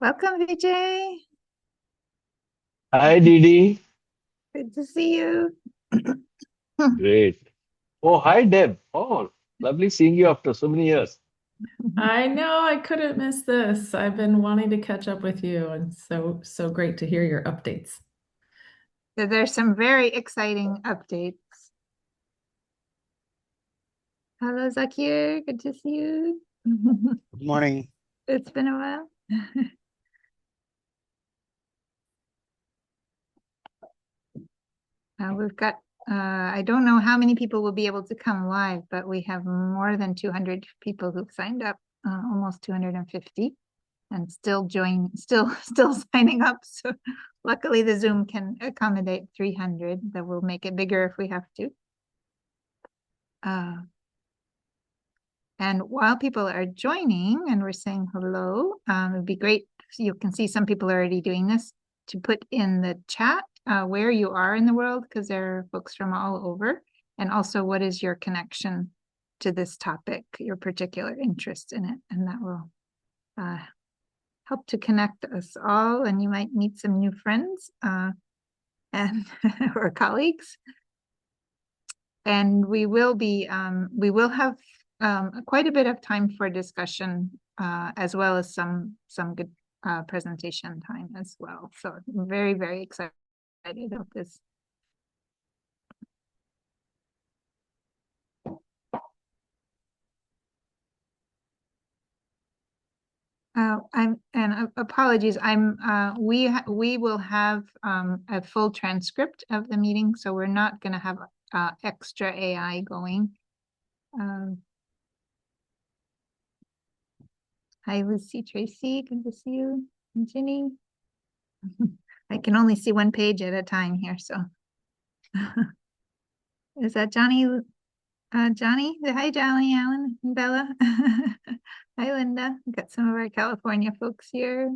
Welcome, Vijay. Hi, Didi. Good to see you. Great. Oh, hi, Deb. Oh, lovely seeing you after so many years. I know I couldn't miss this. I've been wanting to catch up with you, and so great to hear your updates. So there's some very exciting updates. Hello, Zakir. Good to see you. Good morning. It's been a while. We've got, I don't know how many people will be able to come live, but we have more than 200 people who've signed up, almost 250, and still signing up. So luckily the Zoom can accommodate 300. That will make it bigger if we have to. And while people are joining and we're saying hello, it'd be great if you can see some people are already doing this, to put in the chat where you are in the world, because there are folks from all over, and also what is your connection to this topic, your particular interest in it, and that will help to connect us all, and you might meet some new friends and or colleagues. And we will have quite a bit of time for discussion, as well as some good presentation time as well. So I'm very, very excited about this. Apologies. We will have a full transcript of the meeting, so we're not going to have extra AI going. Hi, Lucy, Tracy, good to see you. And Ginny. I can only see one page at a time here, so. Is that Johnny? Johnny? Hi, Johnny, Alan, and Bella. Hi, Linda. We've got some of our California folks here.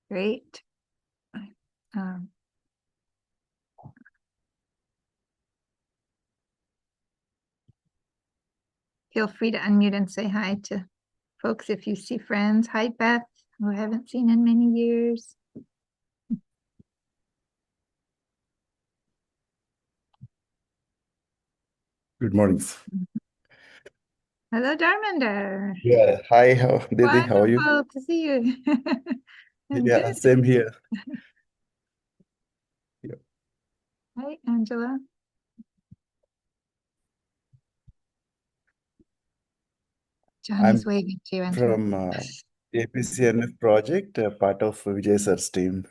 Great. Feel free to unmute and say hi to folks if you see friends. Hi, Beth, who I haven't seen in many years. Good morning. Hello, Darminder. Yeah, hi, Didi, how are you? Wonderful to see you. Yeah, good. same here. Yeah. Hi, Angela. Johnny's waving to you, Angela. From APCNF project, part of Vijay sir's team.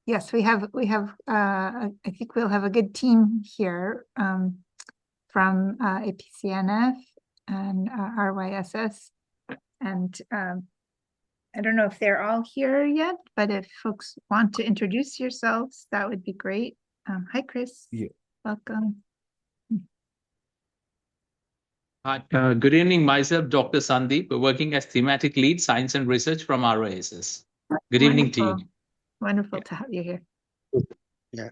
Yes, we have. I think we'll have a good team here from APCNF and RYSS, and I don't know if they're all here yet, but if folks want to introduce yourselves, that would be great. Hi, Chris. Yeah. Welcome. Hi, good evening. Myself, Dr. Sandeep, working as thematic lead, science and research from RYSS. Good evening, team. Wonderful to have you here. Yeah.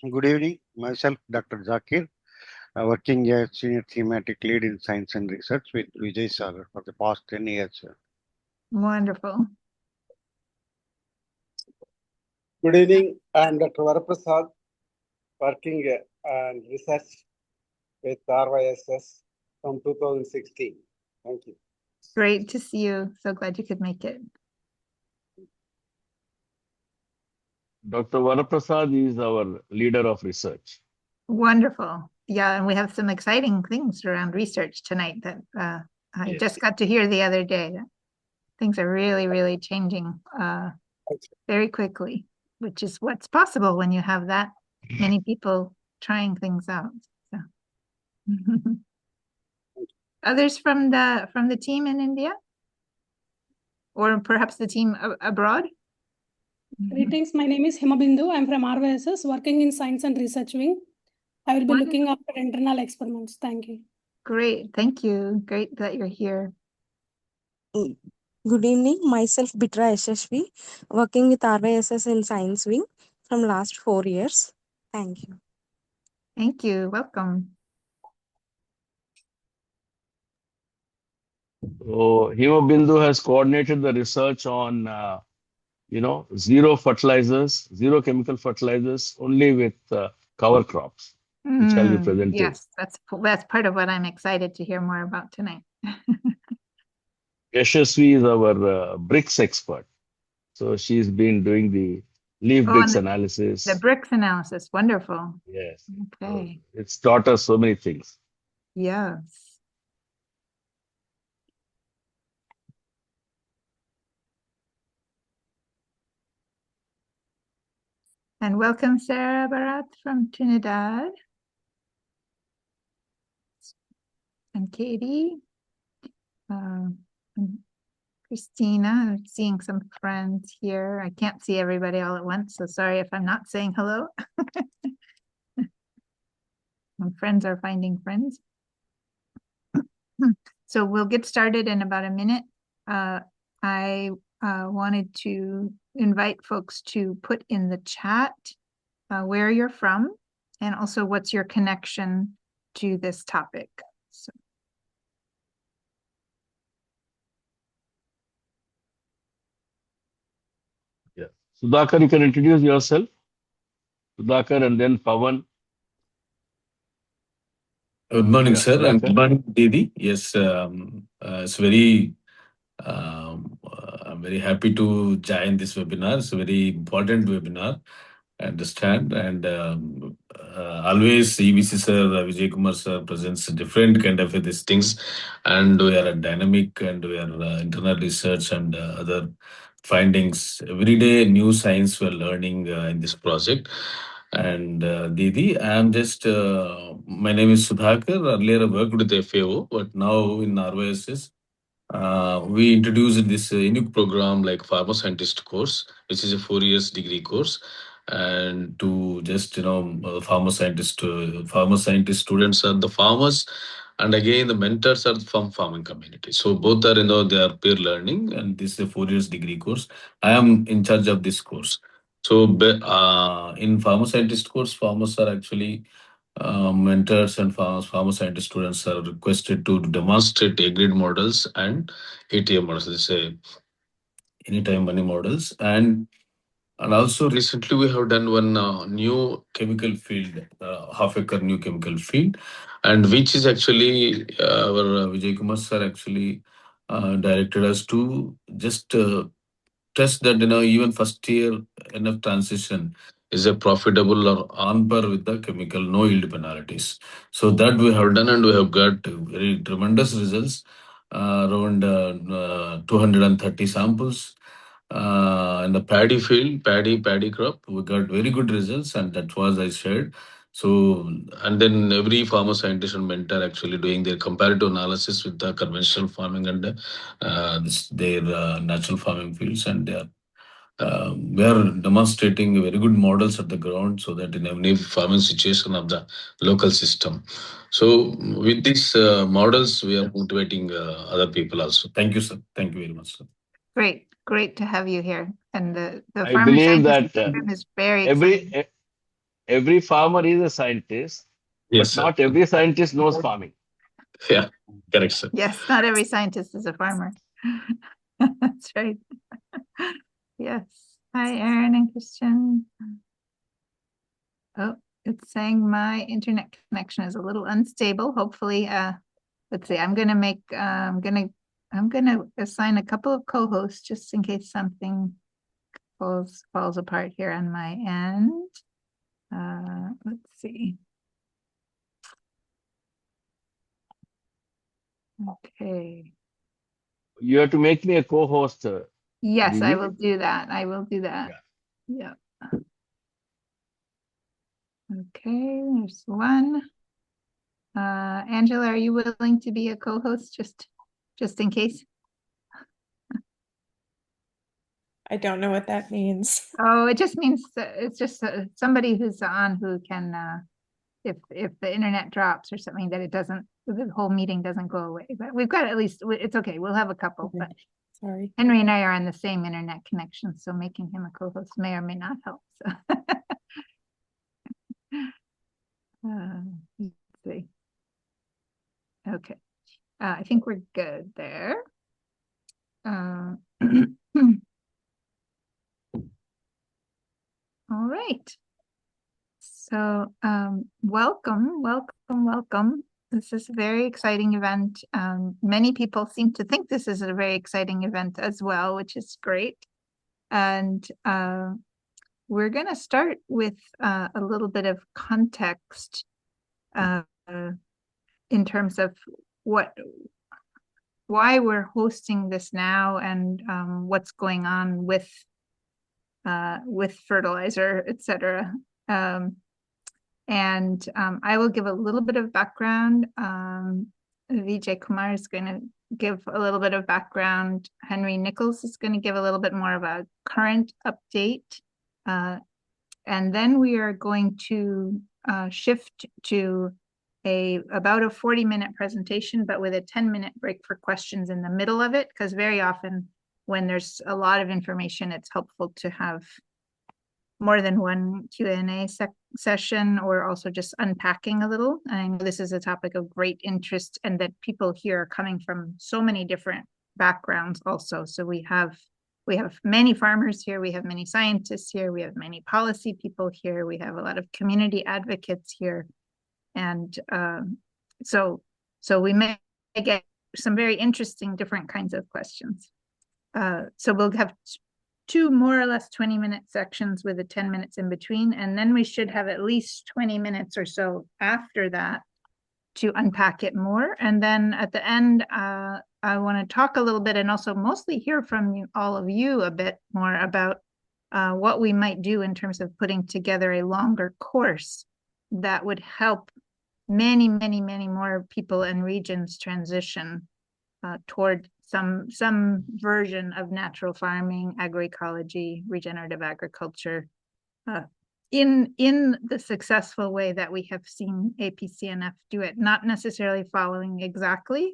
Good evening. Myself, Dr. Zakir, working as senior thematic lead in science and research with Vijay sir for the past 10 years. Wonderful. Good evening. I'm Dr. Varaprasad, working on research with RYSS from 2016. Thank you. Great to see you. So glad you could make it. Dr. Varaprasad is our leader of research. Wonderful. Yeah, and we have some exciting things around research tonight that I just got to hear the other day. Things are really, really changing very quickly, which is what's possible when you have that many people trying things out. So. Others from the team in India, or perhaps the team abroad. Greetings. My name is Himabindu. I'm from RYSS, working in science and research wing. I will be looking after internal experiments. Thank you. Great. Thank you. Great that you're here. Good evening. Myself, Bitra Yashashvi, working with RYSS in science wing. from last 4 years. Thank you. Thank you. Welcome. So Hemabindu has coordinated the research on, zero fertilizers, zero chemical fertilizers, only with cover crops, which I'll be presenting. Yes, that's part of what I'm excited to hear more about tonight. Yashasvi is our bricks expert. So she's been doing the leaf bricks analysis. The bricks analysis, wonderful. Yes. Okay. It's taught us so many things. Yes. And welcome, Sarah Barat from Trinidad. And Katie. And Christina. I'm seeing some friends here. I can't see everybody all at once, so sorry if I'm not saying hello. My friends are finding friends. So we'll get started in about a minute. I wanted to invite folks to put in the chat where you're from and also what's your connection to this topic. So. Yeah. Sudhakar, you can introduce yourself. Sudhakar and then Pawan. Good morning, Yeah, sir, Sudhakar. and good morning, Didi. Yes, it's very, I'm very happy to join this webinar. It's a very important webinar, I understand. And always EBC sir, Vijay Kumar sir presents different kind of these things. And we are a dynamic and we are internal research and other findings. Every day, new science we're learning in this project. And Didi, I'm just, my name is Sudhakar. Earlier I worked with FAO, but now in RYSS, we introduced this unique program like Pharma Scientist course, which is a 4 years degree course. And to just, pharma scientist students are the farmers. And again, the mentors are from farming community. So both are, they are peer learning and this is a 4 years degree course. I am in charge of this course. So in pharma scientist course, farmers are actually mentors and pharma scientist students are requested to demonstrate A-grade models and ATM models. This is anytime money models. And also recently we have done one new chemical field, half-acre new chemical field, and which is actually our Vijay Kumar sir actually directed us to just test that even first year enough transition is a profitable or on par with the chemical no yield penalties. So that we have done and we have got very tremendous results, around 230 samples. In the paddy field, paddy crop, we got very good results, and that was I shared. So, and then every farmer scientist and mentor actually doing their comparative analysis with the conventional farming and their natural farming fields, and we are demonstrating very good models at the ground so that in every farming situation of the local system. So with these models, we are motivating other people also. Thank you, sir. Thank you very much, sir. Great to have you here. And the I farmer believe scientist that program is very exciting. every farmer is a scientist, Yes, but not every scientist knows farming. Yeah, correct, sir. Yes, not every scientist is a farmer. That's right. Yes. Hi, Aaron and Christian. Oh, it's saying my internet connection is a little unstable. Hopefully, let's see. I'm gonna assign a couple of co-hosts just in case something falls apart here on my end. Let's see. Okay. You have to make me a co-host. Yes, Didi. I will do that. I will do that. Yeah. Okay, there's one. Angela, are you willing to be a co-host just in case? I don't know what that means. Oh, it just means that it's just somebody who's on who can, if the internet drops or something, that the whole meeting doesn't go away. But we've got at least, it's okay. We'll have a couple. Okay. But Sorry. Henry and I are on the same internet connection, so making him a co-host may or may not help. So. I think we're good there. All right. So welcome. This is a very exciting event. Many people seem to think this is a very exciting event as well, which is great. And we're going to start with a little bit of context in terms of why we're hosting this now and what's going on with fertilizer, etc. I will give a little bit of background. Vijay Kumar is going to give a little bit of background. Henry Nichols is going to give a little bit more of a current update. And then we are going to shift to about a 40-minute presentation, but with a 10-minute break for questions in the middle of it, because very often when there's a lot of information, it's helpful to have more than one Q&A session, or also just unpacking a little. I know this is a topic of great interest, and that people here are coming from so many different backgrounds also. So we have many farmers here, we have many scientists here, we have many policy people here, we have a lot of community advocates here. And so we may get some very interesting different kinds of questions. So we'll have two more or less 20-minute sections with the 10 minutes in between, and then we should have at least 20 minutes or so after that to unpack it more. And then at the end, I want to talk a little bit and also mostly hear from all of you a bit more about what we might do in terms of putting together a longer course that would help many more people and regions transition toward some version of natural farming, agroecology, regenerative agriculture, in the successful way that we have seen APCNF do it, not necessarily following exactly,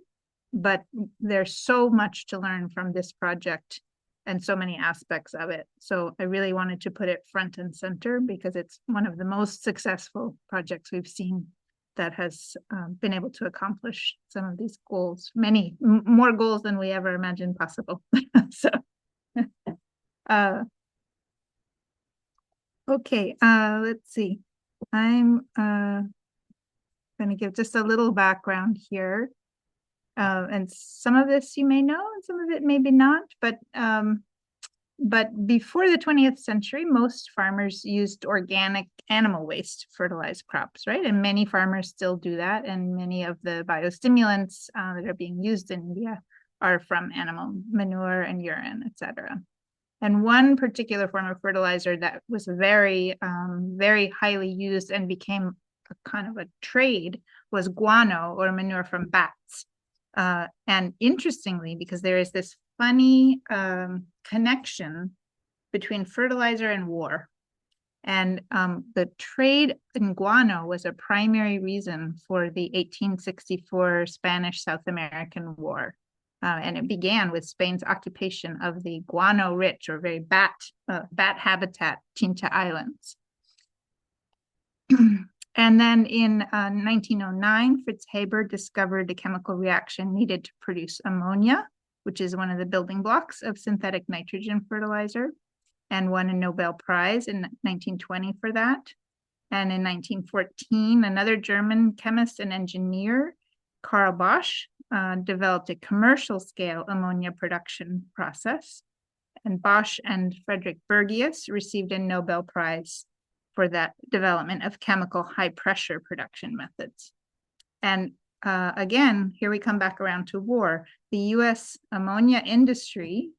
but there's so much to learn from this project and so many aspects of it. So I really wanted to put it front and center because it's one of the most successful projects we've seen that has been able to accomplish some of these goals, many more goals than we ever imagined possible. So, okay, let's see. I'm going to give just a little background here. And some of this you may know, and some of it maybe not, but before the 20th century, most farmers used organic animal waste to fertilize crops, right? And many farmers still do that. And many of the biostimulants that are being used in India are from animal manure and urine, etc. And one particular form of fertilizer that was very highly used and became a kind of a trade was guano, or manure from bats. And interestingly, because there is this funny connection between fertilizer and war. And the trade in guano was a primary reason for the 1864 Spanish-South American War. And it began with Spain's occupation of the guano-rich or very bat habitat Chincha Islands. And then in 1909, Fritz Haber discovered the chemical reaction needed to produce ammonia, which is one of the building blocks of synthetic nitrogen fertilizer, and won a Nobel Prize in 1920 for that. And in 1914, another German chemist and engineer, Karl Bosch, developed a commercial scale ammonia production process. And Bosch and Frederick Bergius received a Nobel Prize for that development of chemical high pressure production methods. And again, here we come back around to war. The US ammonia industry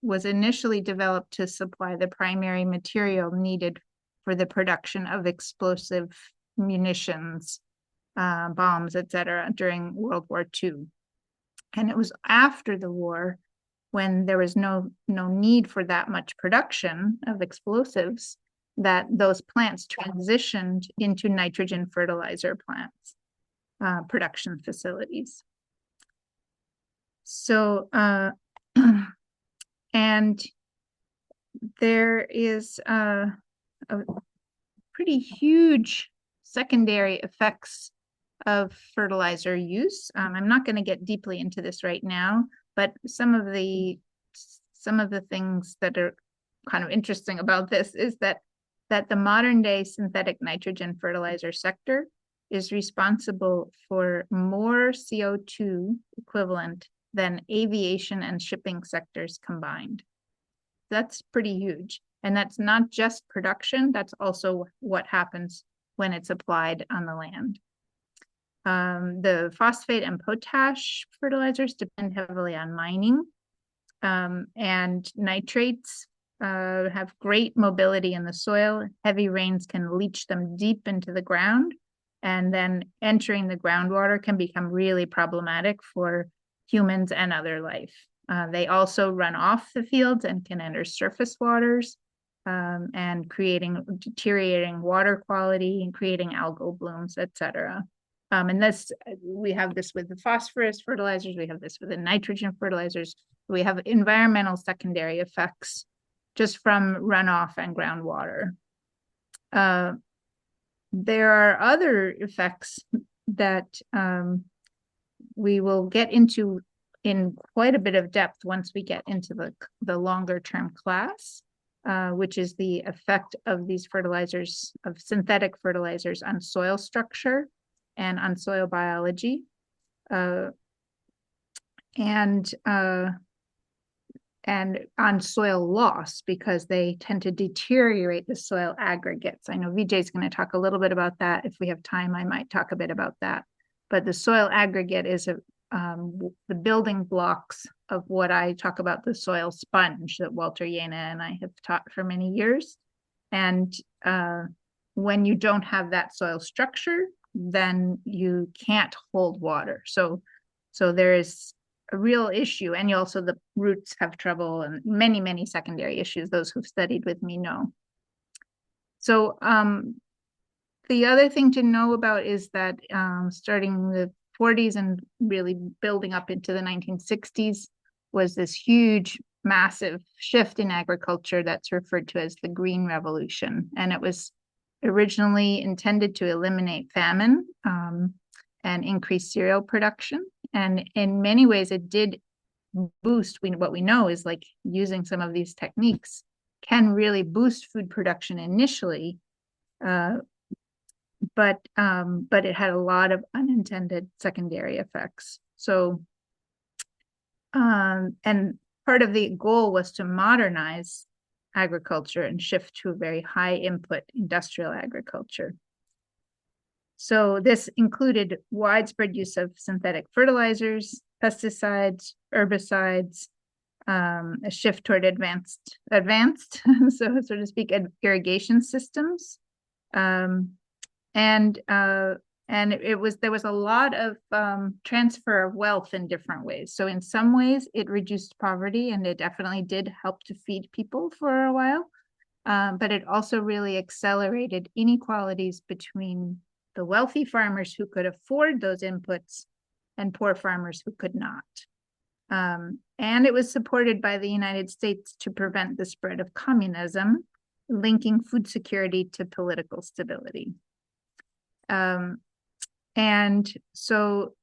was initially developed to supply the primary material needed for the production of explosive munitions, bombs, etc., during World War II. And it was after the war, when there was no need for that much production of explosives, that those plants transitioned into nitrogen fertilizer plants, production facilities. So, and there is a pretty huge secondary effects of fertilizer use. I'm not going to get deeply into this right now, but some of the things that are kind of interesting about this is that the modern day synthetic nitrogen fertilizer sector is responsible for more CO2 equivalent than aviation and shipping sectors combined. That's pretty huge. And that's not just production, that's also what happens when it's applied on the land. The phosphate and potash fertilizers depend heavily on mining, and nitrates have great mobility in the soil. Heavy rains can leach them deep into the ground, and then entering the groundwater can become really problematic for humans and other life. They also run off the fields and can enter surface waters, and deteriorating water quality and creating algal blooms, etc. And we have this with the phosphorus fertilizers, we have this with the nitrogen fertilizers, we have environmental secondary effects just from runoff and groundwater. There are other effects that we will get into in quite a bit of depth once we get into the longer term class, which is the effect of these fertilizers, of synthetic fertilizers, on soil structure and on soil biology, and on soil loss, because they tend to deteriorate the soil aggregates. I know Vijay is going to talk a little bit about that. If we have time, I might talk a bit about that. But the soil aggregate is the building blocks of what I talk about, the soil sponge that Walter Jena and I have taught for many years. And when you don't have that soil structure, then you can't hold water. So there is a real issue, and also the roots have trouble, and many, many secondary issues. Those who've studied with me know. So the other thing to know about is that starting in the 40s and really building up into the 1960s was this huge, massive shift in agriculture that's referred to as the Green Revolution. And it was originally intended to eliminate famine and increase cereal production. And in many ways, it did boost. What we know is, like, using some of these techniques can really boost food production initially, but it had a lot of unintended secondary effects. So, and part of the goal was to modernize agriculture and shift to a very high input industrial agriculture. So this included widespread use of synthetic fertilizers, pesticides, herbicides, a shift toward advanced, so to speak, irrigation systems, and there was a lot of transfer of wealth in different ways. So in some ways, it reduced poverty, and it definitely did help to feed people for a while. But it also really accelerated inequalities between the wealthy farmers who could afford those inputs and poor farmers who could not. And it was supported by the United States to prevent the spread of communism, linking food security to political stability. And so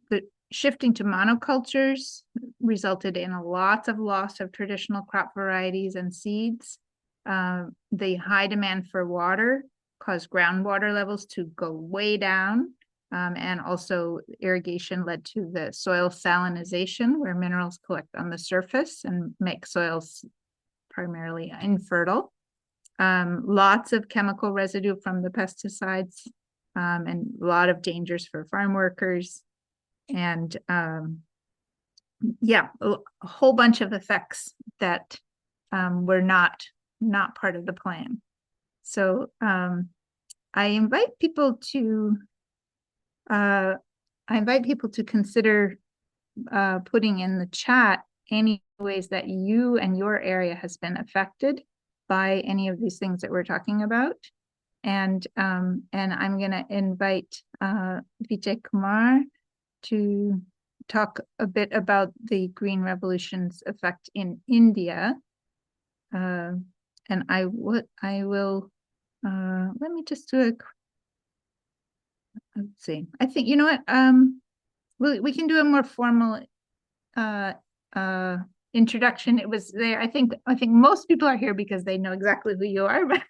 the shifting to monocultures resulted in a lot of loss of traditional crop varieties and seeds. The high demand for water caused groundwater levels to go way down. And also irrigation led to the soil salinization, where minerals collect on the surface and make soils primarily infertile. Lots of chemical residue from the pesticides, and a lot of dangers for farm workers. And yeah, a whole bunch of effects that were not part of the plan. So I invite people to consider putting in the chat any ways that you and your area has been affected by any of these things that we're talking about. And I'm going to invite Vijay Kumar to talk a bit about the Green Revolution's effect in India. And I will let me just do let's see. I think, you know what, we can do a more formal introduction. It was there. I think most people are here because they know exactly who you are, but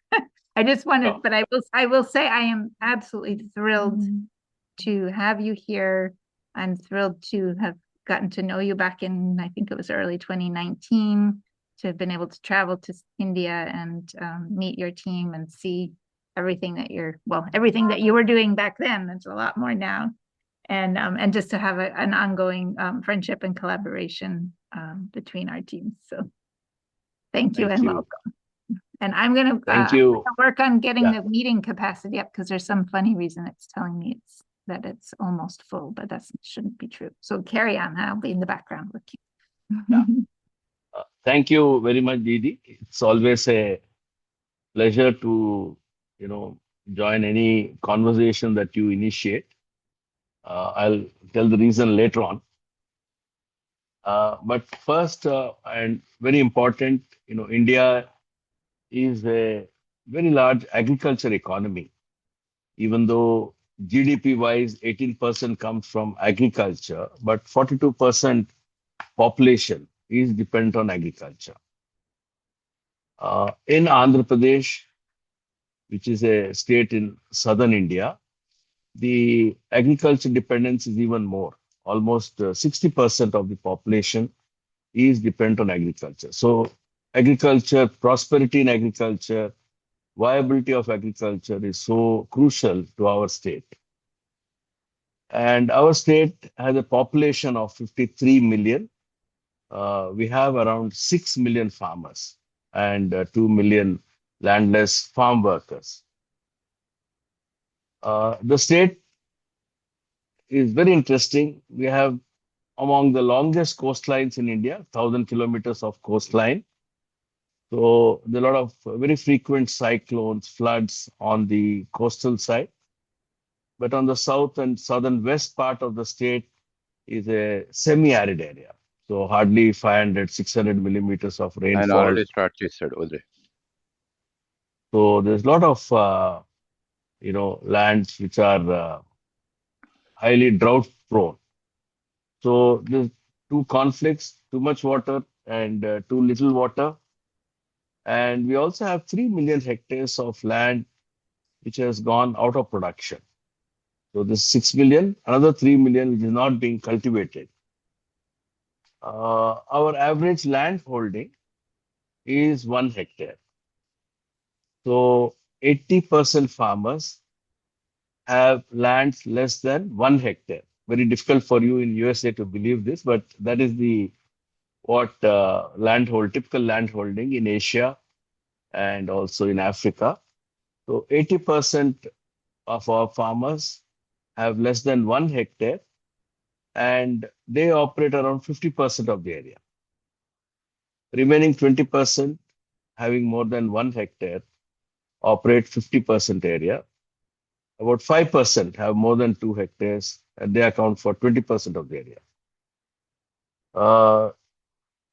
I just wanted, but I will say I am absolutely thrilled to have you here. I'm thrilled to have gotten to know you back in, I think it was early 2019, to have been able to travel to India and meet your team and see everything that everything that you were doing back then. There's a lot more now. And just to have an ongoing friendship and collaboration between our teams. So thank you and welcome. And I'm going to work on getting the meeting capacity up because there's some funny reason it's telling me that it's almost full, but that shouldn't be true. So carry on. I'll be in the background working. Thank you very much, Didi. It's always a pleasure to, join any conversation that you initiate. I'll tell the reason later on. But first, and very important, India is a very large agriculture economy. Even though GDP-wise, 18% comes from agriculture, but 42% population is dependent on agriculture. In Andhra Pradesh, which is a state in southern India, the agriculture dependence is even more. Almost 60% of the population is dependent on agriculture. So agriculture, prosperity in agriculture, viability of agriculture is so crucial to our state. And our state has a population of 53 million. We have around 6 million farmers and 2 million landless farm workers. The state is very interesting. We have among the longest coastlines in India, 1,000 kilometers of coastline. So there are a lot of very frequent cyclones, floods on the coastal side. But on the south and southern west part of the state is a semi-arid area. So hardly 500, 600 millimeters of rainfall. And already started, said already. So there's a lot of, lands which are highly drought prone. So there's two conflicts, too much water and too little water. And we also have 3 million hectares of land which has gone out of production. So this 6 million, another 3 million which is not being cultivated. Our average land holding is 1 hectare. So 80% farmers have lands less than 1 hectare. Very difficult for you in USA to believe this, but that is typical land holding in Asia and also in Africa. So 80% of our farmers have less than 1 hectare and they operate around 50% of the area. Remaining 20% having more than 1 hectare operate 50% area. About 5% have more than 2 hectares and they account for 20% of the area.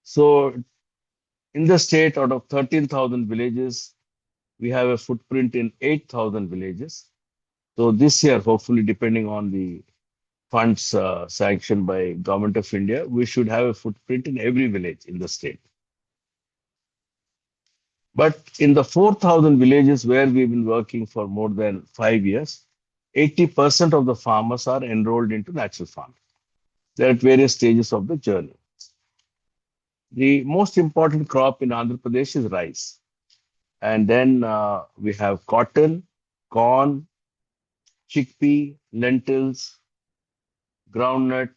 So in the state, out of 13,000 villages, we have a footprint in 8,000 villages. So this year, hopefully, depending on the funds sanctioned by Government of India, we should have a footprint in every village in the state. But in the 4,000 villages where we've been working for more than 5 years, 80% of the farmers are enrolled into natural farming. They're at various stages of the journey. The most important crop in Andhra Pradesh is rice. And then we have cotton, corn, chickpea, lentils, groundnut,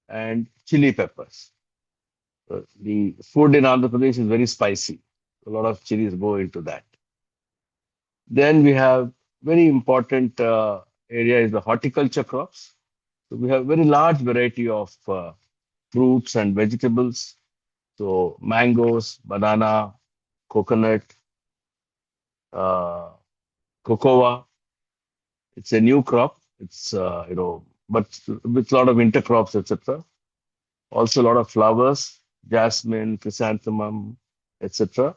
and chili peppers. The food in Andhra Pradesh is very spicy. A lot of chilies go into that. Then we have very important area is the horticulture crops. So we have very large variety of fruits and vegetables. So mangoes, banana, coconut, cocoa. It's a new crop. It's, but with a lot of intercrops, etc. Also a lot of flowers, jasmine, chrysanthemum, etc.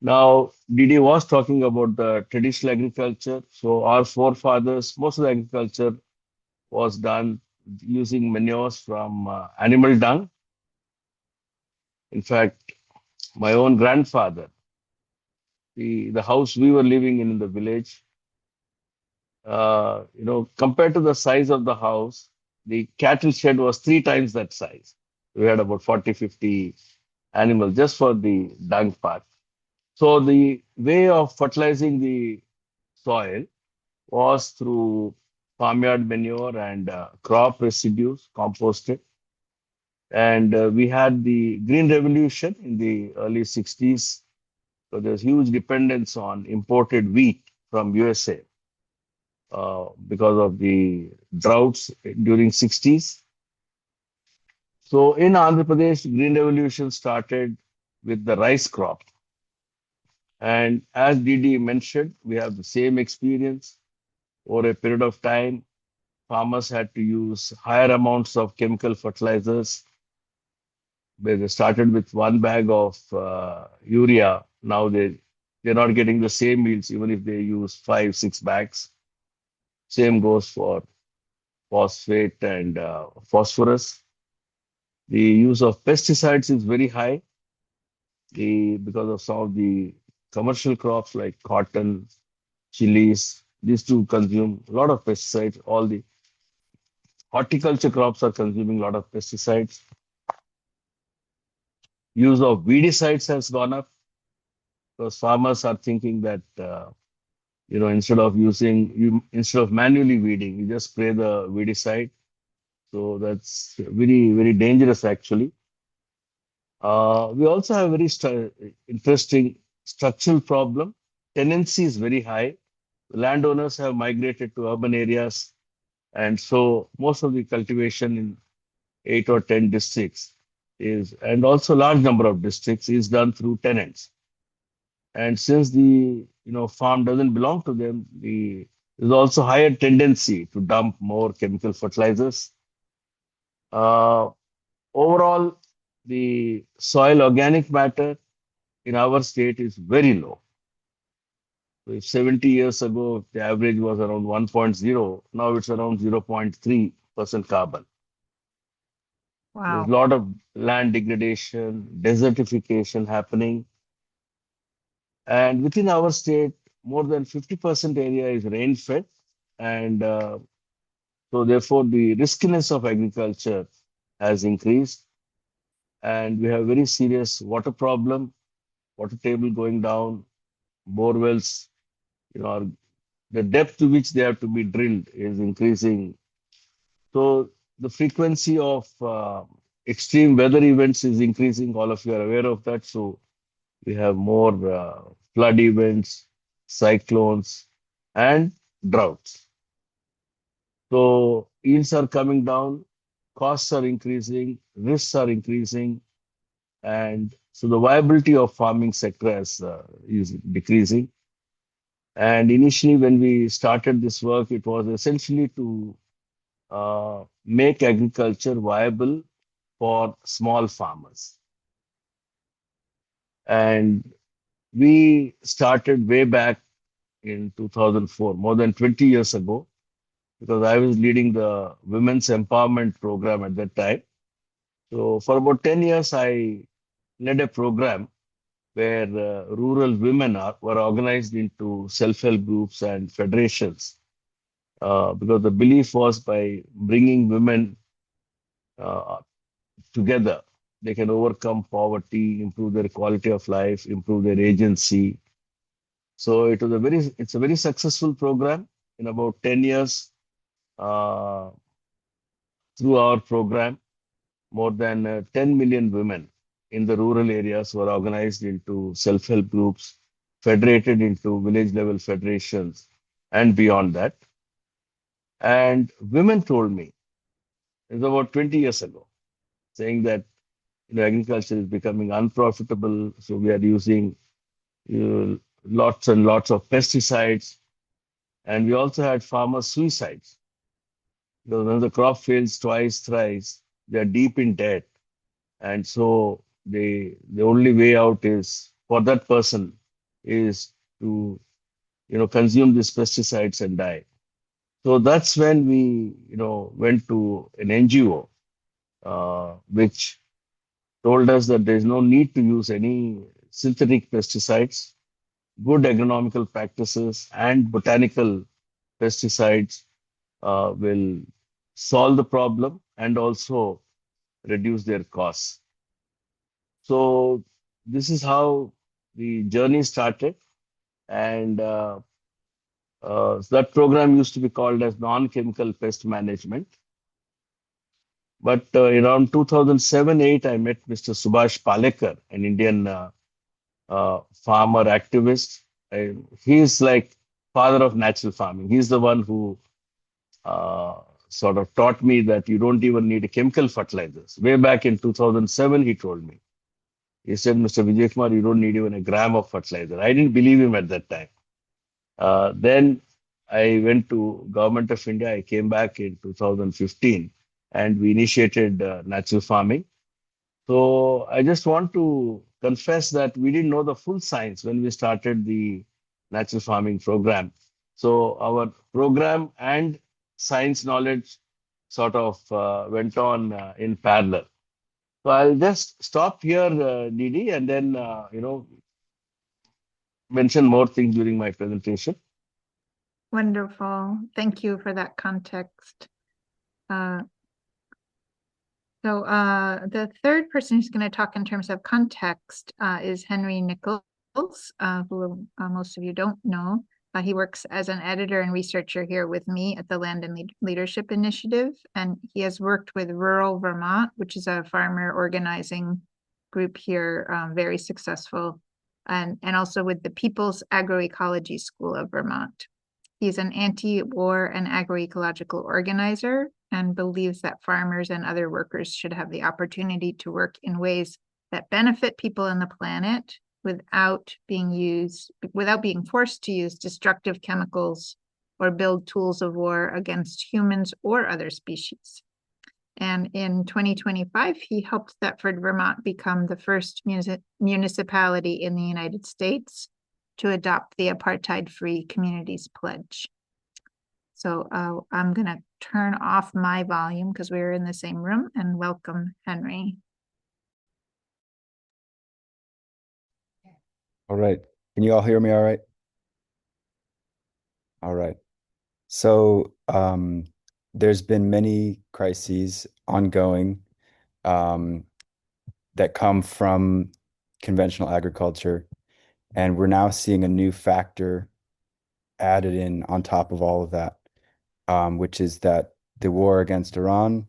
Now, Didi was talking about the traditional agriculture. So our forefathers, most of the agriculture was done using manures from animal dung. In fact, my own grandfather, the house we were living in the village, compared to the size of the house, the cattle shed was 3 times that size. We had about 40, 50 animals just for the dung part. So the way of fertilizing the soil was through farmyard manure and crop residues composted. And we had the green revolution in the early 60s. So there's huge dependence on imported wheat from USA because of the droughts during 60s. So in Andhra Pradesh, green revolution started with the rice crop. And as Didi mentioned, we have the same experience. Over a period of time, farmers had to use higher amounts of chemical fertilizers. Where they started with 1 bag of urea. Now they're not getting the same yields even if they use 5, 6 bags. Same goes for phosphate and phosphorus. The use of pesticides is very high because of some of the commercial crops like cotton, chilies. These two consume a lot of pesticides. All the horticulture crops are consuming a lot of pesticides. Use of weedicides has gone up because farmers are thinking that instead of manually weeding, you just spray the weedicide. So that's very, very dangerous actually. We also have very interesting structural problem. Tenancy is very high. Landowners have migrated to urban areas, and so most of the cultivation in 8 or 10 districts and also large number of districts is done through tenants. And since the farm doesn't belong to them, there's also higher tendency to dump more chemical fertilizers. Overall, the soil organic matter in our state is very low. So if 70 years ago, the average was around 1.0, now it's around 0.3% carbon. Wow. There's a lot of land degradation, desertification happening. And within our state, more than 50% area is rain-fed. And so therefore, the riskiness of agriculture has increased. And we have very serious water problem, water table going down, bore wells, the depth to which they have to be drilled is increasing. So the frequency of extreme weather events is increasing. All of you are aware of that. So we have more flood events, cyclones, and droughts. So yields are coming down, costs are increasing, risks are increasing, and so the viability of farming sector is decreasing. And initially, when we started this work, it was essentially to make agriculture viable for small farmers. And we started way back in 2004, more than 20 years ago, because I was leading the women's empowerment program at that time. So for about 10 years, I led a program where rural women were organized into self-help groups and federations. Because the belief was by bringing women together, they can overcome poverty, improve their quality of life, improve their agency. So it's a very successful program. In about 10 years, through our program, more than 10 million women in the rural areas were organized into self-help groups, federated into village level federations, and beyond that. And women told me, it's about 20 years ago, saying that agriculture is becoming unprofitable. So we are using lots and lots of pesticides. And we also had farmer suicides. Because when the crop fails twice, thrice, they are deep in debt. And so the only way out is for that person is to, consume these pesticides and die. So that's when we, went to an NGO, which told us that there's no need to use any synthetic pesticides. Good agronomical practices and botanical pesticides will solve the problem and also reduce their costs. So this is how the journey started, and that program used to be called as non-chemical pest management. But around 2007-8, I met Mr. Subhash Palekar, an Indian farmer activist. He is like father of natural farming. He's the one who sort of taught me that you don't even need chemical fertilizers. Way back in 2007, he told me. He said, Mr. Vijay Kumar, you don't need even a gram of fertilizer. I didn't believe him at that time. Then I went to Government of India. I came back in 2015 and we initiated natural farming. So I just want to confess that we didn't know the full science when we started the natural farming program. So our program and science knowledge sort of went on in parallel. So I'll just stop here, Didi, and then mention more things during my presentation. Wonderful. Thank you for that context. The third person who's going to talk in terms of context is Henry Nichols, who most of you don't know. He works as an editor and researcher here with me at the Land and Leadership Initiative, and he has worked with Rural Vermont, which is a farmer organizing group here, very successful, and also with the People's Agroecology School of Vermont. He's an anti-war and agroecological organizer and believes that farmers and other workers should have the opportunity to work in ways that benefit people and the planet without being forced to use destructive chemicals or build tools of war against humans or other species. And in 2025, he helped Thetford, Vermont become the first municipality in the United States to adopt the Apartheid-Free Communities Pledge. So I'm going to turn off my volume because we're in the same room, and welcome, Henry. All right. Can you all hear me all right? All right. So there's been many crises ongoing that come from conventional agriculture, and we're now seeing a new factor added in on top of all of that, which is that the war against Iran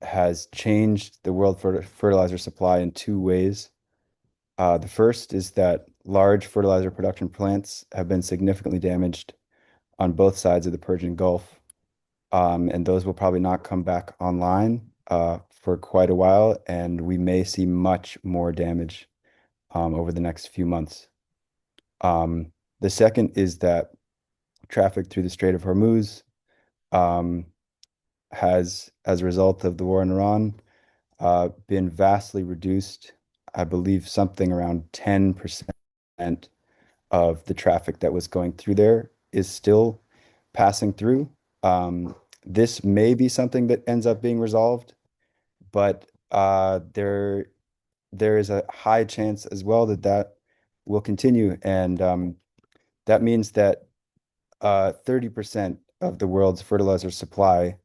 has changed the world fertilizer supply in two ways. The first is that large fertilizer production plants have been significantly damaged on both sides of the Persian Gulf, and those will probably not come back online for quite a while, and we may see much more damage over the next few months. The second is that traffic through the Strait of Hormuz has, as a result of the war in Iran, been vastly reduced. I believe something around 10% of the traffic that was going through there is still passing through. This may be something that ends up being resolved, but there is a high chance as well that will continue, and that means that 30% of the world's fertilizer supply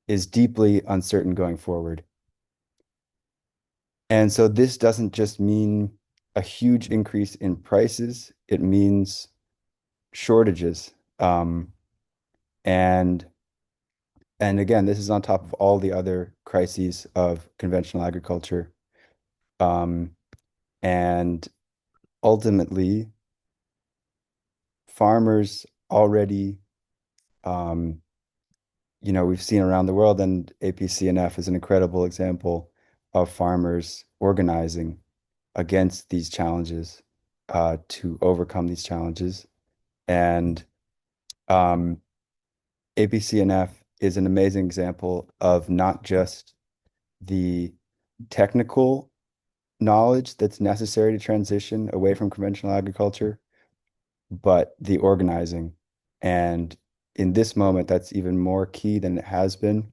is deeply uncertain going forward. And so this doesn't just mean a huge increase in prices, it means shortages. And again, this is on top of all the other crises of conventional agriculture. And ultimately, farmers already, we've seen around the world, and APCNF is an incredible example of farmers organizing against these challenges to overcome these challenges. And APCNF is an amazing example of not just the technical knowledge that's necessary to transition away from conventional agriculture, but the organizing. And in this moment, that's even more key than it has been,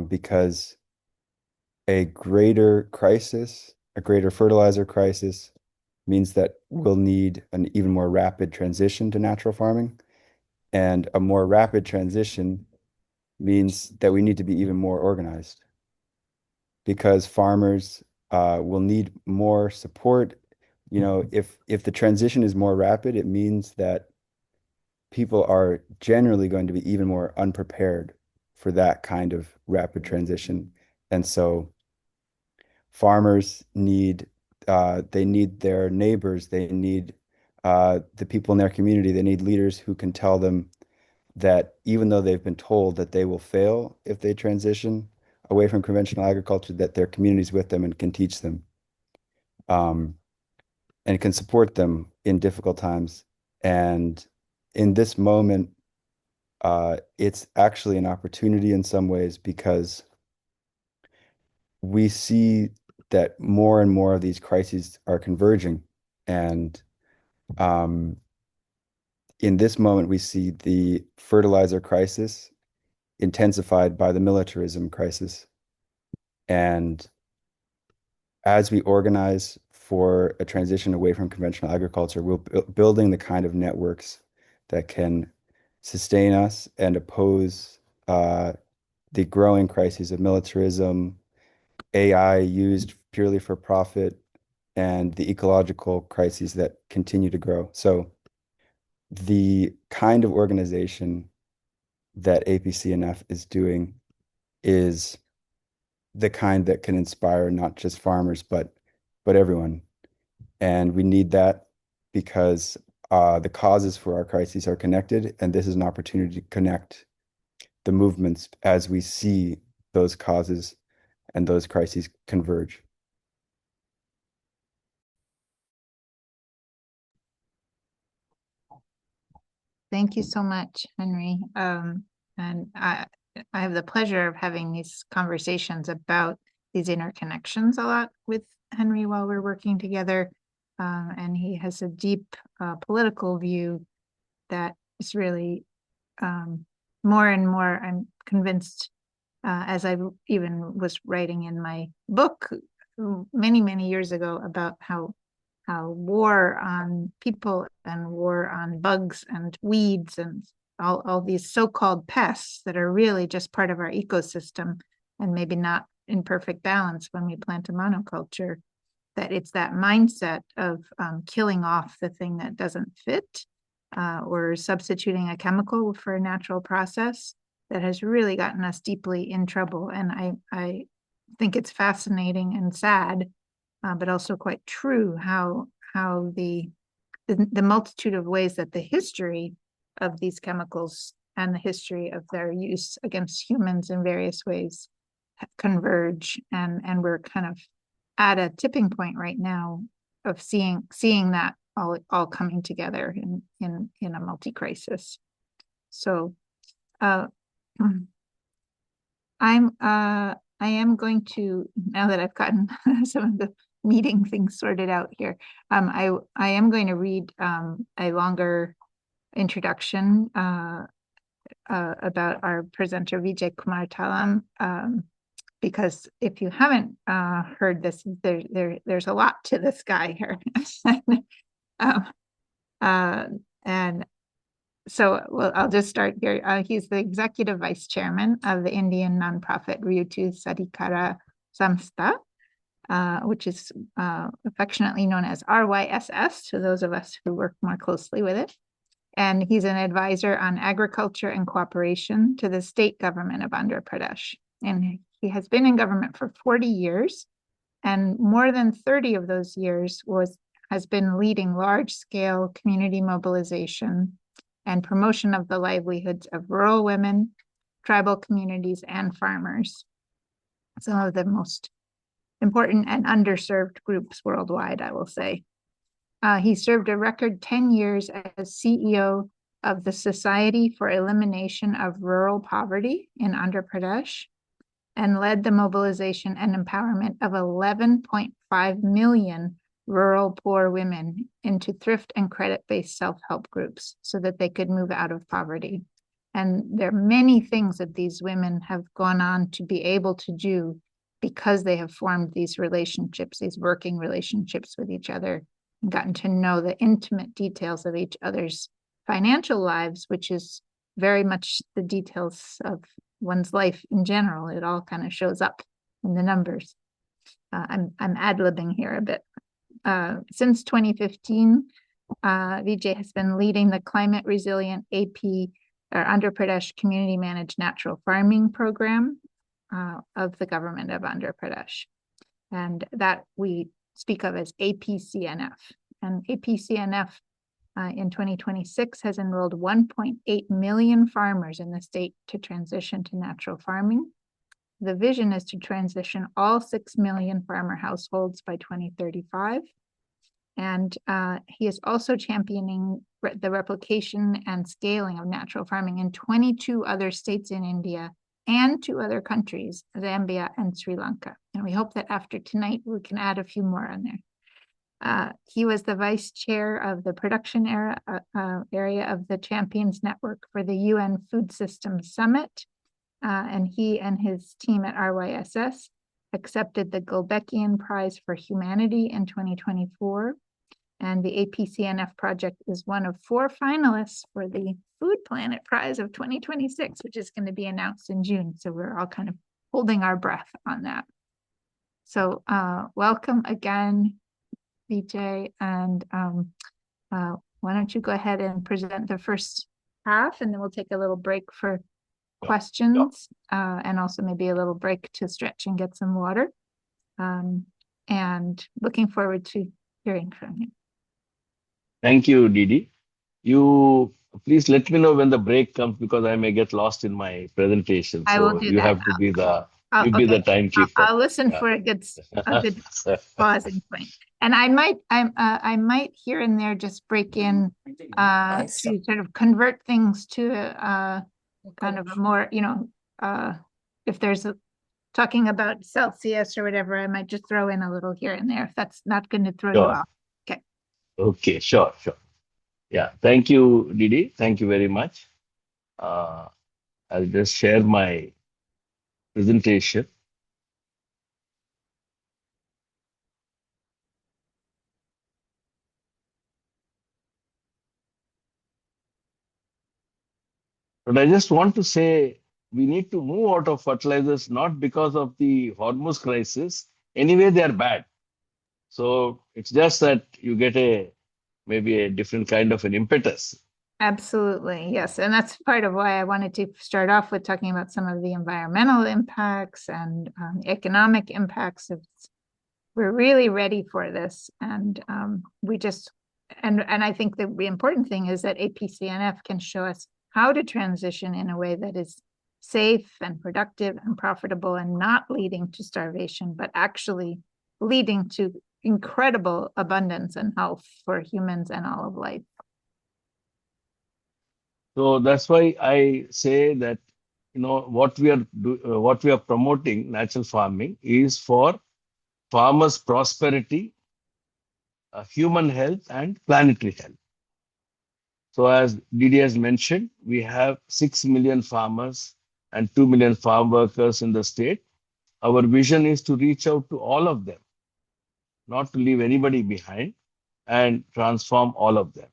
because a greater crisis, a greater fertilizer crisis, means that we'll need an even more rapid transition to natural farming. And a more rapid transition means that we need to be even more organized, because farmers will need more support. You know, if the transition is more rapid, it means that people are generally going to be even more unprepared for that kind of rapid transition. And so farmers need they need their neighbors, they need the people in their community, they need leaders who can tell them that even though they've been told that they will fail if they transition away from conventional agriculture, that their community's with them and can teach them, and can support them in difficult times. And in this moment, it's actually an opportunity in some ways, because we see that more and more of these crises are converging. And in this moment, we see the fertilizer crisis intensified by the militarism crisis. And as we organize for a transition away from conventional agriculture, we're building the kind of networks that can sustain us and oppose the growing crises of militarism, AI used purely for profit, and the ecological crises that continue to grow. So the kind of organization that APCNF is doing is the kind that can inspire not just farmers, but everyone. And we need that because the causes for our crises are connected, and this is an opportunity to connect the movements as we see those causes and those crises converge. Thank you so much, Henry. And I have the pleasure of having these conversations about these interconnections a lot with Henry while we're working together. And he has a deep political view that is really more and more, I'm convinced, as I even was writing in my book many, many years ago about how war on people and war on bugs and weeds and all these so-called pests that are really just part of our ecosystem and maybe not in perfect balance when we plant a monoculture, that it's that mindset of killing off the thing that doesn't fit or substituting a chemical for a natural process that has really gotten us deeply in trouble. And I think it's fascinating and sad, but also quite true how the multitude of ways that the history of these chemicals and the history of their use against humans in various ways converge, and we're kind of at a tipping point right now of seeing that all coming together in a multi-crisis. So I am going to, now that I've gotten some of the meeting things sorted out here, I am going to read a longer introduction about our presenter Vijay Kumar Thallam, because if you haven't heard this, there's a lot to this guy here. And so, well, I'll just start here. He's the executive vice chairman of the Indian nonprofit Ryutu Sadhikara Samstha, which is affectionately known as RYSS to those of us who work more closely with it. And he's an advisor on agriculture and cooperation to the state government of Andhra Pradesh. And he has been in government for 40 years, and more than 30 of those years has been leading large-scale community mobilization and promotion of the livelihoods of rural women, tribal communities, and farmers, some of the most important and underserved groups worldwide, I will say. He served a record 10 years as CEO of the Society for Elimination of Rural Poverty in Andhra Pradesh, and led the mobilization and empowerment of 11.5 million rural poor women into thrift and credit-based self-help groups so that they could move out of poverty. And there are many things that these women have gone on to be able to do because they have formed these relationships, these working relationships with each other, and gotten to know the intimate details of each other's financial lives, which is very much the details of one's life in general. It all kind of shows up in the numbers. I'm ad-libbing here a bit. Since 2015, Vijay has been leading the climate resilient AP or Andhra Pradesh community managed natural farming program of the government of Andhra Pradesh. And that we speak of as APCNF. And APCNF in 2026 has enrolled 1.8 million farmers in the state to transition to natural farming. The vision is to transition all 6 million farmer households by 2035. And he is also championing the replication and scaling of natural farming in 22 other states in India and 2 other countries, Zambia and Sri Lanka. And we hope that after tonight, we can add a few more on there. He was the vice chair of the production area of the Champions Network for the UN Food Systems Summit. And he and his team at RYSS accepted the Gulbenkian Prize for Humanity in 2024. And the APCNF project is one of 4 finalists for the Food Planet Prize of 2026, which is going to be announced in June. So we're all kind of holding our breath on that. So welcome again, Vijay. And why don't you go ahead and present the first half, and then we'll take a little break for questions, and also maybe a little break to stretch and get some water. And looking forward to hearing from you. Thank you, Didi. You please let me know when the break comes because I may get lost in my presentation. I will do you that. have to be the Okay. the timekeeper. I'll listen for a good pausing point. And I might here and there just break in to sort of convert things to kind of a more, if there's talking about Celsius or whatever, I might just throw in a little here and there if that's not going to throw you off. Okay. Okay, sure. Yeah, thank you, Didi. Thank you very much. I'll just share my presentation. But I just want to say we need to move out of fertilizers not because of the Hormuz crisis. Anyway, they are bad. So it's just that you get maybe a different kind of an impetus. Absolutely, yes. And that's part of why I wanted to start off with talking about some of the environmental impacts and economic impacts. We're really ready for this. And and I think the important thing is that APCNF can show us how to transition in a way that is safe and productive and profitable and not leading to starvation, but actually leading to incredible abundance and health for humans and all of life. So that's why I say that what we are promoting, natural farming, is for farmers' prosperity, human health, and planetary health. So as Didi has mentioned, we have 6 million farmers and 2 million farm workers in the state. Our vision is to reach out to all of them, not to leave anybody behind, and transform all of them.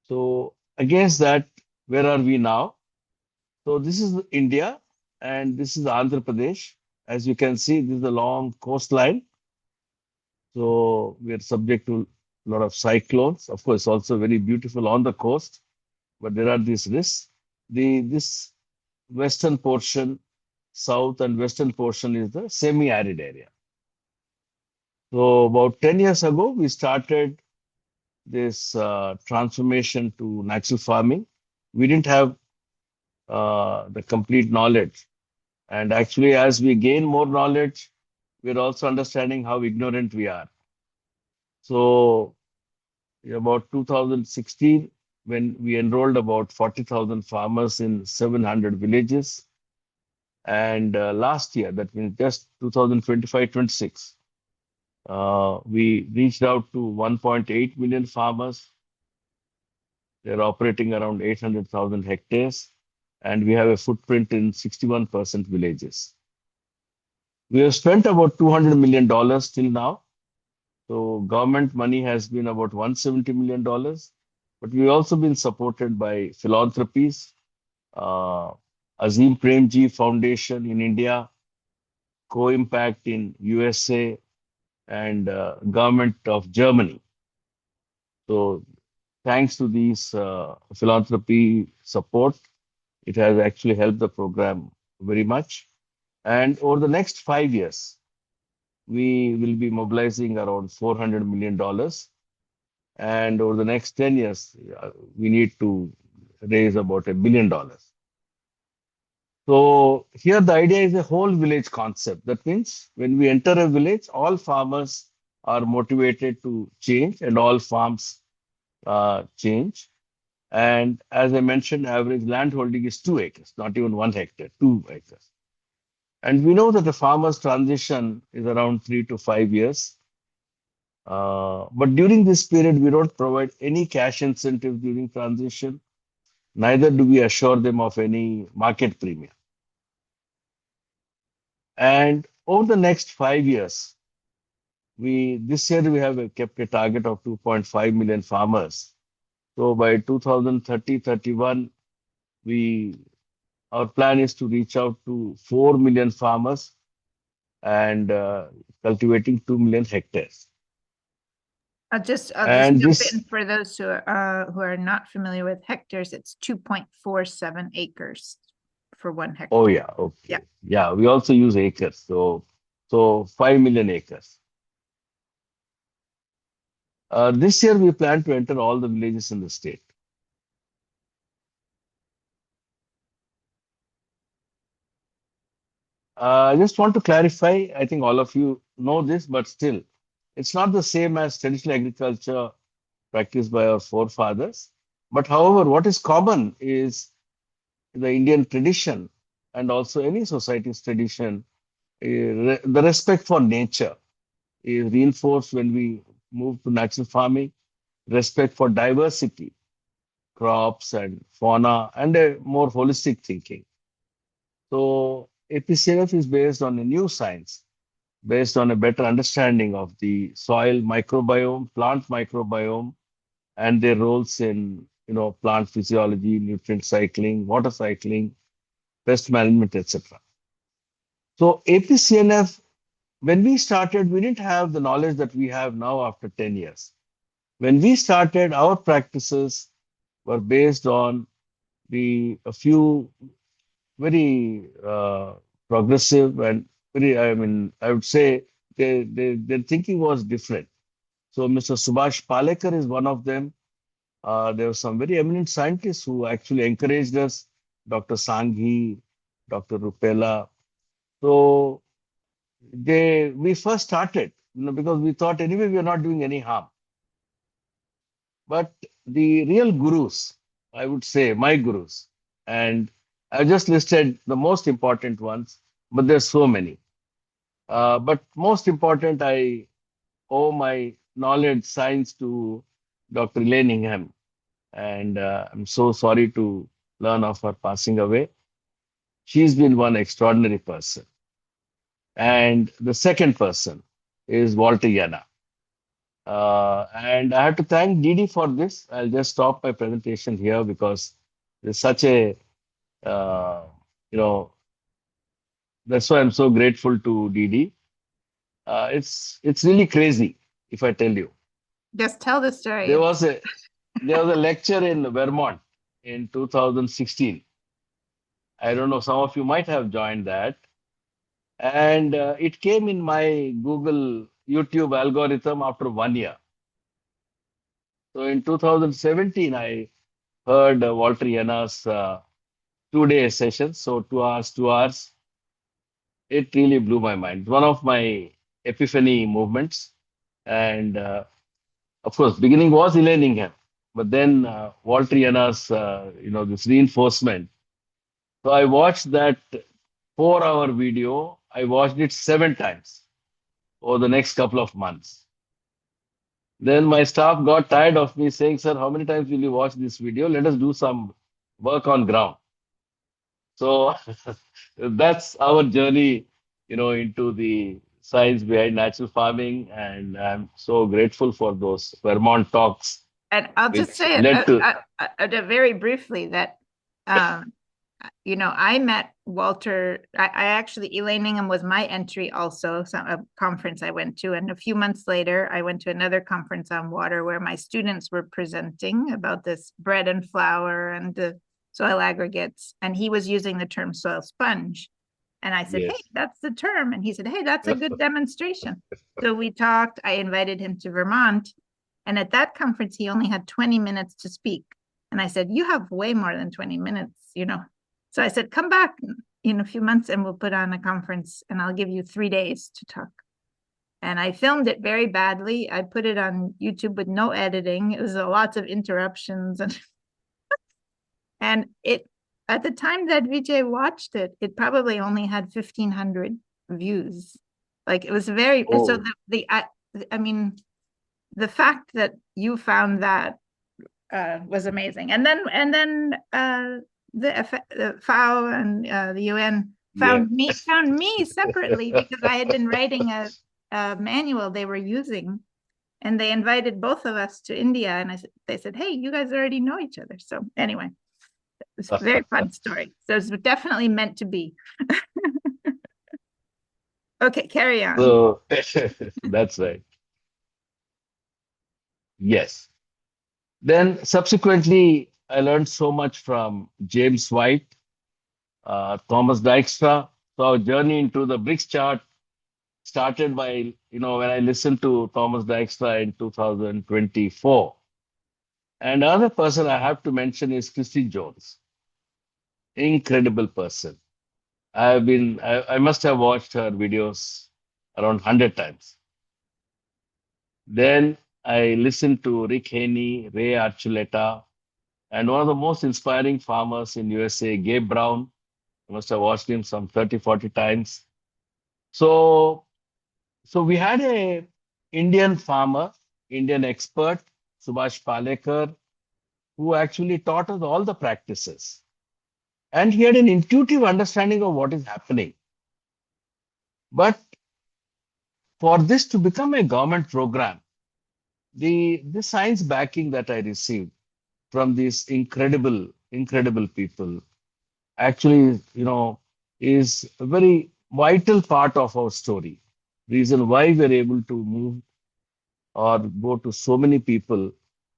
So against that, where are we now? So this is India and this is Andhra Pradesh. As you can see, this is a long coastline. So we are subject to a lot of cyclones. Of course, also very beautiful on the coast, but there are these risks. This western portion, south and western portion is the semi-arid area. So about 10 years ago, we started this transformation to natural farming. We didn't have the complete knowledge. And actually, as we gain more knowledge, we're also understanding how ignorant we are. So about 2016, when we enrolled about 40,000 farmers in 700 villages, And last year, that means just 2025-26, we reached out to 1.8 million farmers. They're operating around 800,000 hectares, and we have a footprint in 61% villages. We have spent about $200 million till now. So government money has been about $170 million, but we've also been supported by philanthropies, Azim Premji Foundation in India, Co-Impact in USA, and government of Germany. So thanks to these philanthropy support, it has actually helped the program very much. And over the next 5 years, we will be mobilizing around $400 million. And over the next 10 years, we need to raise about $1 billion. So here the idea is a whole village concept. That means when we enter a village, all farmers are motivated to change and all farms change. And as I mentioned, average land holding is 2 acres, not even 1 hectare, 2 acres. And we know that the farmer's transition is around 3 to 5 years. But during this period, we don't provide any cash incentive during transition. Neither do we assure them of any market premium. And over the next 5 years, this year we have kept a target of 2.5 million farmers. So by 2030-31, our plan is to reach out to 4 million farmers and cultivating 2 million hectares. I'll just And jump this, in for those who are not familiar with hectares. It's 2.47 acres for 1 hectare. oh yeah, okay. Yeah, we also use acres. So 5 million acres. This year we plan to enter all the villages in the state. I just want to clarify, I think all of you know this, but still, it's not the same as traditional agriculture practiced by our forefathers. But however, what is common is the Indian tradition and also any society's tradition. The respect for nature is reinforced when we move to natural farming, respect for diversity, crops and fauna, and a more holistic thinking. So APCNF is based on a new science, based on a better understanding of the soil microbiome, plant microbiome, and their roles in plant physiology, nutrient cycling, water cycling, pest management, etc. So APCNF, when we started, we didn't have the knowledge that we have now after 10 years. When we started, our practices were based on a few very progressive and very, I would say their thinking was different. So Mr. Subhash Palekar is one of them. There were some very eminent scientists who actually encouraged us, Dr. Sanghi, Dr. Rupela. So we first started, because we thought anyway we are not doing any harm. But the real gurus, I would say, my gurus, and I just listed the most important ones, but there's so many. But most important, I owe my knowledge, science to Dr. Elaine Ingham. And I'm so sorry to learn of her passing away. She's been one extraordinary person. And the second person is Walter Yana. And I have to thank Didi for this. I'll just stop my presentation here because there's such a, that's why I'm so grateful to Didi. It's really crazy if I tell you. Just tell the story. There was a lecture in Vermont in 2016. I don't know, some of you might have joined that. And it came in my Google YouTube algorithm after 1 year. So in 2017, I heard Walter Yana's 2-day session. So 2 hours. It really blew my mind. One of my epiphany movements. And of course, beginning was Elaine Ingham, but then Walter Yana's, this reinforcement. So I watched that 4-hour video. I watched it 7 times over the next couple of months. Then my staff got tired of me saying, "Sir, how many times will you watch this video? Let us do some work on ground." So that's our journey, into the science behind natural farming. And I'm so grateful for those Vermont talks, And I'll just which say led to, very briefly that, I met Walter. I actually, Elaine Ingham was my entry also, a conference I went to. And a few months later, I went to another conference on water where my students were presenting about this bread and flour and the soil aggregates. And he was using the term soil sponge. And I said, "Hey, yes. that's the term." And he said, "Hey, that's a good demonstration." So we talked. I invited him to Vermont. And at that conference, he only had 20 minutes to speak. And I said, "You have way more than 20 minutes, So I said, "Come back in a few months and we'll put on a conference and I'll give you 3 days to talk." And I filmed it very badly. I put it on YouTube with no editing. It was lots of interruptions. And it, at the time that Vijay watched it, it probably only had 1,500 views. Like it was very, so I mean, the fact that you found that was amazing. And then the FAO and the UN found me separately because I had been writing a manual they were using, and they invited both of us to India. And they said, "Hey, you guys already know each other." So anyway, it's a very fun story. So it's definitely meant to be. Okay, carry on. So that's right. Yes. Then subsequently, I learned so much from James White, Thomas Dijkstra. So our journey into the BRICS chart started by, when I listened to Thomas Dijkstra in 2024. And another person I have to mention is Christy Jones. Incredible person. I must have watched her videos around 100 times. Then I listened to Rick Haney, Ray Archuleta, and one of the most inspiring farmers in USA, Gabe Brown. I must have watched him some 30, 40 times. So we had a Indian farmer, Indian expert, Subhash Palekar, who actually taught us all the practices. And he had an intuitive understanding of what is happening. But for this to become a government program, the science backing that I received from these incredible people actually, is a very vital part of our story. Reason why we're able to move or go to so many people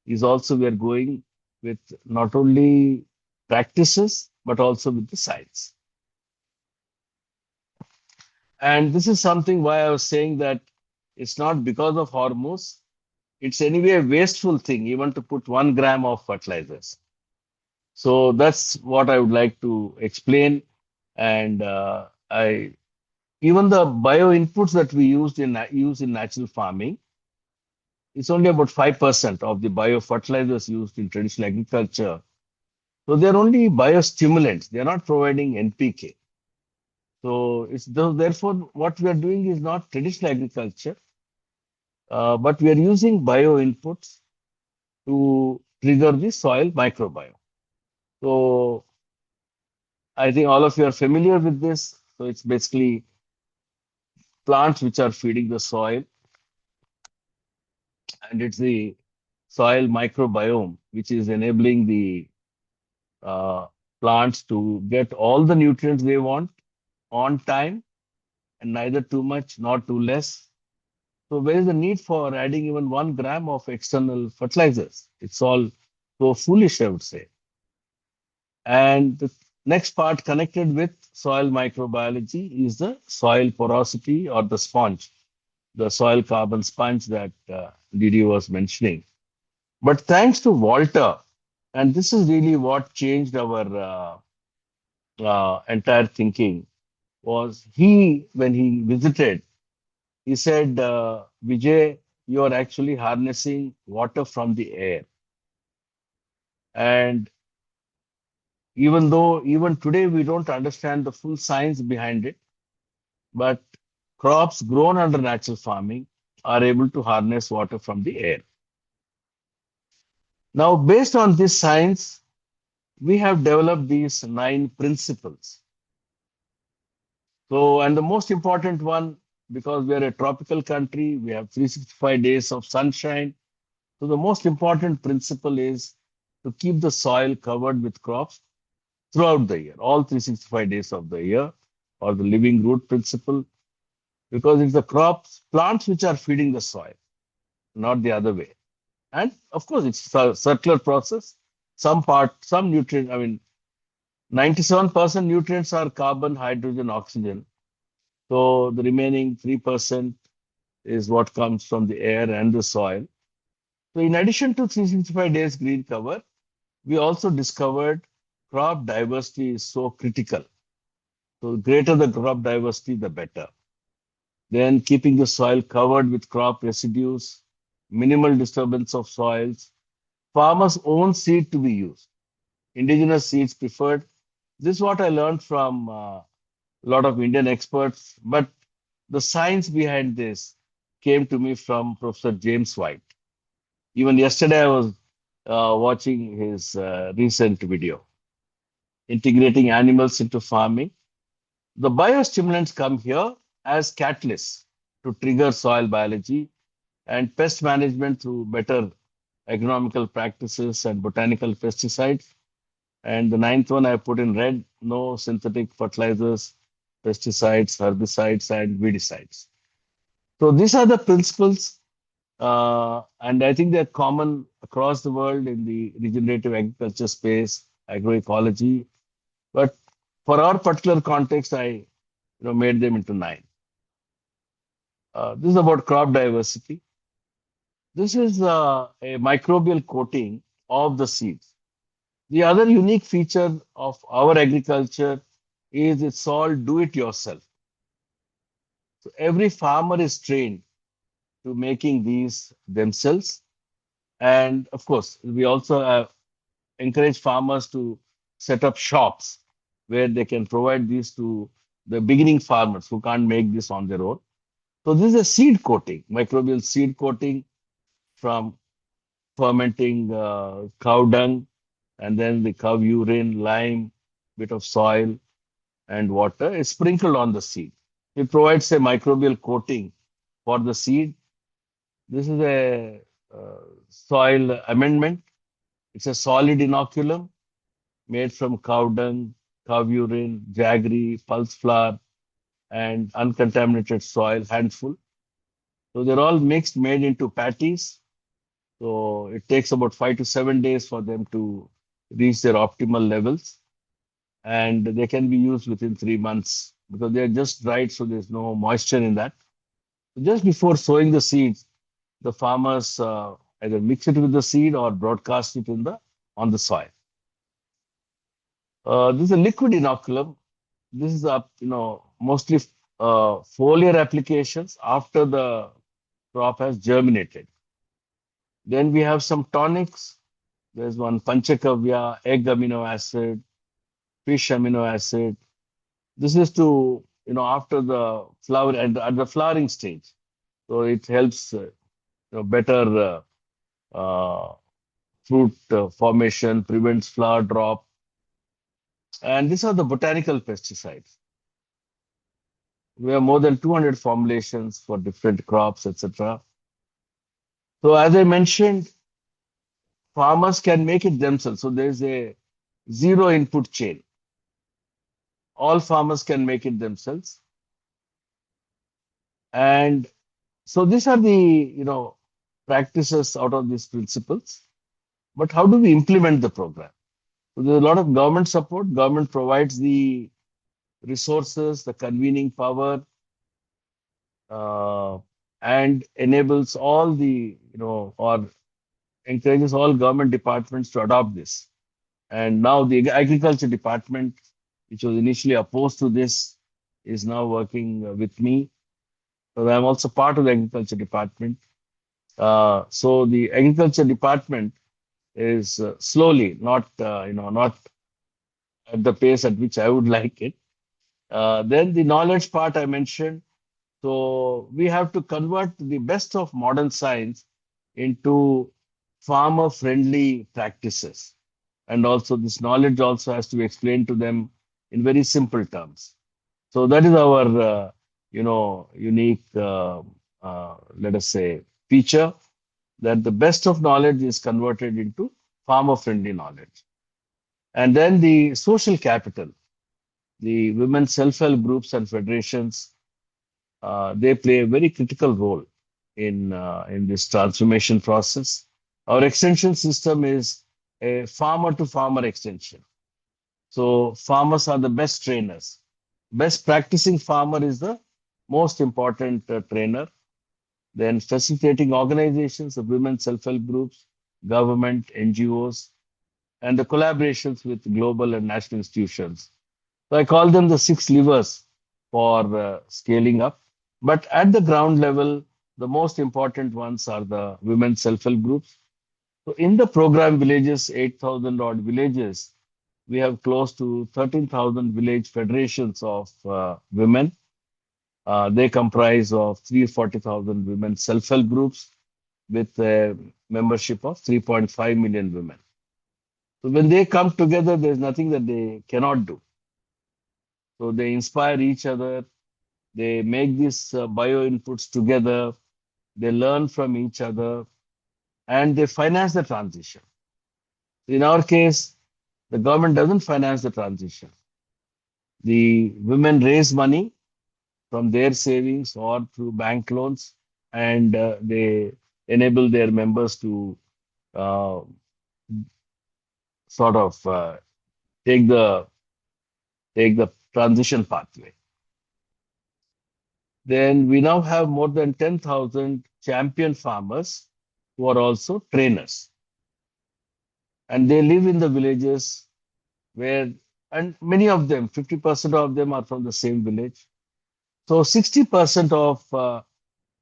is also we are going with not only practices, but also with the science. And this is something why I was saying that it's not because of hormones. It's anyway a wasteful thing, even to put 1 gram of fertilizers. So that's what I would like to explain. And even the bio inputs that we use in natural farming, it's only about 5% of the biofertilizers used in traditional agriculture. So they're only biostimulants. They're not providing NPK. So therefore, what we are doing is not traditional agriculture, but we are using bio inputs to trigger the soil microbiome. So I think all of you are familiar with this. So it's basically plants which are feeding the soil, and it's the soil microbiome which is enabling the plants to get all the nutrients they want on time, and neither too much nor too less. So where is the need for adding even 1 gram of external fertilizers? It's all so foolish, I would say. And the next part connected with soil microbiology is the soil porosity or the sponge, the soil carbon sponge that Didi was mentioning. But thanks to Walter, and this is really what changed our entire thinking, was when he visited, he said, "Vijay, you are actually harnessing water from the air." And even though even today we don't understand the full science behind it, but crops grown under natural farming are able to harness water from the air. Now, based on this science, we have developed these 9 principles. So, and the most important one, because we are a tropical country, we have 365 days of sunshine. So, the most important principle is to keep the soil covered with crops throughout the year, all 365 days of the year, or the living root principle, because it's the crops, plants which are feeding the soil, not the other way. And of course, it's a circular process. Some nutrients, 97% nutrients are carbon, hydrogen, oxygen. So the remaining 3% is what comes from the air and the soil. So in addition to 365 days green cover, we also discovered crop diversity is so critical. So the greater the crop diversity, the better. Then keeping the soil covered with crop residues, minimal disturbance of soils, farmers' own seed to be used, indigenous seeds preferred. This is what I learned from a lot of Indian experts, but the science behind this came to me from Professor James White. Even yesterday, I was watching his recent video, integrating animals into farming. The biostimulants come here as catalysts to trigger soil biology and pest management through better agronomical practices and botanical pesticides. And the 9th one I put in red, no synthetic fertilizers, pesticides, herbicides, and weedicides. So these are the principles, and I think they're common across the world in the regenerative agriculture space, agroecology. But for our particular context, I made them into 9. This is about crop diversity. This is a microbial coating of the seeds. The other unique feature of our agriculture is it's all do-it-yourself. So every farmer is trained to making these themselves. And of course, we also encourage farmers to set up shops where they can provide these to the beginning farmers who can't make this on their own. So this is a seed coating, microbial seed coating from fermenting cow dung, and then the cow urine, lime, bit of soil, and water is sprinkled on the seed. It provides a microbial coating for the seed. This is a soil amendment. It's a solid inoculum made from cow dung, cow urine, jaggery, pulse flour, and uncontaminated soil, handful. So they're all mixed, made into patties. So it takes about 5 to 7 days for them to reach their optimal levels. And they can be used within 3 months because they're just dried, so there's no moisture in that. So just before sowing the seeds, the farmers either mix it with the seed or broadcast it on the soil. This is a liquid inoculum. This is mostly foliar applications after the crop has germinated. Then we have some tonics. There's one panchakavya, egg amino acid, fish amino acid. This is to, after the flower and at the flowering stage. So it helps better fruit formation, prevents flower drop. And these are the botanical pesticides. We have more than 200 formulations for different crops, etc. So as I mentioned, farmers can make it themselves. So there's a zero input chain. All farmers can make it themselves. And so these are the, practices out of these principles. But how do we implement the program? So there's a lot of government support. Government provides the resources, the convening power, and enables all the, or encourages all government departments to adopt this. And now the agriculture department, which was initially opposed to this, is now working with me. So I'm also part of the agriculture department. So the agriculture department is slowly, not at the pace at which I would like it. Then the knowledge part I mentioned. So we have to convert the best of modern science into farmer-friendly practices. And also this knowledge also has to be explained to them in very simple terms. So that is our, unique, let us say, feature, that the best of knowledge is converted into farmer-friendly knowledge. And then the social capital, the women's self-help groups and federations, they play a very critical role in this transformation process. Our extension system is a farmer-to-farmer extension. So farmers are the best trainers. Best practicing farmer is the most important trainer. Then facilitating organizations of women self-help groups, government, NGOs, and the collaborations with global and national institutions. So I call them the 6 levers for scaling up. But at the ground level, the most important ones are the women self-help groups. So in the program villages, 8,000 odd villages, we have close to 13,000 village federations of women. They comprise of 340,000 women self-help groups with a membership of 3.5 million women. So when they come together, there's nothing that they cannot do. So they inspire each other. They make these bio inputs together. They learn from each other, and they finance the transition. In our case, the government doesn't finance the transition. The women raise money from their savings or through bank loans, and they enable their members to sort of take the transition pathway. Then we now have more than 10,000 champion farmers who are also trainers. And they live in the villages where, and many of them, 50% of them are from the same village. So 60% of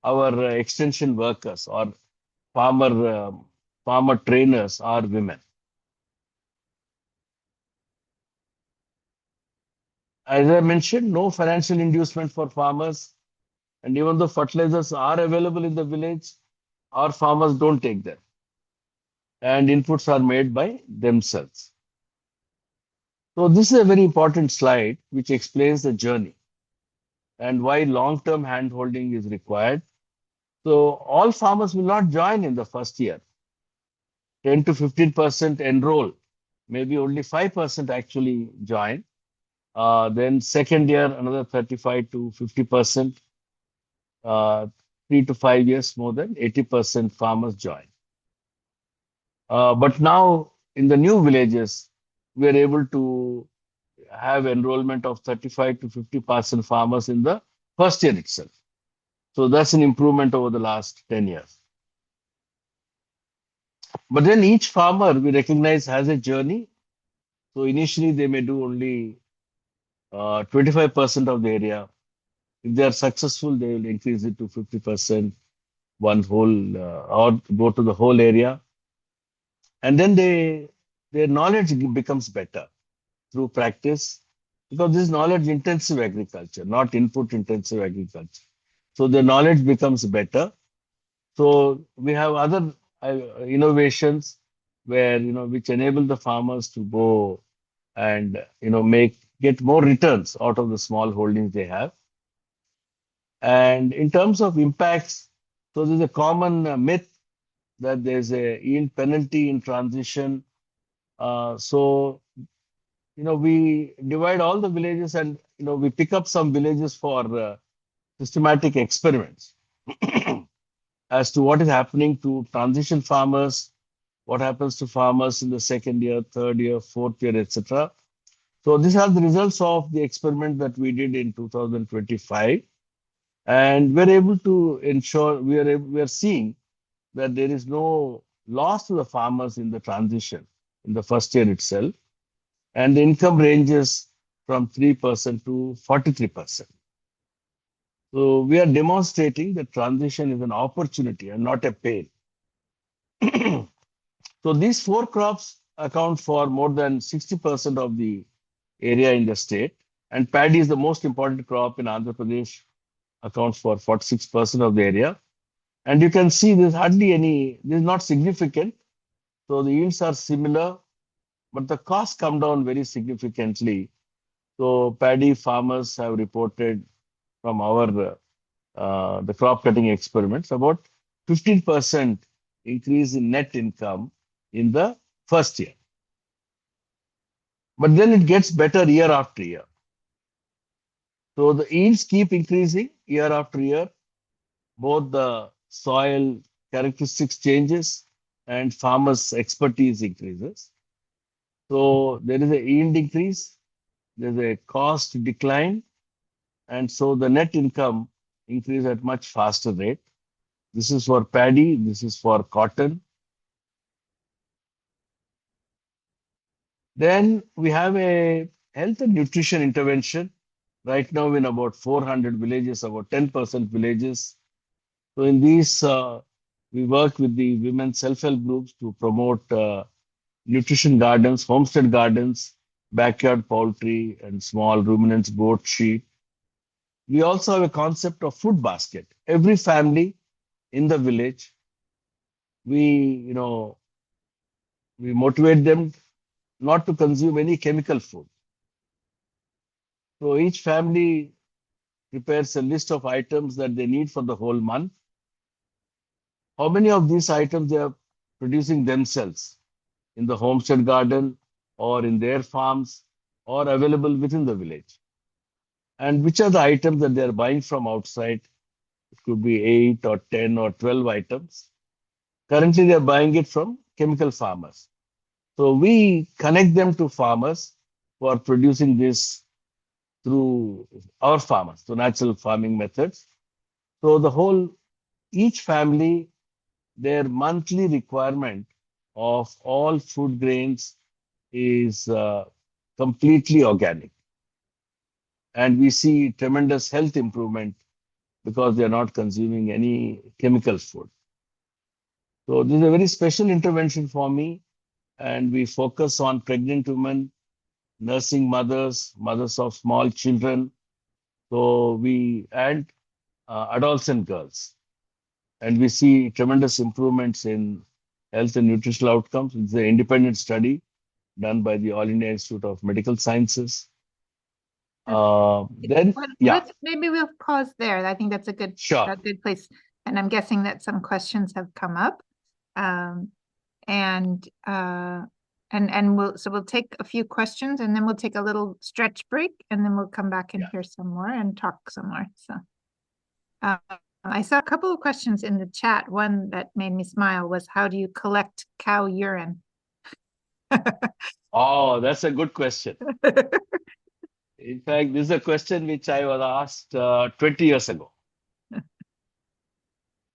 our extension workers or farmer trainers are women. As I mentioned, no financial inducement for farmers. And even though fertilizers are available in the village, our farmers don't take them. And inputs are made by themselves. So this is a very important slide which explains the journey and why long-term hand-holding is required. So all farmers will not join in the first year. 10 to 15% enroll. Maybe only 5% actually join. Then second year, another 35 to 50%. 3 to 5 years, more than 80% farmers join. But now in the new villages, we are able to have enrollment of 35 to 50% farmers in the first year itself. So that's an improvement over the last 10 years. But then each farmer we recognize has a journey. So initially they may do only 25% of the area. If they are successful, they will increase it to 50%, one whole, or go to the whole area. And then their knowledge becomes better through practice, because this is knowledge intensive agriculture, not input intensive agriculture. So the knowledge becomes better. So we have other innovations where, which enable the farmers to go and, get more returns out of the small holdings they have. And in terms of impacts, so there's a common myth that there's a yield penalty in transition. So we divide all the villages and, we pick up some villages for systematic experiments as to what is happening to transition farmers, what happens to farmers in the second year, third year, fourth year, etc. So these are the results of the experiment that we did in 2025. And we're able to ensure, we are seeing that there is no loss to the farmers in the transition in the first year itself. And the income ranges from 3% to 43%. So we are demonstrating that transition is an opportunity and not a pain. So these 4 crops account for more than 60% of the area in the state. And paddy is the most important crop in Andhra Pradesh, accounts for 46% of the area. And you can see there's hardly any, this is not significant. So the yields are similar, but the costs come down very significantly. So paddy farmers have reported from our the crop cutting experiments about 15% increase in net income in the first year. But then it gets better year after year. So the yields keep increasing year after year. Both the soil characteristics changes and farmers' expertise increases. So there is a yield increase, there's a cost decline, and so the net income increase at much faster rate. This is for paddy, this is for cotton. Then we have a health and nutrition intervention. Right now in about 400 villages, about 10% villages. So in these, we work with the women self-help groups to promote nutrition gardens, homestead gardens, backyard poultry, and small ruminants, goat, sheep. We also have a concept of food basket. Every family in the village, we motivate them not to consume any chemical food. So each family prepares a list of items that they need for the whole month. How many of these items they are producing themselves in the homestead garden or in their farms or available within the village? And which are the items that they are buying from outside? It could be 8 or 10 or 12 items. Currently, they are buying it from chemical farmers. So we connect them to farmers who are producing this through our farmers, through natural farming methods. So each family, their monthly requirement of all food grains is completely organic. And we see tremendous health improvement because they are not consuming any chemical food. So this is a very special intervention for me. And we focus on pregnant women, nursing mothers, mothers of small children. So and adolescent girls. And we see tremendous improvements in health and nutritional outcomes. It's an independent study done by the All India Institute of Medical Sciences. Maybe we'll pause there. I think that's a good place. And I'm guessing that some questions have come up. We'll take a few questions and then we'll take a little stretch break and then we'll come back and hear some more and talk some more. So I saw a couple of questions in the chat. One that made me smile was, how do you collect cow urine? Oh, that's a good question. In fact, this is a question which I was asked 20 years ago.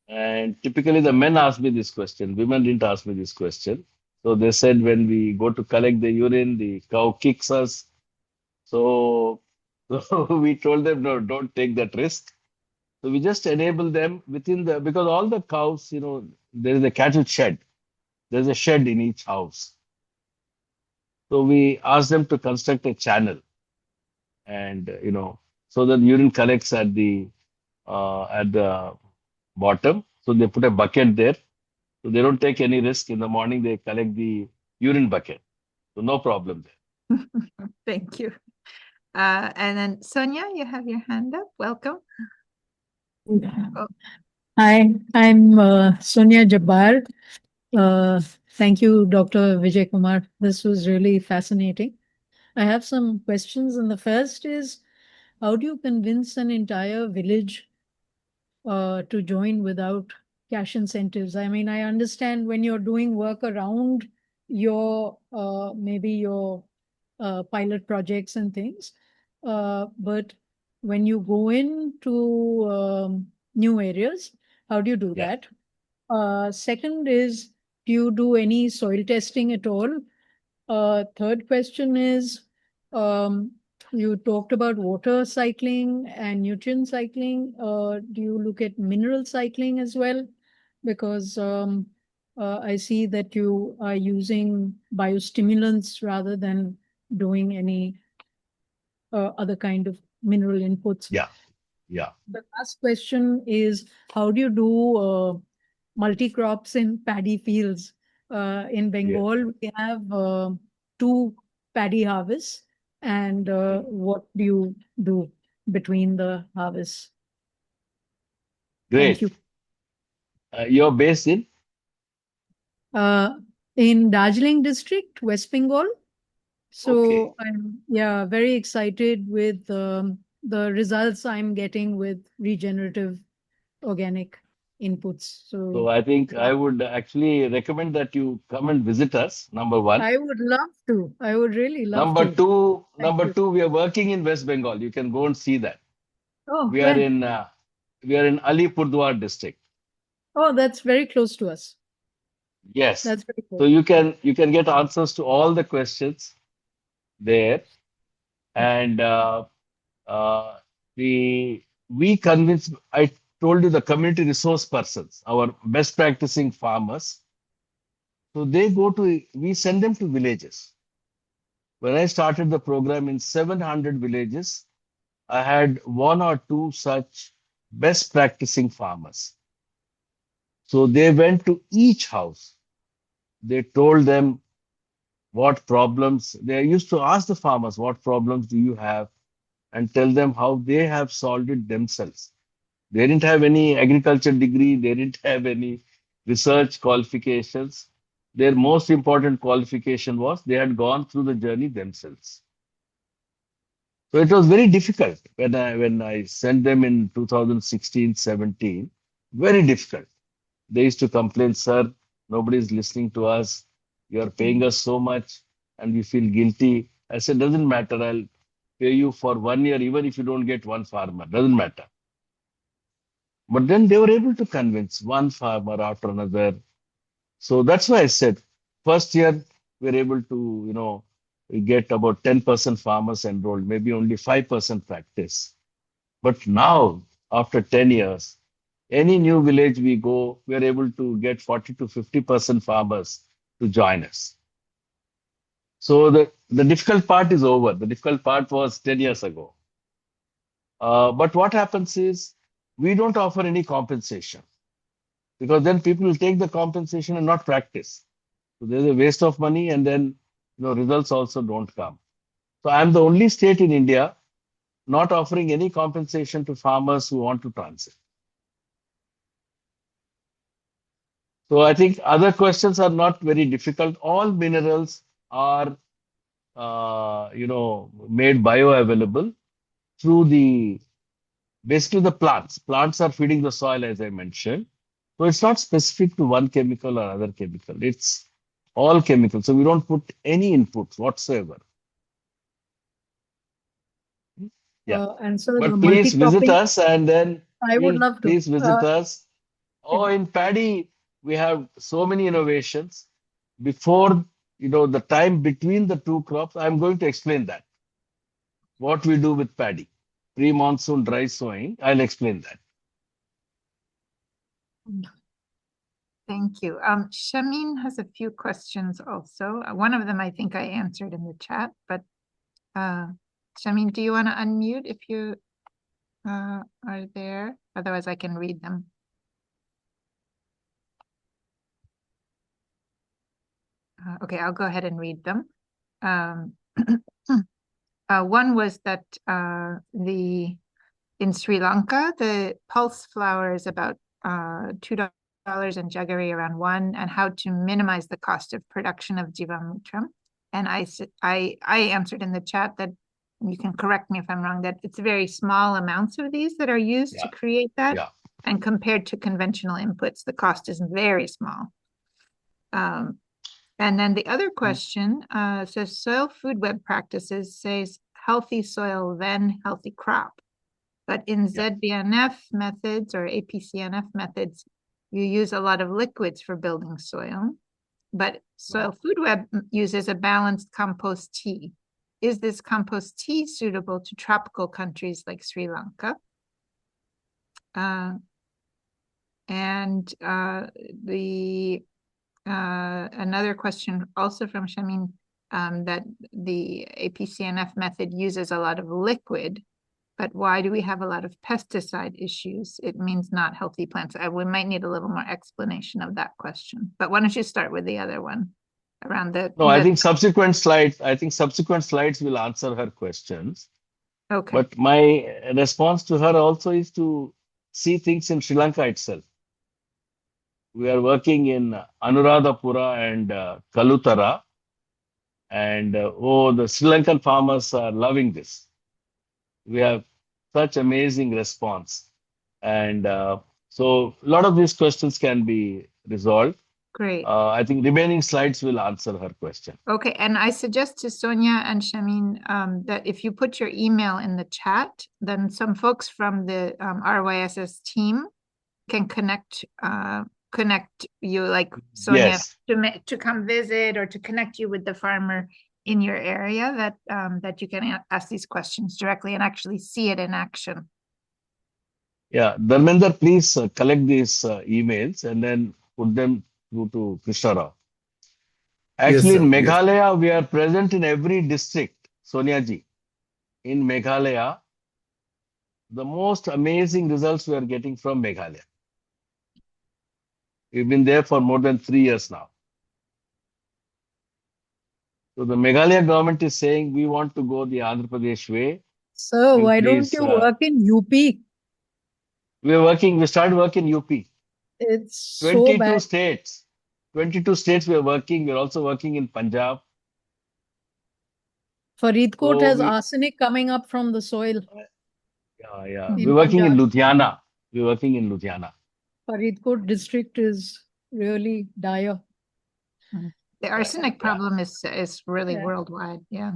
And typically the men asked me this question. Women didn't ask me this question. So they said when we go to collect the urine, the cow kicks us. So we told them, no, don't take that risk. So we just enable them because all the cows, there is a cattle shed. There's a shed in each house. So we ask them to construct a channel and, so that urine collects at the bottom. So they put a bucket there. So they don't take any risk. In the morning, they collect the urine bucket. So no problem there. Thank you. And then Sonia, you have your hand up. Welcome. Oh. Hi, I'm Sonia Jabbar. Thank you, Dr. Vijay Kumar. This was really fascinating. I have some questions, and the first is, how do you convince an entire village to join without cash incentives? I mean, I understand when you're doing work around your maybe your pilot projects and things, but when you go into new areas, how do you do that? Second is, do you do any soil testing at all? Third question is, you talked about water cycling and nutrient cycling. Do you look at mineral cycling as well? Because I see that you are using biostimulants rather than doing any other kind of mineral inputs. Yeah. The last question is, how do you do multi-crops in paddy fields? In Bengal, we have 2 paddy harvests. And what do you do between the harvests? Great. Thank you. You're based in? In Darjeeling district, West Bengal. So Okay. I'm very excited with the results I'm getting with regenerative organic inputs. So I think I would actually recommend that you come and visit us, number one. I would love to. I would really love Number to. two, you. we are working in West Bengal. You can go and see that. Oh, We are when? in Alipurduar district. Oh, that's very close to us. Yes. That's very So close. you can get answers to all the questions there, and we convince. I told you the community resource persons, our best practicing farmers. So we send them to villages. When I started the program in 700 villages, I had 1 or 2 such best practicing farmers. So they went to each house. They told them what problems, they used to ask the farmers, what problems do you have? And tell them how they have solved it themselves. They didn't have any agriculture degree, they didn't have any research qualifications. Their most important qualification was they had gone through the journey themselves. So it was very difficult when I sent them in 2016, 17, very difficult. They used to complain, sir, nobody is listening to us. You are paying us so much and we feel guilty. I said, doesn't matter. I'll pay you for 1 year, even if you don't get one farmer, doesn't matter. But then they were able to convince one farmer after another. So that's why I said, first year, we're able to, we get about 10% farmers enrolled, maybe only 5% practice. But now, after 10 years, any new village we go, we are able to get 40 to 50% farmers to join us. So the difficult part is over. The difficult part was 10 years ago. But what happens is we don't offer any compensation because then people will take the compensation and not practice. So there's a waste of money and then results also don't come. So I'm the only state in India not offering any compensation to farmers who want to transit. So I think other questions are not very difficult. All minerals are, made bioavailable through basically the plants. Plants are feeding the soil, as I mentioned. So it's not specific to one chemical or other chemical. It's all chemicals. So we don't put any inputs whatsoever. Yeah. And so But the please visit multi-cropping, us and then I would love to. please visit us. Oh, in paddy, we have so many innovations. Before, the time between the 2 crops, I'm going to explain that. What we do with paddy. Pre-monsoon dry sowing, I'll explain that. Thank you. Shamin has a few questions also. One of them I think I answered in the chat, but Shamin, do you want to unmute if you are there? Otherwise, I can read them. Okay, I'll go ahead and read them. One was that in Sri Lanka, the pulse flour is about $2 and jaggery around $1, and how to minimize the cost of production of Jivamutram. And I answered in the chat that, you can correct me if I'm wrong, that it's very small amounts of these that are used to create that. Yeah. And compared to conventional inputs, the cost is very small. And then the other question says soil food web practices says healthy soil, then healthy crop. But in ZBNF methods or APCNF methods, you use a lot of liquids for building soil. But soil food web uses a balanced compost tea. Is this compost tea suitable to tropical countries like Sri Lanka? Another question also from Shamin. that the APCNF method uses a lot of liquid, but why do we have a lot of pesticide issues? It means not healthy plants. We might need a little more explanation of that question. But why don't you start with the other one around the? No, I think subsequent slides will answer her questions. Okay. But my response to her also is to see things in Sri Lanka itself. We are working in Anuradhapura and Kalutara, and the Sri Lankan farmers are loving this. We have such amazing response, and so a lot of these questions can be resolved. Great. I think remaining slides will answer her question. Okay, and I suggest to Sonia and Shamin that if you put your email in the chat, then some folks from the RYSS team can connect you, like Sonia, Yes. to come visit or to connect you with the farmer in your area that you can ask these questions directly and actually see it in action. Yeah, Dharmender, please collect these emails and then put them through to Krishna Rao. Actually, in Meghalaya, we are present in every district, Sonia ji. In Meghalaya, the most amazing results we are getting from Meghalaya. We've been there for more than 3 years now. So the Meghalaya government is saying we want to go the Andhra Pradesh way. So You why don't please, you work in UP? we started work in UP. It's so 22 bad. states. 22 states we are working. We're also working in Punjab. Faridkot So has arsenic coming up from the soil. yeah. In We're working in Punjab. Ludhiana. Faridkot district is really dire. The arsenic problem is really Yeah. worldwide. Yeah.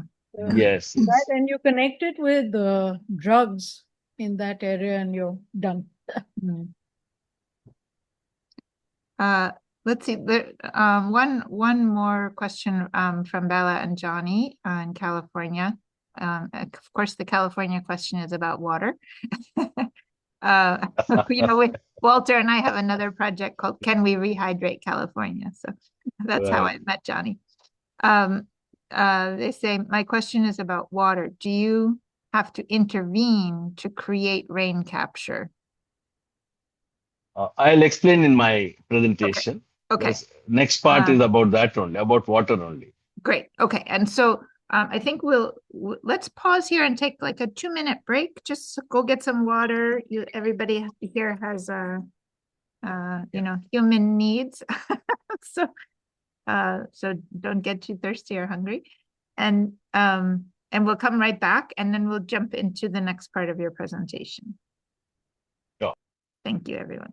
Yes. That, and you connect it with drugs in that area and you're done. Let's see. One more question from Bella and Johnny in California. Of course, the California question is about water. Walter and I have another project called "Can We Rehydrate California?" So that's how I met Johnny. They say, my question is about water. Do you have to intervene to create rain capture? I'll explain in my presentation. Okay. Yes, next part is about that only, about water only. Great. Okay. And so I think let's pause here and take like a 2-minute break. Just go get some water. Everybody here has human needs. So don't get too thirsty or hungry. And we'll come right back and then we'll jump into the next part of your presentation. Sure. Thank you, everyone.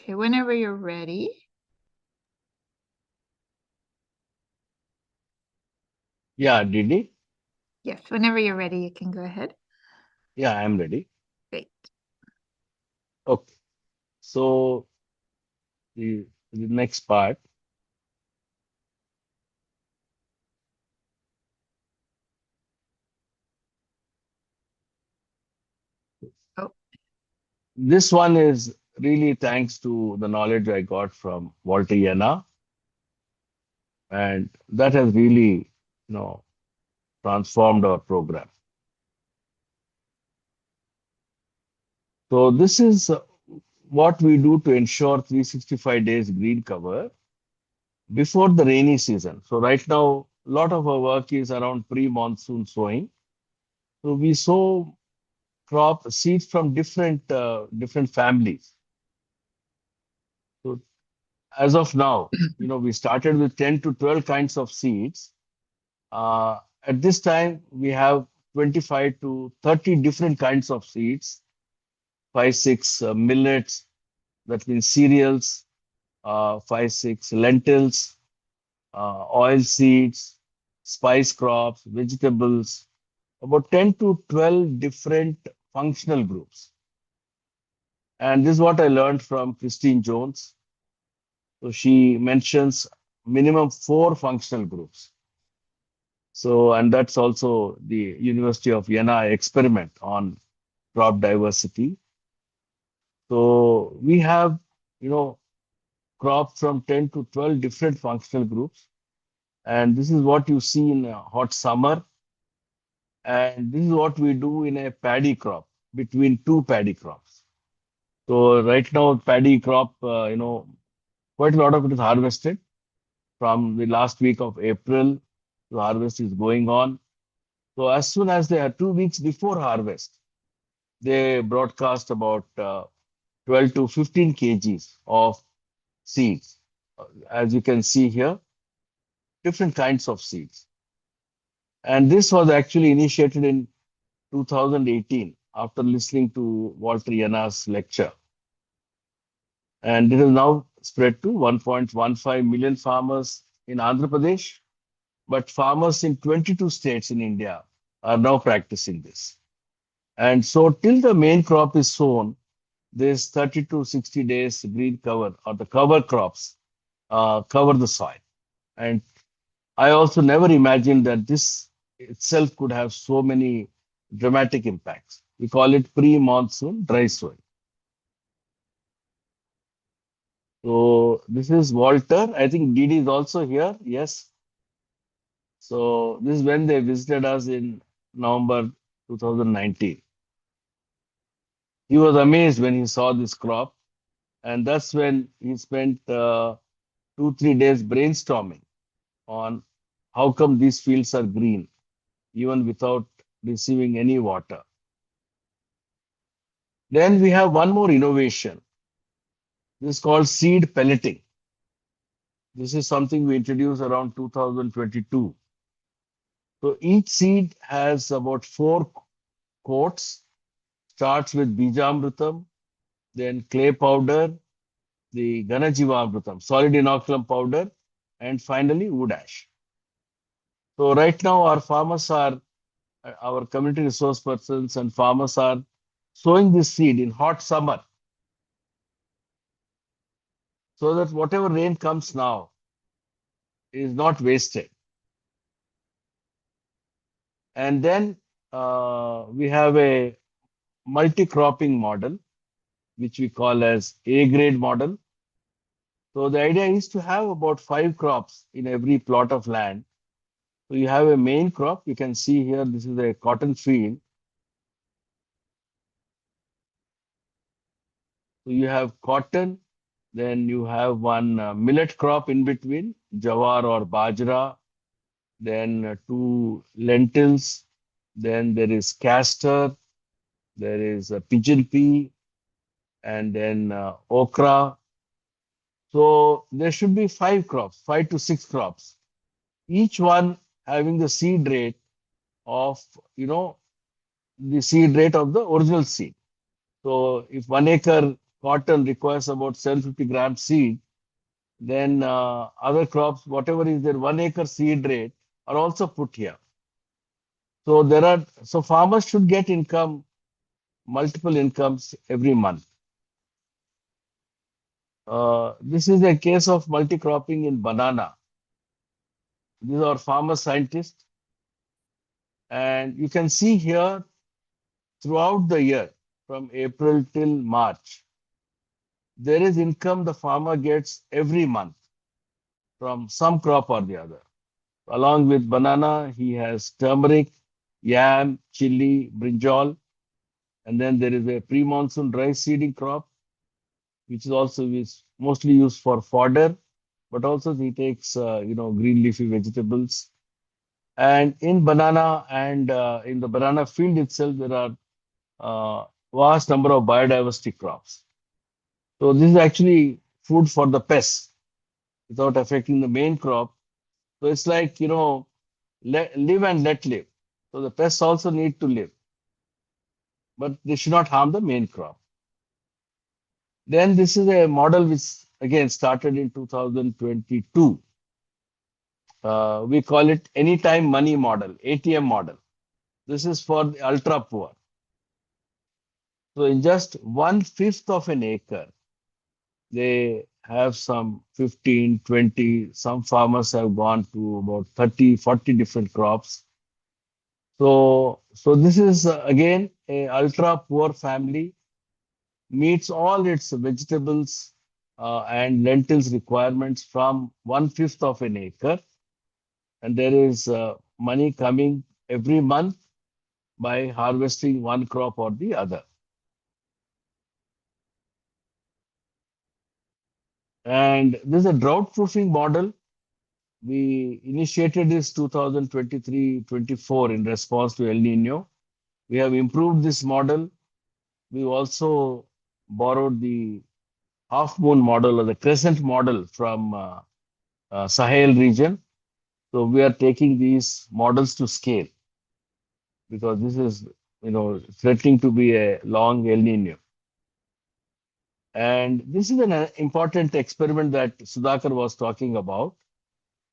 Okay, whenever you're ready. Yeah, Didi? Yes, whenever you're ready, you can go ahead. Yeah, I'm ready. Great. Okay. So the next part. Oh. This one is really thanks to the knowledge I got from Walter Jena, and that has really, transformed our program. So this is what we do to ensure 365 days green cover before the rainy season. So right now, a lot of our work is around pre-monsoon sowing. So we sow crop seeds from different families. So as of now, we started with 10 to 12 kinds of seeds. At this time, we have 25 to 30 different kinds of seeds, 5, 6 millets, that means cereals, 5, 6 lentils, oil seeds, spice crops, vegetables, about 10 to 12 different functional groups. And this is what I learned from Christine Jones. So she mentions minimum 4 functional groups. So, and that's also the University of Vienna experiment on crop diversity. So we have, crops from 10 to 12 different functional groups. And this is what you see in a hot summer. And this is what we do in a paddy crop between 2 paddy crops. So right now, paddy crop, quite a lot of it is harvested from the last week of April. The harvest is going on. So as soon as they are 2 weeks before harvest, they broadcast about 12 to 15 kgs of seeds. As you can see here, different kinds of seeds. And this was actually initiated in 2018 after listening to Walter Jena's lecture. And it is now spread to 1.15 million farmers in Andhra Pradesh, but farmers in 22 states in India are now practicing this. And so till the main crop is sown, this 30 to 60 days green cover or the cover crops cover the soil. And I also never imagined that this itself could have so many dramatic impacts. We call it pre-monsoon dry sowing. So this is Walter. I think Didi is also here. Yes. So this is when they visited us in November 2019. He was amazed when he saw this crop. And that's when he spent 2, 3 days brainstorming on how come these fields are green, even without receiving any water. Then we have one more innovation. This is called seed pelleting. This is something we introduced around 2022. So each seed has about 4 coats, starts with Bijamrutam, then clay powder, the Ganajivamrutam, solid inoculum powder, and finally wood ash. So right now our farmers are, our community resource persons and farmers are sowing this seed in hot summer so that whatever rain comes now is not wasted. And then we have a multi-cropping model, which we call as A-grade model. So the idea is to have about 5 crops in every plot of land. So you have a main crop. You can see here, this is a cotton field. So you have cotton, then you have one millet crop in between, jawar or bajra, then 2 lentils, then there is castor, there is a pigeon pea, and then okra. So there should be 5 crops, 5 to 6 crops, each one having the seed rate of, the seed rate of the original seed. So if 1 acre cotton requires about 750 grams seed, then other crops, whatever is their 1 acre seed rate, are also put here. So farmers should get income, multiple incomes every month. This is a case of multi-cropping in banana. These are farmer scientists. And you can see here throughout the year, from April till March, there is income the farmer gets every month from some crop or the other. Along with banana, he has turmeric, yam, chili, brinjal, and then there is a pre-monsoon rice seeding crop, which is mostly used for fodder, but also he takes green leafy vegetables. And in banana and in the banana field itself, there are vast number of biodiversity crops. So this is actually food for the pests without affecting the main crop. So it's like, live and let live. So the pests also need to live, but they should not harm the main crop. Then this is a model which again started in 2022. We call it anytime money model, ATM model. This is for the ultra poor. So in just 1/5 of an acre, they have some 15, 20, some farmers have gone to about 30, 40 different crops. So this is again a ultra poor family, meets all its vegetables and lentils requirements from 1/5 of an acre. And there is money coming every month by harvesting one crop or the other. And this is a drought proofing model. We initiated this 2023-24 in response to El Nino. We have improved this model. We also borrowed the half moon model or the crescent model from Sahel region. So we are taking these models to scale because this is, threatening to be a long El Nino. And this is an important experiment that Sudhakar was talking about.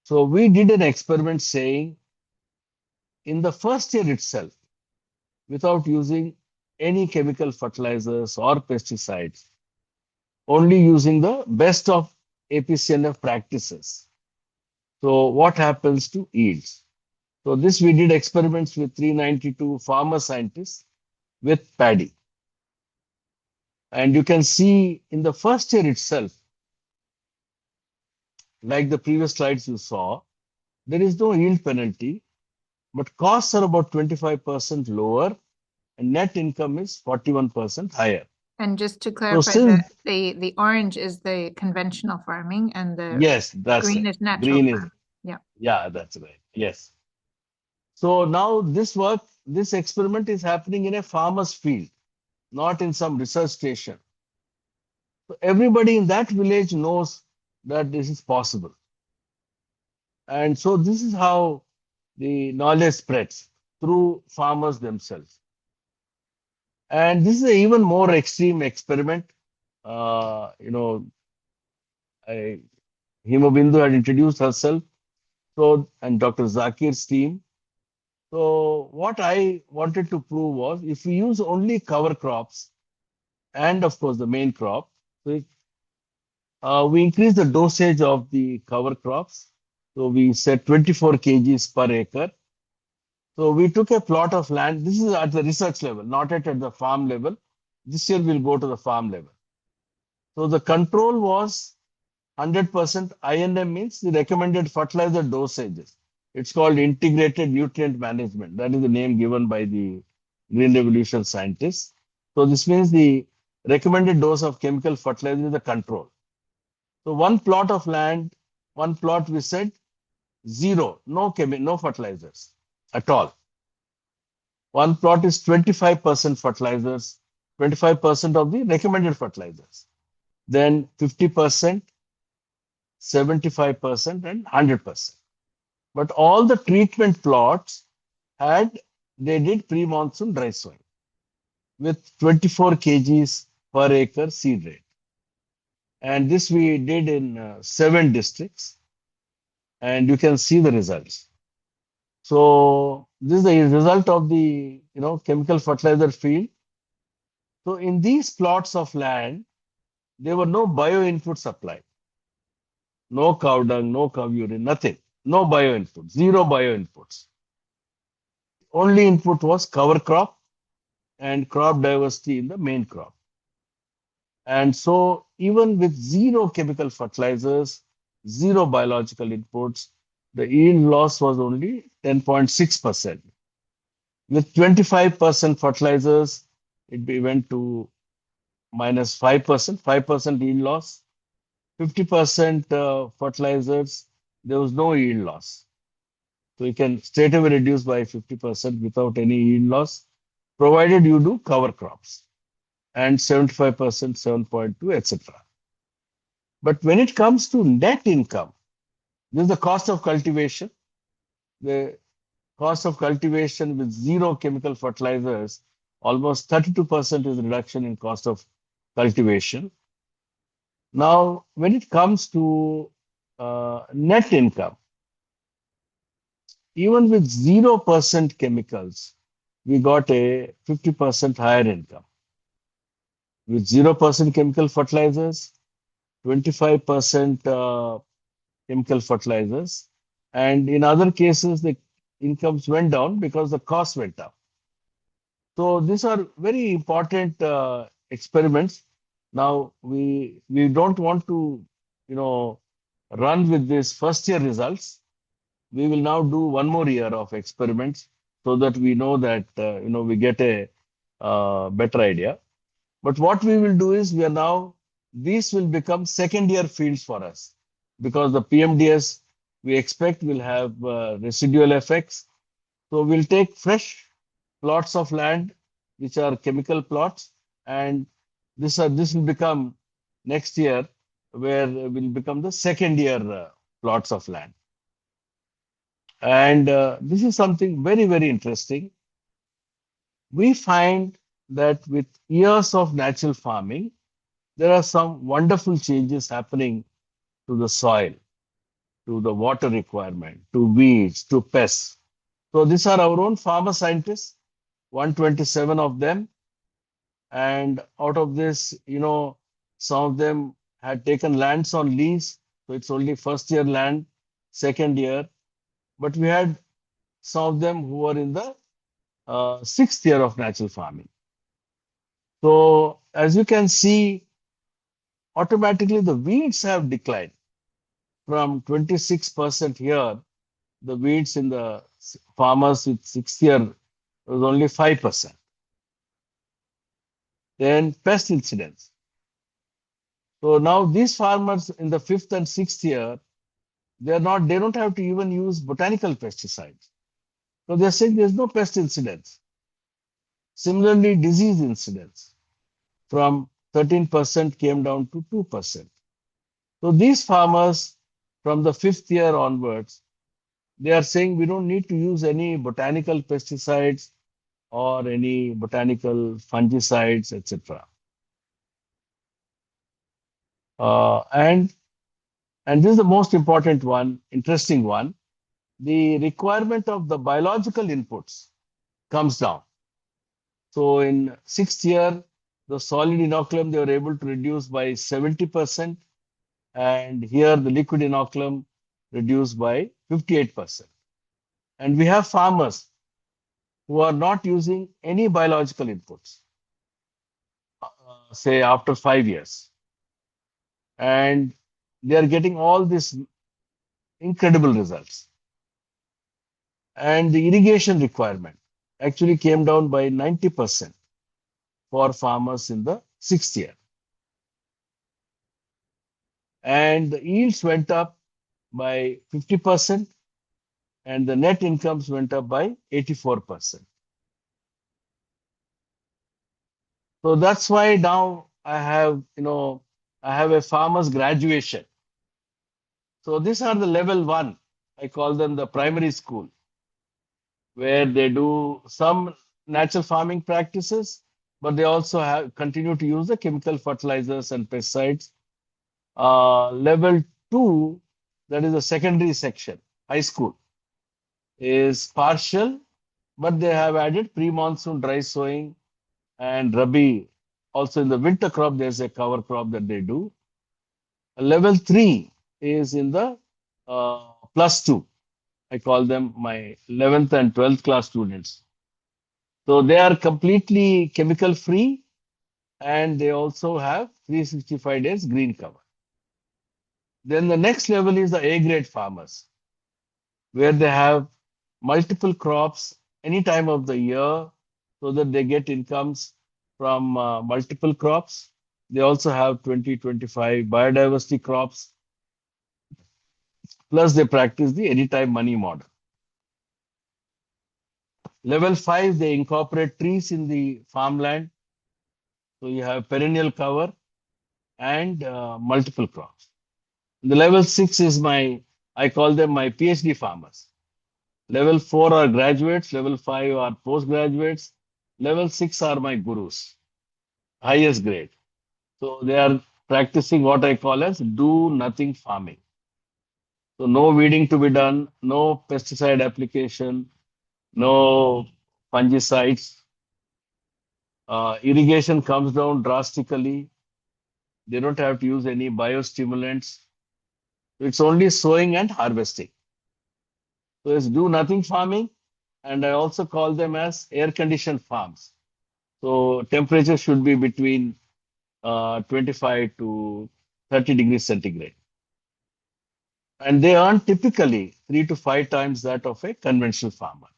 So we did an experiment saying in the first year itself, without using any chemical fertilizers or pesticides, only using the best of APCNF practices. So what happens to yields? So this we did experiments with 392 farmer scientists with paddy. And you can see in the first year itself, like the previous slides you saw, there is no yield penalty, but costs are about 25% lower and net income is 41% higher. And just to clarify, the orange is the conventional farming and the green is natural farming. Yeah, that's right. Yes. So now this experiment is happening in a farmer's field, not in some research station. So everybody in that village knows that this is possible. And so this is how the knowledge spreads through farmers themselves. And this is an even more extreme experiment. Himabindu had introduced herself, and Dr. Zakir's team. So what I wanted to prove was if we use only cover crops and of course the main crop, we increase the dosage of the cover crops. So we set 24 kgs per acre. So we took a plot of land. This is at the research level, not at the farm level. This year we'll go to the farm level. So the control was 100% INM, means the recommended fertilizer dosages. It's called integrated nutrient management. That is the name given by the Green Revolution scientists. So this means the recommended dose of chemical fertilizer is the control. So one plot of land, one plot we said zero, no fertilizers at all. One plot is 25% fertilizers, 25% of the recommended fertilizers. Then 50%, 75% and 100%. But all the treatment plots they did pre-monsoon dry sowing with 24 kgs per acre seed rate. And this we did in 7 districts, and you can see the results. So this is the result of the chemical fertilizer field. So in these plots of land, there were no bio input supplied, no cow dung, no cow urine, nothing, no bio input, zero bio inputs. Only input was cover crop and crop diversity in the main crop. And so even with zero chemical fertilizers, zero biological inputs, the yield loss was only 10.6%. With 25% fertilizers, it went to minus 5%, 5% yield loss. 50% fertilizers, there was no yield loss. So you can straight away reduce by 50% without any yield loss, provided you do cover crops, and 75%, 7.2, etc. But when it comes to net income, this is the cost of cultivation. The cost of cultivation with zero chemical fertilizers, almost 32% is reduction in cost of cultivation. Now, when it comes to net income, even with 0% chemicals, we got a 50% higher income. With 0% chemical fertilizers, 25% chemical fertilizers, and in other cases, the incomes went down because the cost went up. So these are very important experiments. Now we don't want to run with these first year results. We will now do one more year of experiments so that we know that we get a better idea. But what we will do is these will become second year fields for us, because the PMDS we expect will have residual effects. So we'll take fresh plots of land which are chemical plots, and this will become next year, where will become the second year plots of land. And this is something very, very interesting. We find that with years of natural farming, there are some wonderful changes happening to the soil, to the water requirement, to weeds, to pests. So these are our own farmer scientists, 127 of them. And out of this, some of them had taken lands on lease. So it's only first year land, second year. But we had some of them who were in the sixth year of natural farming. So as you can see, automatically the weeds have declined from 26% here. The weeds in the farmers with sixth year was only 5%. Then pest incidence. So now these farmers in the fifth and sixth year, they don't have to even use botanical pesticides. So they're saying there's no pest incidence. Similarly, disease incidence from 13% came down to 2%. So these farmers from the fifth year onwards, they are saying we don't need to use any botanical pesticides or any botanical fungicides, etc. And this is the most important one, interesting one. The requirement of the biological inputs comes down. So in sixth year, the solid inoculum, they were able to reduce by 70%. And here the liquid inoculum reduced by 58%. And we have farmers who are not using any biological inputs, say after 5 years. And they are getting all these incredible results. And the irrigation requirement actually came down by 90% for farmers in the sixth year. And the yields went up by 50%, and the net incomes went up by 84%. So that's why now I have a farmer's graduation. So these are the level 1. I call them the primary school, where they do some natural farming practices, but they also have continue to use the chemical fertilizers and pesticides. Level 2, that is the secondary section, high school, is partial, but they have added pre-monsoon dry sowing and rabi. Also in the winter crop, there's a cover crop that they do. Level 3 is in the +2. I call them my 11th and 12th class students. So they are completely chemical free, and they also have 365 days green cover. Then the next level is the A grade farmers, where they have multiple crops any time of the year so that they get incomes from multiple crops. They also have 20-25 biodiversity crops. Plus, they practice the anytime money model. Level 5, they incorporate trees in the farmland. So you have perennial cover and multiple crops. The level 6 is I call them my PhD farmers. Level 4 are graduates, level 5 are postgraduates, level 6 are my gurus, highest grade. So they are practicing what I call as do nothing farming. So no weeding to be done, no pesticide application, no fungicides. Irrigation comes down drastically. They don't have to use any biostimulants. It's only sowing and harvesting. So it's do nothing farming, and I also call them as air conditioned farms. So temperature should be between 25 to 30 degrees centigrade. And they earn typically 3 to 5 times that of a conventional farmer.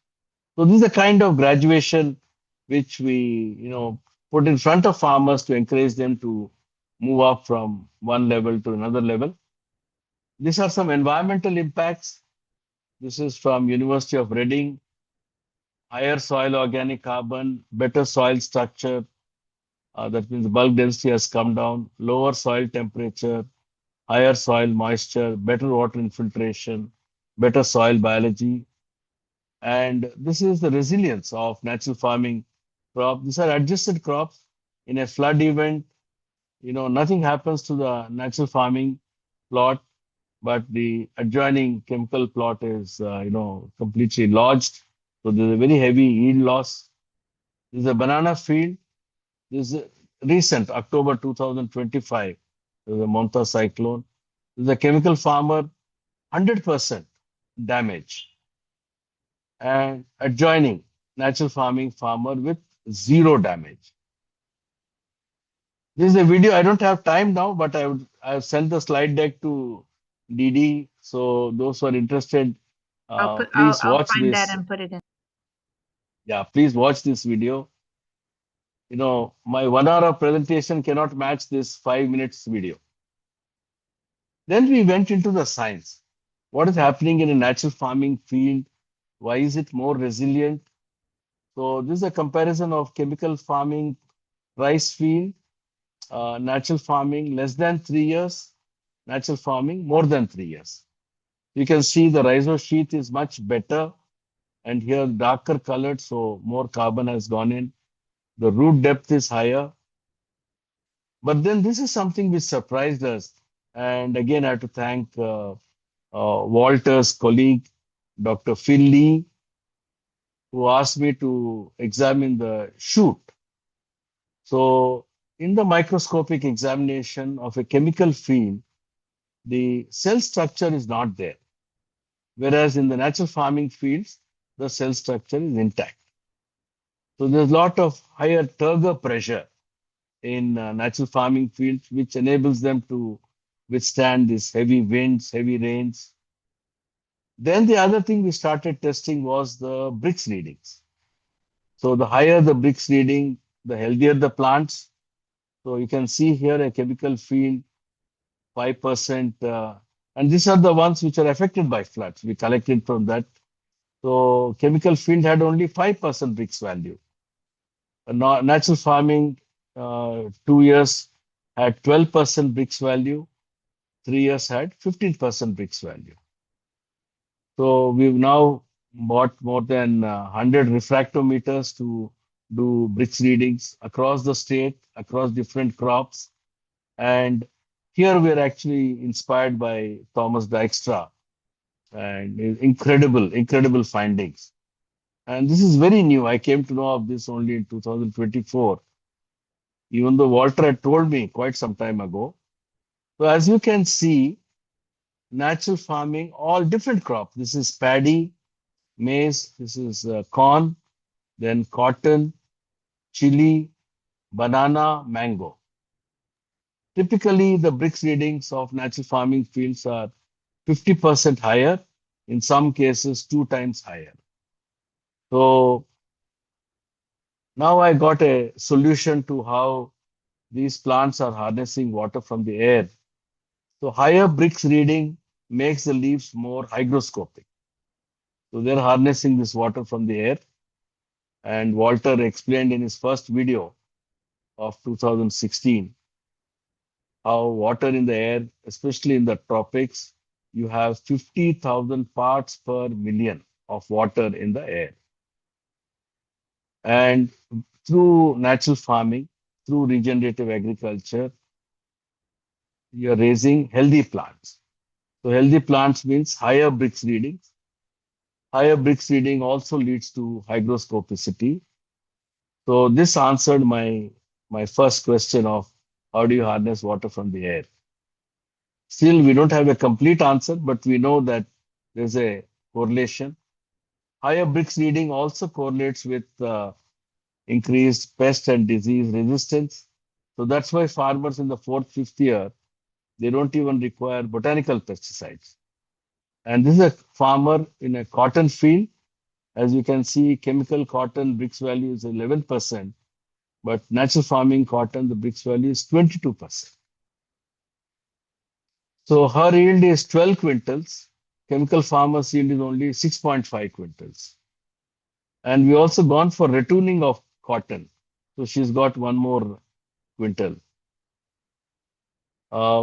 So this is the kind of graduation which we put in front of farmers to encourage them to move up from one level to another level. These are some environmental impacts. This is from University of Reading. Higher soil organic carbon, better soil structure. That means the bulk density has come down, lower soil temperature, higher soil moisture, better water infiltration, better soil biology. And this is the resilience of natural farming crop. These are adjusted crops. In a flood event, nothing happens to the natural farming plot, but the adjoining chemical plot is, completely lodged. So there's a very heavy yield loss. This is a banana field. This is recent, October 2025. There was a Monta cyclone. This is a chemical farmer, 100% damage. And adjoining natural farming farmer with 0 damage. This is a video. I don't have time now, but I've sent the slide deck to Didi. So those who are interested, please I'll watch find this. that and put it in. Yeah, please watch this video. My 1 hour of presentation cannot match this 5 minutes video. Then we went into the science. What is happening in a natural farming field? Why is it more resilient? So this is a comparison of chemical farming rice field, natural farming less than 3 years, natural farming more than 3 years. You can see the rhizosheath is much better, and here darker colored, so more carbon has gone in. The root depth is higher. But then this is something which surprised us. And again, I have to thank Walter's colleague, Dr. Phil Lee, who asked me to examine the shoot. So in the microscopic examination of a chemical field, the cell structure is not there. Whereas in the natural farming fields, the cell structure is intact. So there's a lot of higher turgor pressure in natural farming fields, which enables them to withstand these heavy winds, heavy rains. Then the other thing we started testing was the Brix readings. So the higher the Brix reading, the healthier the plants. So you can see here a chemical field, 5%, and these are the ones which are affected by floods. We collected from that. So chemical field had only 5% Brix value. Natural farming, 2 years had 12% Brix value, 3 years had 15% Brix value. So we've now bought more than 100 refractometers to do bricks readings across the state, across different crops. And here we are actually inspired by Thomas Dijkstra and his incredible findings. And this is very new. I came to know of this only in 2024, even though Walter had told me quite some time ago. So as you can see, natural farming, all different crops. This is paddy, maize, this is corn, then cotton, chili, banana, mango. Typically, the bricks readings of natural farming fields are 50% higher, in some cases 2 times higher. So now I got a solution to how these plants are harnessing water from the air. So higher bricks reading makes the leaves more hygroscopic. So they're harnessing this water from the air. And Walter explained in his first video of 2016 how water in the air, especially in the tropics, you have 50,000 parts per million of water in the air. And through natural farming, through regenerative agriculture, you're raising healthy plants. So healthy plants means higher bricks readings. Higher bricks reading also leads to hygroscopicity. So this answered my first question of how do you harness water from the air? Still, we don't have a complete answer, but we know that there's a correlation. Higher bricks reading also correlates with increased pest and disease resistance. So that's why farmers in the 4th, 5th year, they don't even require botanical pesticides. And this is a farmer in a cotton field. As you can see, chemical cotton bricks value is 11%, but natural farming cotton, the bricks value is 22%. So her yield is 12 quintals. Chemical farmer's yield is only 6.5 quintals. And we also gone for retuning of cotton. So she's got 1 more quintal.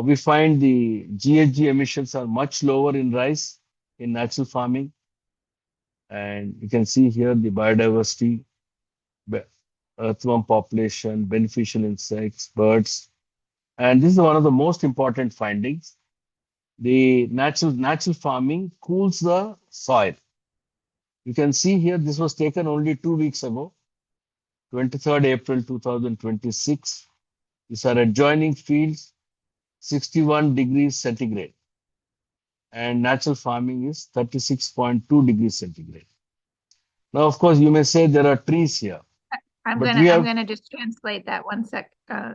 We find the GHG emissions are much lower in rice in natural farming. And you can see here the biodiversity, earthworm population, beneficial insects, birds. And this is one of the most important findings. The natural farming cools the soil. You can see here, this was taken only 2 weeks ago, 23rd April 2026. These are adjoining fields, 61 degrees centigrade. And natural farming is 36.2 degrees centigrade. Now, of course, you may say there are trees here. I'm but gonna just translate that 1 sec.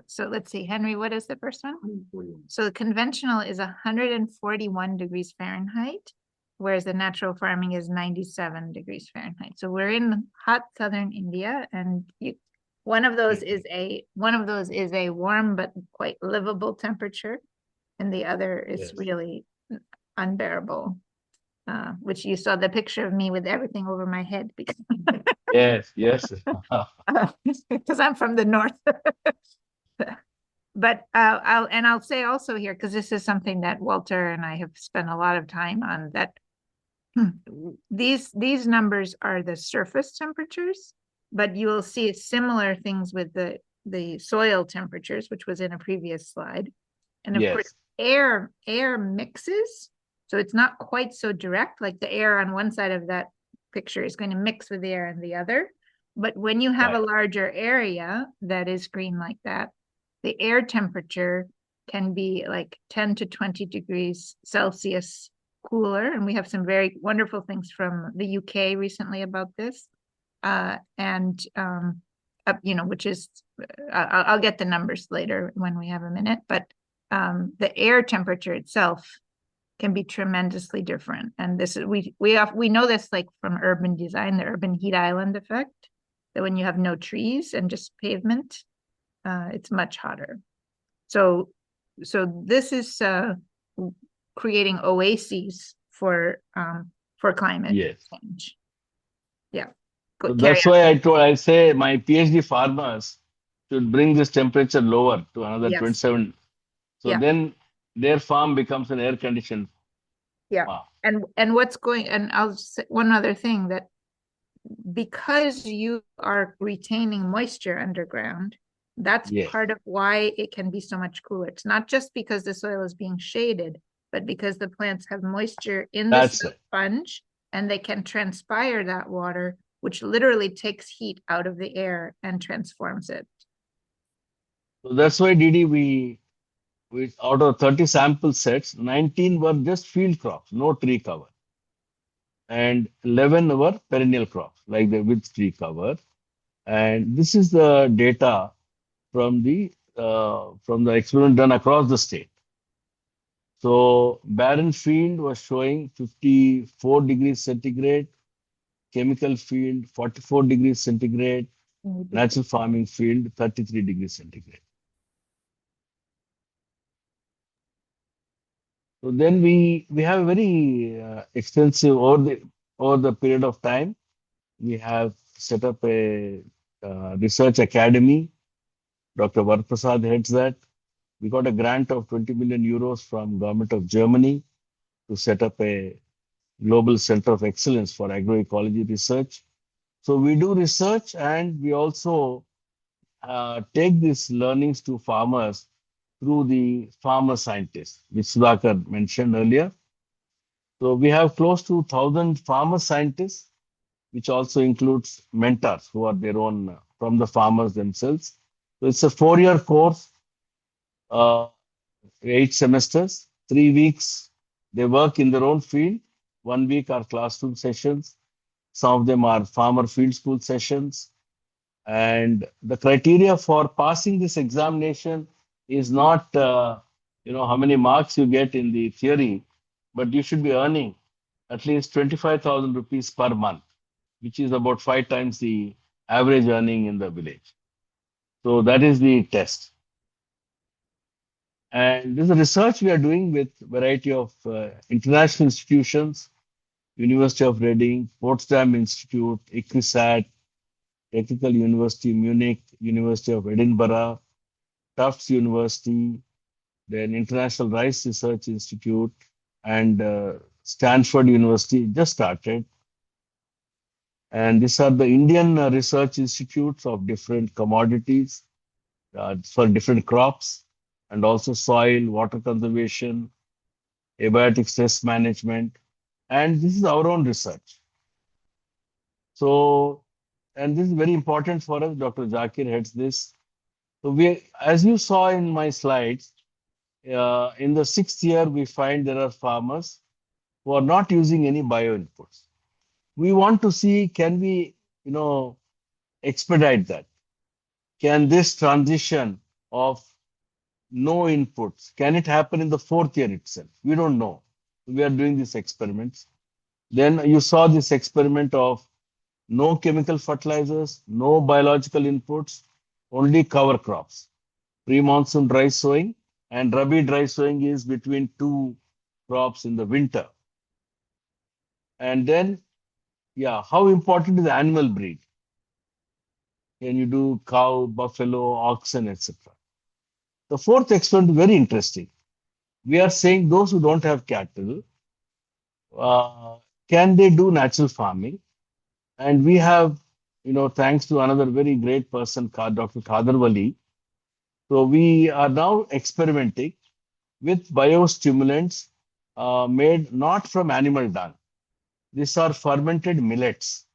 So let's see, Henry, what is the first one? So the conventional is 141 degrees Fahrenheit, whereas the natural farming is 97 degrees Fahrenheit. So we're in hot southern India, and one of those is a warm but quite livable temperature, and the other is really unbearable. Which you saw the picture of me with everything over my head because yes. Because I'm from the north. But I'll say also here, because this is something that Walter and I have spent a lot of time on, that these numbers are the surface temperatures, but you will see similar things with the soil temperatures, which was in a previous slide. And of course, air mixes. So it's not quite so direct, like the air on one side of that picture is going to mix with the air on the other. But when you have a larger area that is green like that, the air temperature can be like 10 to 20 degrees Celsius cooler. And we have some very wonderful things from the UK recently about this. Which is, I'll get the numbers later when we have a minute, but the air temperature itself can be tremendously different. And this is, we know this like from urban design, the urban heat island effect, that when you have no trees and just pavement, it's much hotter. So this is creating oases for climate change. Yeah. So that's why I say my PhD farmers should bring this temperature lower to another 27. So then their farm becomes an air conditioned. Yeah. Wow. And what's going, and I'll say one other thing, that because you are retaining moisture underground, that's Yes, part of why it can be so much cooler. It's not just because the soil is being shaded, but because the plants have moisture in the that's soil right. sponge and they can transpire that water, which literally takes heat out of the air and transforms it. So that's why, Didi, we out of 30 sample sets, 19 were just field crops, no tree cover, and 11 were perennial crops, like the with tree cover. And this is the data from the experiment done across the state. So barren field was showing 54 degrees centigrade, chemical field 44 degrees centigrade, natural farming field 33 degrees centigrade. So then we have a very extensive over the period of time. We have set up a research academy. Dr. Varprasad heads that. We got a grant of 20 million euros from government of Germany to set up a global center of excellence for agroecology research. So we do research and we also take these learnings to farmers through the farmer scientists, which Sudhakar mentioned earlier. So we have close to 1,000 farmer scientists, which also includes mentors who are their own from the farmers themselves. So it's a 4-year course, 8 semesters, 3 weeks. They work in their own field. 1 week are classroom sessions. Some of them are farmer field school sessions. And the criteria for passing this examination is not, how many marks you get in the theory, but you should be earning at least 25,000 rupees per month, which is about 5 times the average earning in the village. So that is the test. And this is a research we are doing with variety of international institutions, University of Reading, Potsdam Institute, ICRISAT, Technical University Munich, University of Edinburgh, Tufts University, then International Rice Research Institute, and Stanford University just started. And these are the Indian research institutes of different commodities for different crops, and also soil, water conservation, abiotic stress management. And this is our own research. So, and this is very important for us. Dr. Zakir heads this. So we, as you saw in my slides, in the 6th year, we find there are farmers who are not using any bio inputs. We want to see, can we, expedite that? Can this transition of no inputs, can it happen in the 4th year itself? We don't know. We are doing these experiments. Then you saw this experiment of no chemical fertilizers, no biological inputs, only cover crops. Pre-monsoon dry sowing and Rabi dry sowing is between 2 crops in the winter. And then, how important is the animal breed? Can you do cow, buffalo, oxen, etc.? The 4th experiment is very interesting. We are saying those who don't have cattle, can they do natural farming? And we have, thanks to another very great person, Dr. Kadarwali. So we are now experimenting with biostimulants made not from animal dung. These are fermented millets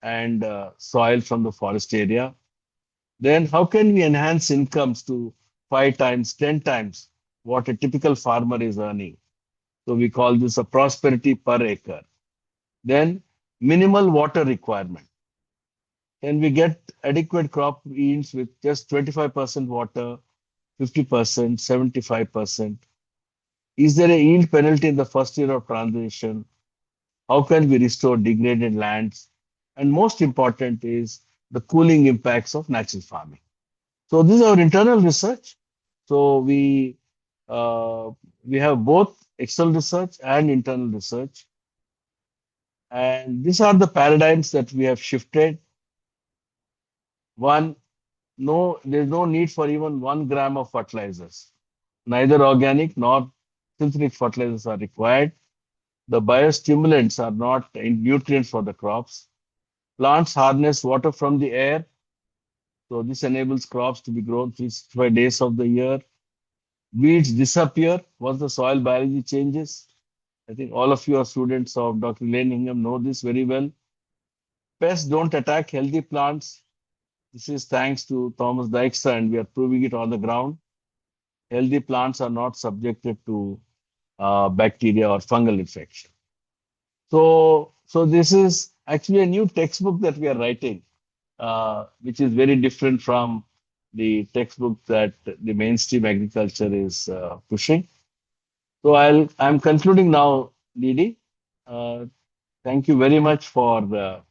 and soil from the forest area. Then how can we enhance incomes to 5 times, 10 times what a typical farmer is earning? So we call this a prosperity per acre. Then minimal water requirement. Can we get adequate crop yields with just 25% water, 50%, 75%? Is there a yield penalty in the first year of transition? How can we restore degraded lands? And most important is the cooling impacts of natural farming. So this is our internal research. So we have both external research and internal research. And these are the paradigms that we have shifted. One, there's no need for even 1 gram of fertilizers. Neither organic nor synthetic fertilizers are required. The biostimulants are not nutrients for the crops. Plants harness water from the air. So this enables crops to be grown 365 days of the year. Weeds disappear once the soil biology changes. I think all of you are students of Dr. Lane Hingham know this very well. Pests don't attack healthy plants. This is thanks to Thomas Dijkstra, and we are proving it on the ground. Healthy plants are not subjected to bacteria or fungal infection. So this is actually a new textbook that we are writing, which is very different from the textbook that the mainstream agriculture is pushing. So I'm concluding now, Didi. Thank you very much for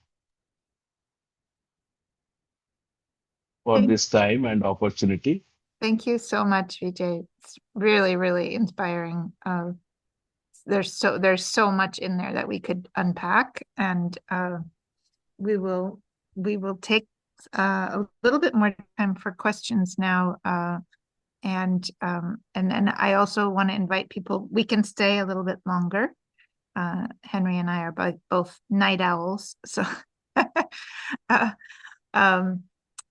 this time and opportunity. Thank you so much, Vijay. It's really, really inspiring. There's so much in there that we could unpack, and we will take a little bit more time for questions now. And then I also want to invite people. We can stay a little bit longer. Henry and I are both night owls, so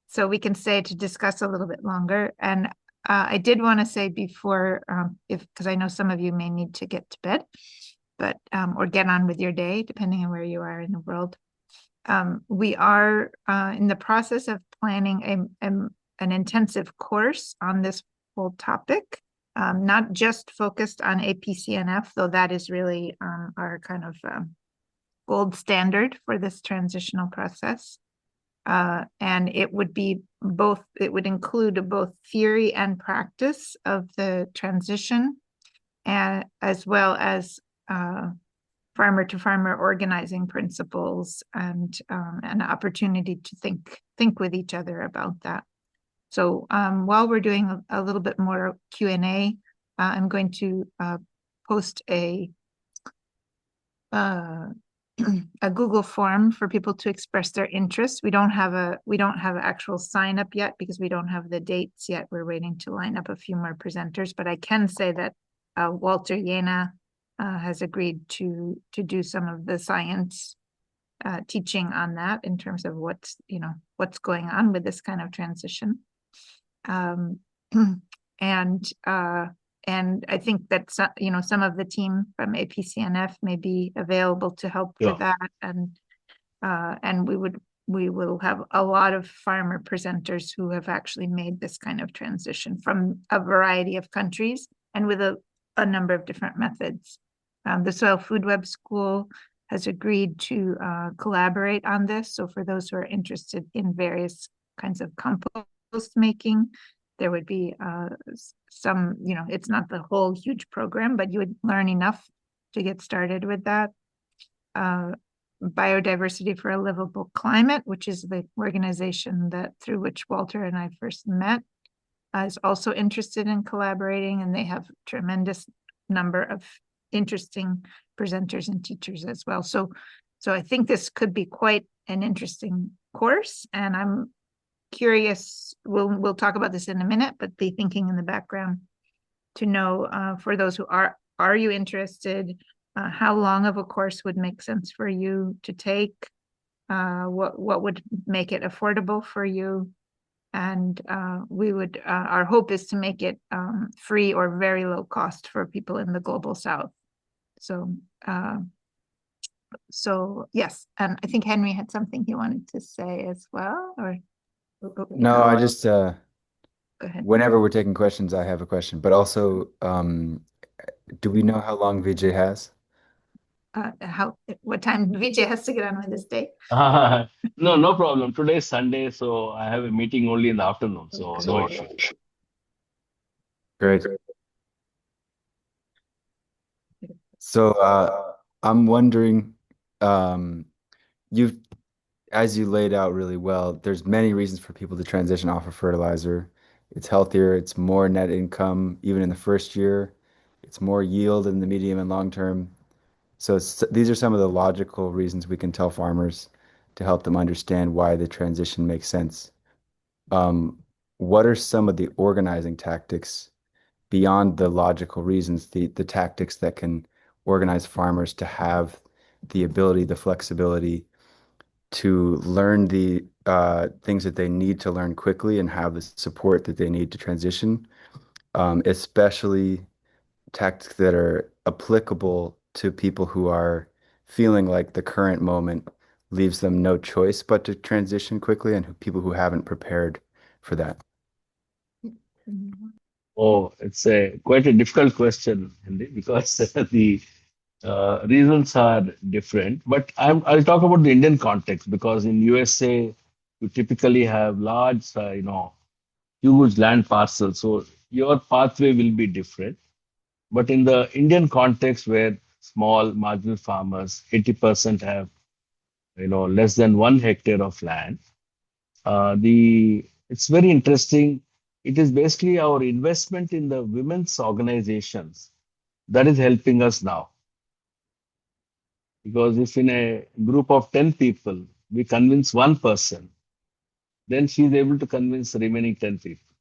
so we can stay to discuss a little bit longer. And I did want to say before, because I know some of you may need to get to bed, but or get on with your day, depending on where you are in the world. We are in the process of planning an intensive course on this whole topic, not just focused on APCNF, though that is really our kind of gold standard for this transitional process. And it would be both, it would include both theory and practice of the transition, and as well as farmer to farmer organizing principles and an opportunity to think with each other about that. So while we're doing a little bit more Q&A, I'm going to post a Google form for people to express their interest. We don't have an actual sign up yet because we don't have the dates yet. We're waiting to line up a few more presenters, but I can say that Walter Jena has agreed to do some of the science teaching on that in terms of what's going on with this kind of transition. And I think that some of the team from APCNF may be available to help with that, and we will have a lot of farmer presenters who have actually made this kind of transition from a variety of countries and with a number of different methods. The Soil Food Web School has agreed to collaborate on this. So for those who are interested in various kinds of compost making, there would be some, it's not the whole huge program, but you would learn enough to get started with that. Biodiversity for a Livable Climate, which is the organization through which Walter and I first met, is also interested in collaborating, and they have tremendous number of interesting presenters and teachers as well. So I think this could be quite an interesting course, and I'm curious, we'll talk about this in a minute, but be thinking in the background to know for those who are you interested, how long of a course would make sense for you to take, what would make it affordable for you, and our hope is to make it free or very low cost for people in the global south. So yes, and I think Henry had something he wanted to say as well, or no, I just go ahead. Whenever we're taking questions, I have a question, but also do we know how long Vijay has? What time Vijay has to get on with his day? No problem. Today is Sunday, so I have a meeting only in the afternoon, so no issue. Great. So I'm wondering, as you laid out really well, there's many reasons for people to transition off of fertilizer. It's healthier, it's more net income, even in the first year. It's more yield in the medium and long term. So these are some of the logical reasons we can tell farmers to help them understand why the transition makes sense. What are some of the organizing tactics beyond the logical reasons, the tactics that can organize farmers to have the ability, the flexibility to learn the things that they need to learn quickly and have the support that they need to transition, especially tactics that are applicable to people who are feeling like the current moment leaves them no choice but to transition quickly, and people who haven't prepared for that. Oh, it's quite a difficult question, Henry, because the reasons are different. But I'll talk about the Indian context, because in USA you typically have large, huge land parcels, so your pathway will be different. But in the Indian context, where small marginal farmers, 80% have less than 1 hectare of land, the it's very interesting. It is basically our investment in the women's organizations that is helping us now. Because if in a group of 10 people we convince one person, then she is able to convince the remaining 10 people.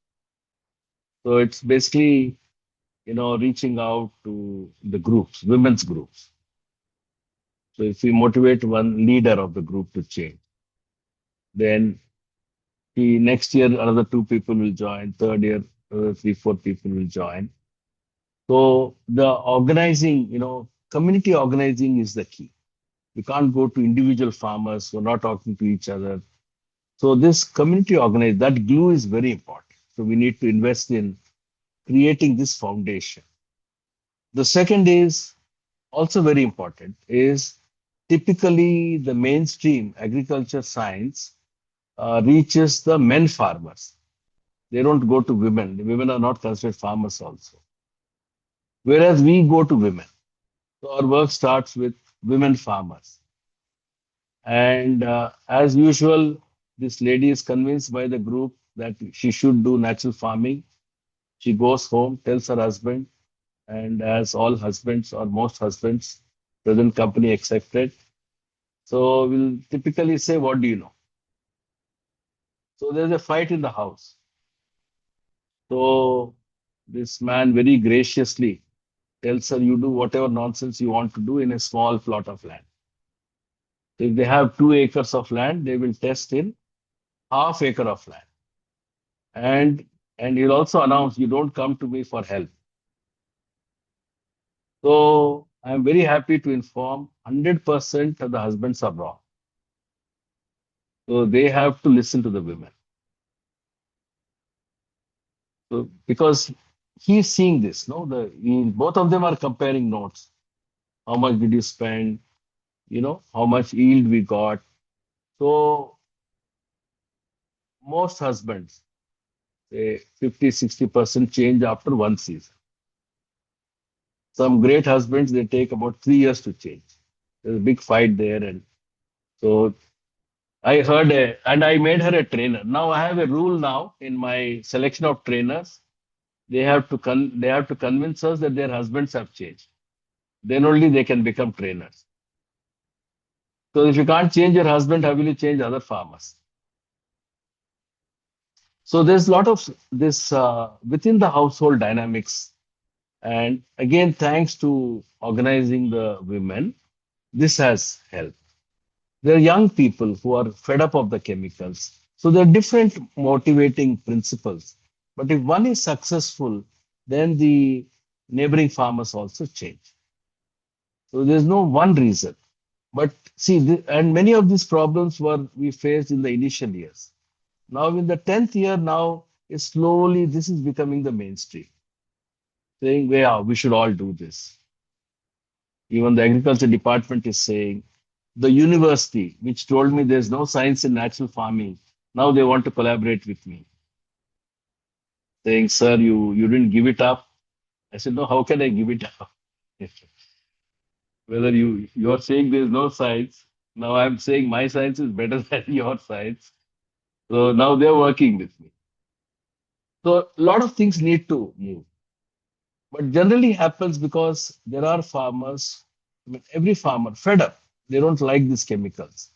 So it's basically reaching out to the groups, women's groups. So if we motivate one leader of the group to change, then the next year another 2 people will join, third year 3, 4 people will join. So the organizing, community organizing is the key. We can't go to individual farmers who are not talking to each other. So this community organize, that glue is very important. So we need to invest in creating this foundation. The second is also very important, is typically the mainstream agriculture science reaches the men farmers. They don't go to women. The women are not considered farmers also. Whereas we go to women. So our work starts with women farmers. And as usual, this lady is convinced by the group that she should do natural farming. She goes home, tells her husband, and as all husbands or most husbands, present company accepted. So we'll typically say, what do you know? So there's a fight in the house. So this man very graciously tells her, you do whatever nonsense you want to do in a small plot of land. So if they have 2 acres of land, they will test in half acre of land. And he'll also announce, you don't come to me for help. So I'm very happy to inform 100% of the husbands are wrong. So they have to listen to the women. So because he's seeing this, both of them are comparing notes. How much did you spend? How much yield we got. So most husbands, say 50-60% change after one season. Some great husbands, they take about 3 years to change. There's a big fight there. And so I heard, and I made her a trainer. Now I have a rule now in my selection of trainers. They have to convince us that their husbands have changed. Then only they can become trainers. So if you can't change your husband, how will you change other farmers? So there's a lot of this within the household dynamics. And again, thanks to organizing the women, this has helped. There are young people who are fed up of the chemicals. So there are different motivating principles. But if one is successful, then the neighboring farmers also change. So there's no one reason. But see, and many of these problems we faced in the initial years. Now in the 10th year, slowly this is becoming the mainstream. Saying, yeah, we should all do this. Even the agriculture department is saying, the university, which told me there's no science in natural farming, now they want to collaborate with me. Saying, sir, you didn't give it up. I said, no, how can I give it up? Whether you're saying there's no science, now I'm saying my science is better than your science. So now they're working with me. So a lot of things need to move. But generally happens because there are farmers, every farmer fed up. They don't like these chemicals.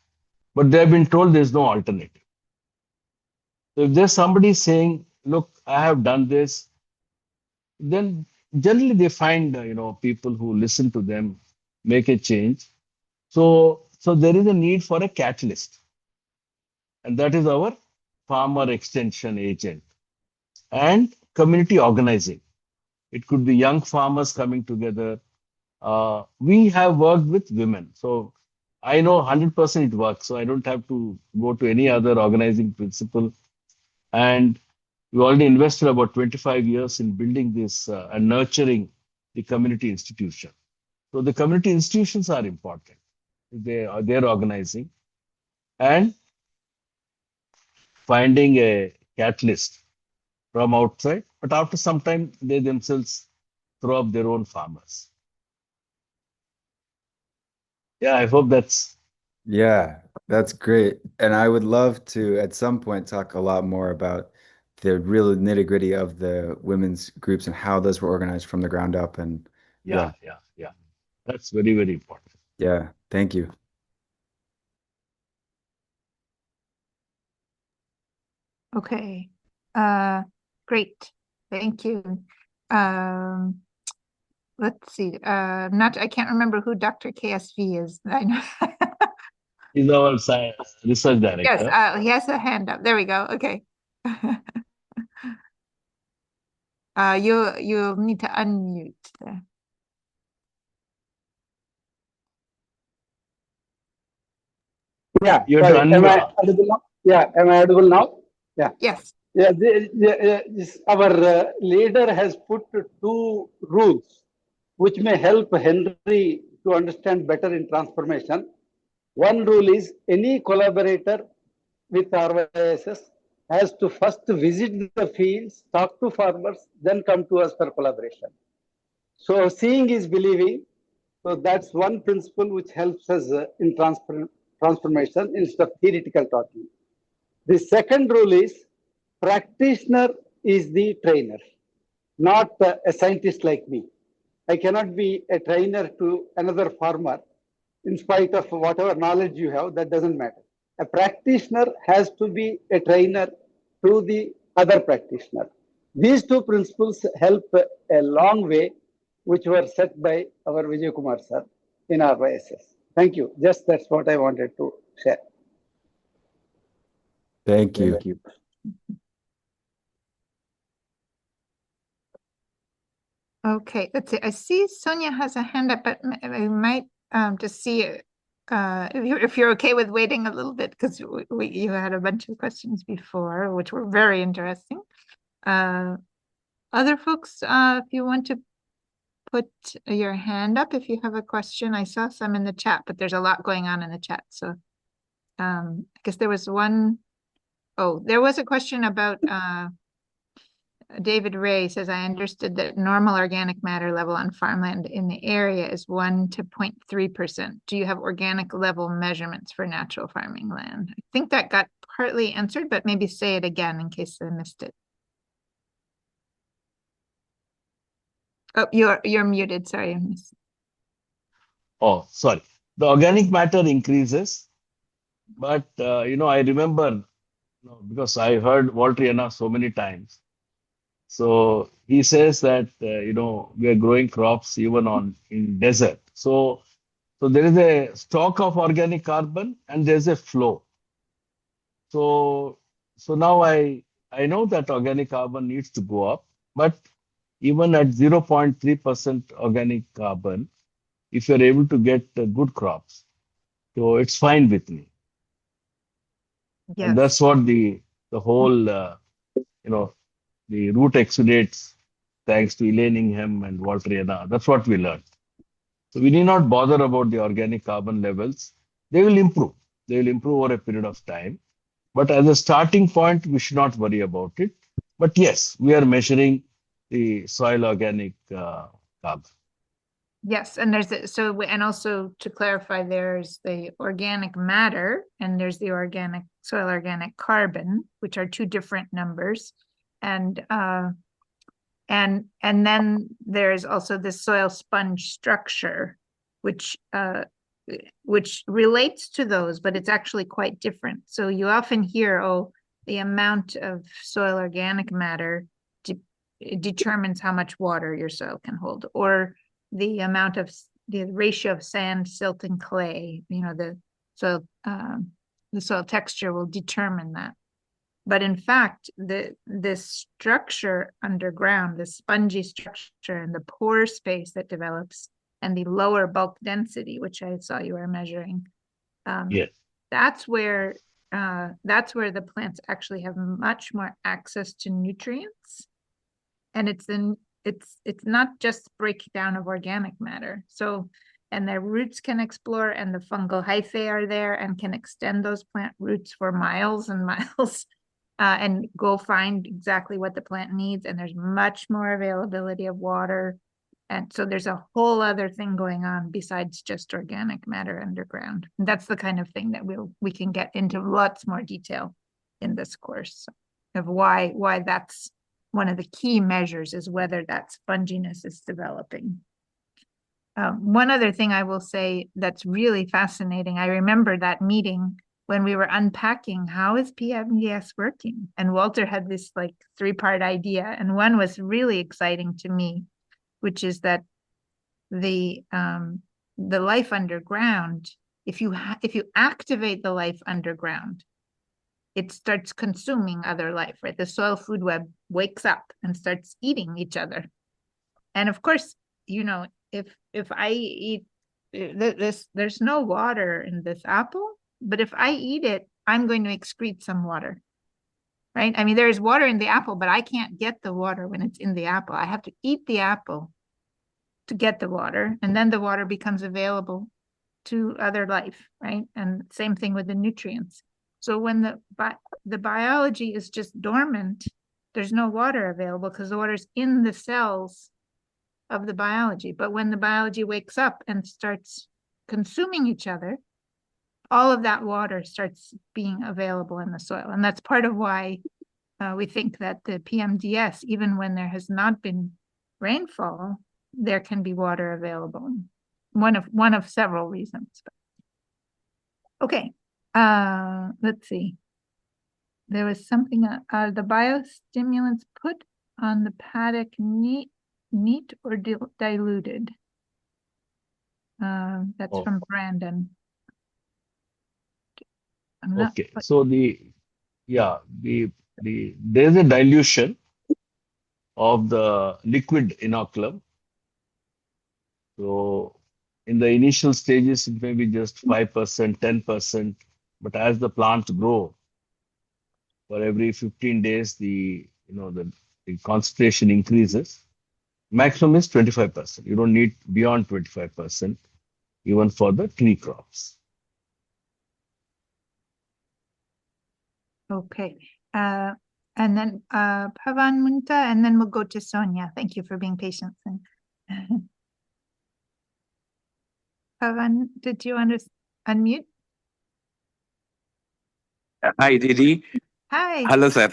But they have been told there's no alternative. So if there's somebody saying, look, I have done this, then generally they find people who listen to them, make a change. So there is a need for a catalyst. and that is our farmer extension agent. And community organizing. It could be young farmers coming together. We have worked with women. So I know 100% it works. So I don't have to go to any other organizing principle. And we already invested about 25 years in building this and nurturing the community institution. So the community institutions are important. They're organizing and finding a catalyst from outside, but after some time, they themselves throw up their own farmers. Yeah, I hope that's. Yeah, that's great. And I would love to, at some point, talk a lot more about the real nitty-gritty of the women's groups and how those were organized from the ground up. And Yeah. That's very, very important. yeah, thank you. Okay. Great. Thank you. Let's see. I can't remember who Dr. KSV is. I know. He's our research director. Yes, he has a hand up. There we go. Okay. You need to unmute there. Yeah, You have to sorry. Am I unmute. audible now? Yeah, am I audible now? Yeah. Yes. Yeah, our leader has put 2 rules which may help Henry to understand better in transformation. One rule is any collaborator with RYSS has to first visit the fields, talk to farmers, then come to us for collaboration. So seeing is believing. So that's one principle which helps us in transformation instead of theoretical talking. The second rule is practitioner is the trainer, not a scientist like me. I cannot be a trainer to another farmer in spite of whatever knowledge you have, that doesn't matter. A practitioner has to be a trainer to the other practitioner. These 2 principles help a long way, which were set by our Vijay Kumar sir in RYSS. Thank you. Just that's what I wanted to share. Thank you. Okay, let's see. I see Sonia has a hand up, but I might just see if you're okay with waiting a little bit, because you had a bunch of questions before, which were very interesting. Other folks, if you want to put your hand up if you have a question. I saw some in the chat, but there's a lot going on in the chat. So I guess there was one. Oh, there was a question about David Ray says, I understood that normal organic matter level on farmland in the area is 1 to 0.3%. Do you have organic level measurements for natural farming land? I think that got partly answered, but maybe say it again in case I missed it. Oh, you're muted. Sorry, I missed. Oh, sorry. The organic matter increases, but I remember because I heard Walter so many times. So he says that we are growing crops even in desert. So there is a stock of organic carbon and there's a flow. So now I know that organic carbon needs to go up, but even at 0.3% organic carbon, if you're able to get good crops, so it's fine with me. Yes. And that's what the whole, the root exudates, thanks to Elaine Ingham and Walter, that's what we learned. So we need not bother about the organic carbon levels. They will improve. They will improve over a period of time. But as a starting point, we should not worry about it. But yes, we are measuring the soil organic carbon. Yes, and and also to clarify, there's the organic matter and there's the soil organic carbon, which are 2 different numbers. And then there's also the soil sponge structure, which relates to those, but it's actually quite different. So you often hear, the amount of soil organic matter determines how much water your soil can hold, or the ratio of sand, silt, and clay, the soil the soil texture will determine that. But in fact, this structure underground, the spongy structure and the pore space that develops and the lower bulk density, which I saw you were measuring, Yes. that's where the plants actually have much more access to nutrients. And it's not just breakdown of organic matter. So, and their roots can explore, and the fungal hyphae are there and can extend those plant roots for miles and miles. And go find exactly what the plant needs. And there's much more availability of water. And so there's a whole other thing going on besides just organic matter underground. And that's the kind of thing that we can get into lots more detail in this course of why that's one of the key measures, is whether that sponginess is developing. One other thing I will say that's really fascinating. I remember that meeting when we were unpacking how is PMDS working, and Walter had this like 3-part idea, and one was really exciting to me, which is that the life underground, if you activate the life underground, it starts consuming other life, right? The soil food web wakes up and starts eating each other. And of course, you know, if I eat this, there's no water in this apple, but if I eat it, I'm going to excrete some water, right? I mean, there's water in the apple, but I can't get the water when it's in the apple. I have to eat the apple to get the water, and then the water becomes available to other life, right? And same thing with the nutrients. So when the biology is just dormant, there's no water available because the water's in the cells of the biology. But when the biology wakes up and starts consuming each other, all of that water starts being available in the soil. And that's part of why we think that the PMDS, even when there has not been rainfall, there can be water available. One of several reasons. Okay, let's see. There was something, the biostimulants put on the paddock neat or diluted? That's from Brandon. Okay, so there's a dilution of the liquid inoculum. So in the initial stages, it may be just 5%, 10%, but as the plants grow, for every 15 days, the concentration increases. Maximum is 25%. You don't need beyond 25%, even for the tree crops. Okay. And then Pavan Munta, and then we'll go to Sonia. Thank you for being patient. Pavan, did you unmute? Hi, Didi. Hi. Hello, sir.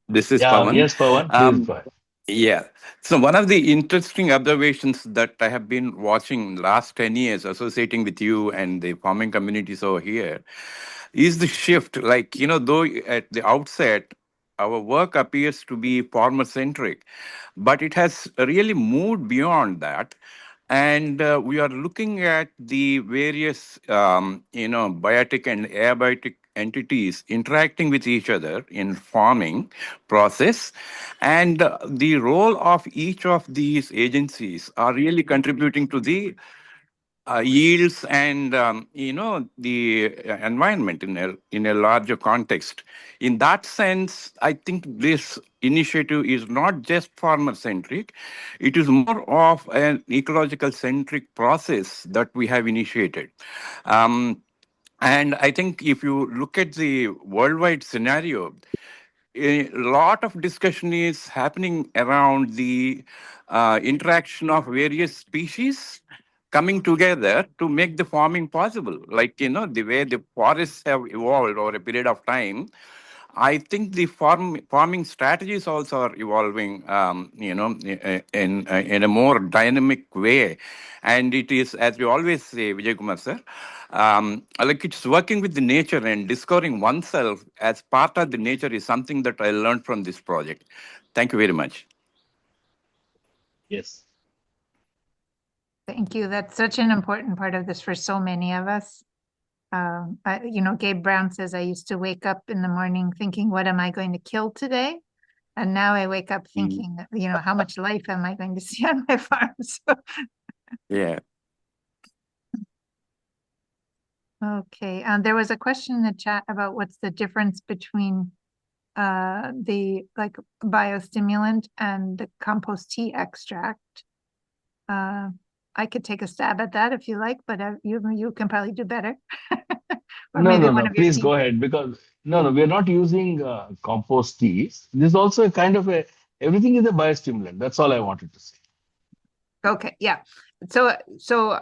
This is Pavan. Yes, Pavan. Please go ahead. Yeah. So one of the interesting observations that I have been watching last 10 years associating with you and the farming communities over here is the shift. Like, though at the outset, our work appears to be farmer centric, but it has really moved beyond that. And we are looking at the various, biotic and abiotic entities interacting with each other in farming process, and the role of each of these agencies are really contributing to the yields and the environment in a larger context. In that sense, I think this initiative is not just farmer centric; it is more of an ecological centric process that we have initiated. And I think if you look at the worldwide scenario, a lot of discussion is happening around the interaction of various species coming together to make the farming possible. Like, the way the forests have evolved over a period of time, I think the farming strategies also are evolving, in a more dynamic way. And it is, as we always say, Vijay Kumar sir, like it's working with the nature and discovering oneself as part of the nature is something that I learned from this project. Thank you very much. Yes. Thank you. That's such an important part of this for so many of us. Gabe Brown says, I used to wake up in the morning thinking, what am I going to kill today? And now I wake up thinking, how much life am I going to see on my farm? So, Yeah. okay. There was a question in the chat about what's the difference between the biostimulant and the compost tea extract. I could take a stab at that if you like, but you can probably do better. Or No, maybe no, one no. of your Please team. go ahead because no, we're not using compost teas. This is also a kind of everything is a biostimulant. That's all I wanted to say. Okay, yeah. So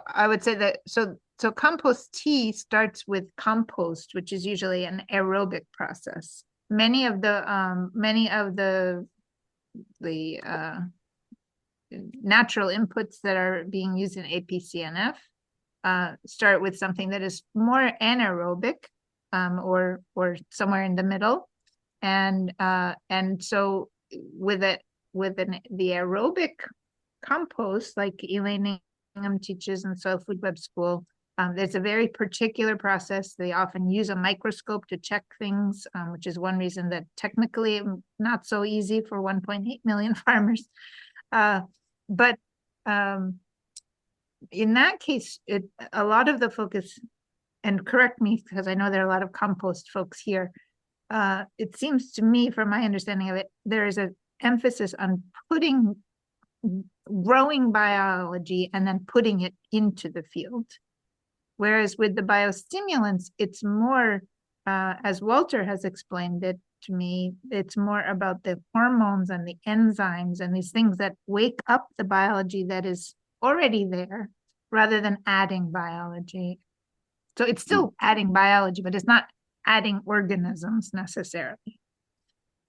I would say that so compost tea starts with compost, which is usually an aerobic process. Many of the natural inputs that are being used in APCNF start with something that is more anaerobic, or somewhere in the middle, and so the aerobic compost, like Elaine Ingham teaches in Soil Food Web School, there's a very particular process. They often use a microscope to check things, which is one reason that technically not so easy for 1.8 million farmers. But in that case, a lot of the focus, and correct me because I know there are a lot of compost folks here, it seems to me, from my understanding of it, there is an emphasis on growing biology and then putting it into the field. Whereas with the biostimulants, it's more, as Walter has explained it to me, it's more about the hormones and the enzymes and these things that wake up the biology that is already there, rather than adding biology. So it's still adding biology, but it's not adding organisms necessarily.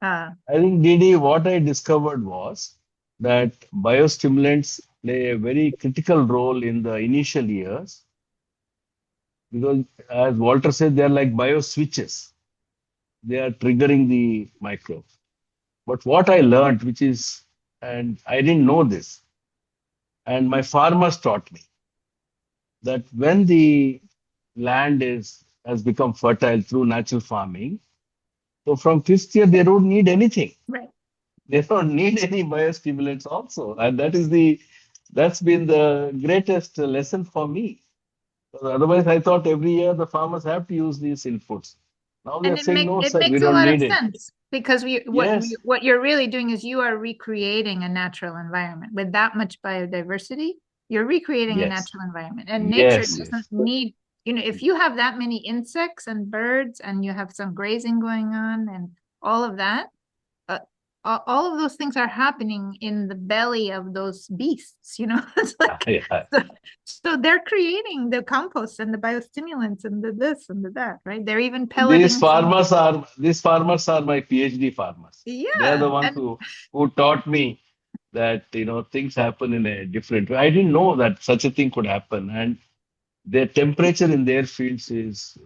I think, Didi, what I discovered was that biostimulants play a very critical role in the initial years because, as Walter said, they are like bio switches. They are triggering the microbes. But what I learned, and I didn't know this, and my farmers taught me that when the land has become fertile through natural farming, so from 5th year they don't need anything. Right. They don't need any biostimulants also, and that's been the greatest lesson for me. Otherwise, I thought every year the farmers have to use these inputs. Now they're saying, no, it sir, we makes a don't lot of need it. sense because Yes. what you're really doing is you are recreating a natural environment with that much biodiversity. You're recreating a Yes. natural environment, and nature Yes. doesn't need, if you have that many insects and birds and you have some grazing going on and all of that, all of those things are happening in the belly of those beasts, It's like, so they're creating the compost and the biostimulants and the this and the that, right? They're even pelleting. These farmers are my PhD farmers. Yeah. They are the ones who taught me that things happen in a different way. I didn't know that such a thing could happen, and their temperature in their fields is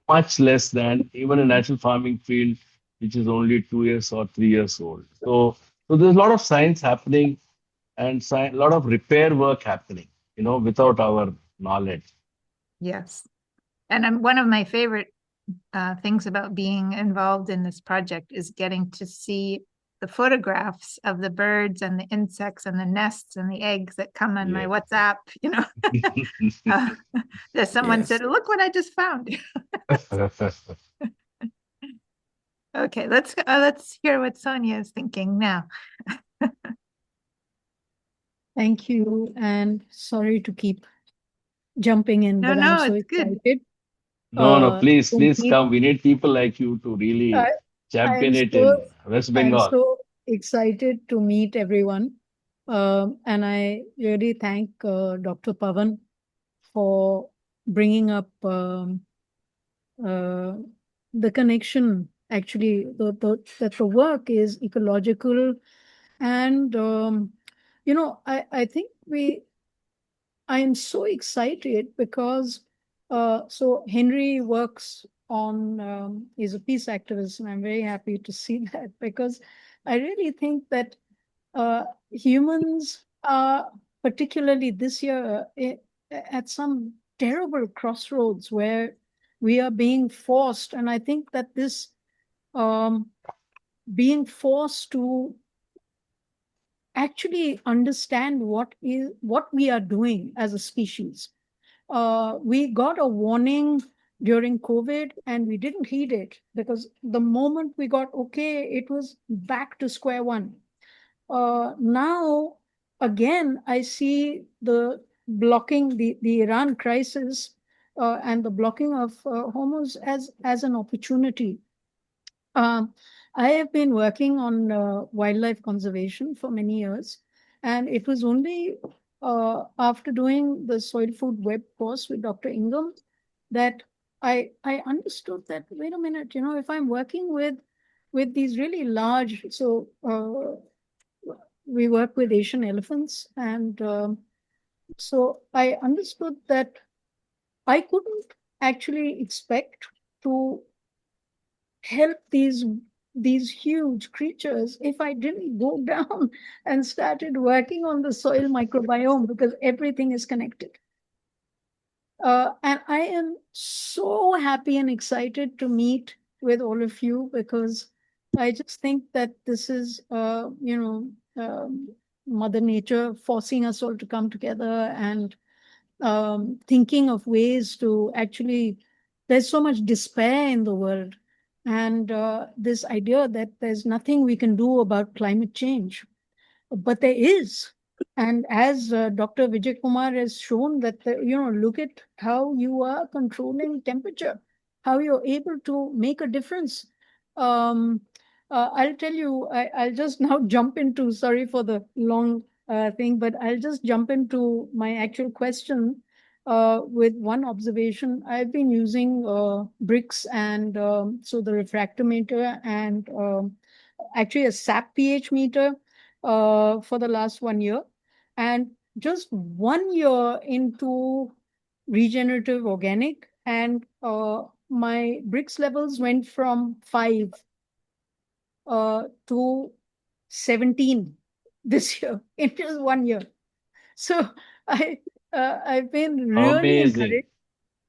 much less than even a natural farming field, which is only 2 years or 3 years old. So there's a lot of science happening and a lot of repair work happening, without our knowledge. Yes. And one of my favorite things about being involved in this project is getting to see the photographs of the birds and the insects and the nests and the eggs that come on my WhatsApp, that someone said, look what I just found. Okay, let's hear what Sonia is thinking now. Thank you, and sorry to keep jumping in, but I'm so excited. No, please meet- come. We need people like you to really champion it in West Bengal. I'm so excited to meet everyone. And I really thank Dr. Pavan for bringing up the connection, actually, that the work is ecological. And, I think I am so excited because so Henry works on, he's a peace activist, and I'm very happy to see that because I really think that humans are, particularly this year, at some terrible crossroads where we are being forced, and I think that this being forced to actually understand what we are doing as a species. We got a warning during COVID and we didn't heed it, because the moment we got okay, it was back to square one. Now, again, I see the blocking the Iran crisis and the blocking of hormones as an opportunity. I have been working on wildlife conservation for many years, and it was only after doing the soil food web course with Dr. Ingham that I understood that, wait a minute, if I'm working with these really large, so we work with Asian elephants, and so I understood that I couldn't actually expect to help these huge creatures if I didn't go down and started working on the soil microbiome, because everything is connected. And I am so happy and excited to meet with all of you, because I just think that this is, Mother Nature forcing us all to come together and thinking of ways to actually, there's so much despair in the world. And this idea that there's nothing we can do about climate change. But there is. And as Dr. Vijay Kumar has shown that, look at how you are controlling temperature, how you're able to make a difference. I'll tell you, I'll just now jump into, sorry for the long thing, but I'll just jump into my actual question with one observation. I've been using bricks and so the refractometer and actually a SAP pH meter for the last 1 year. And just 1 year into regenerative organic, and my bricks levels went from 5 to 17 this year in just 1 year. So I've been really Amazing. encouraged.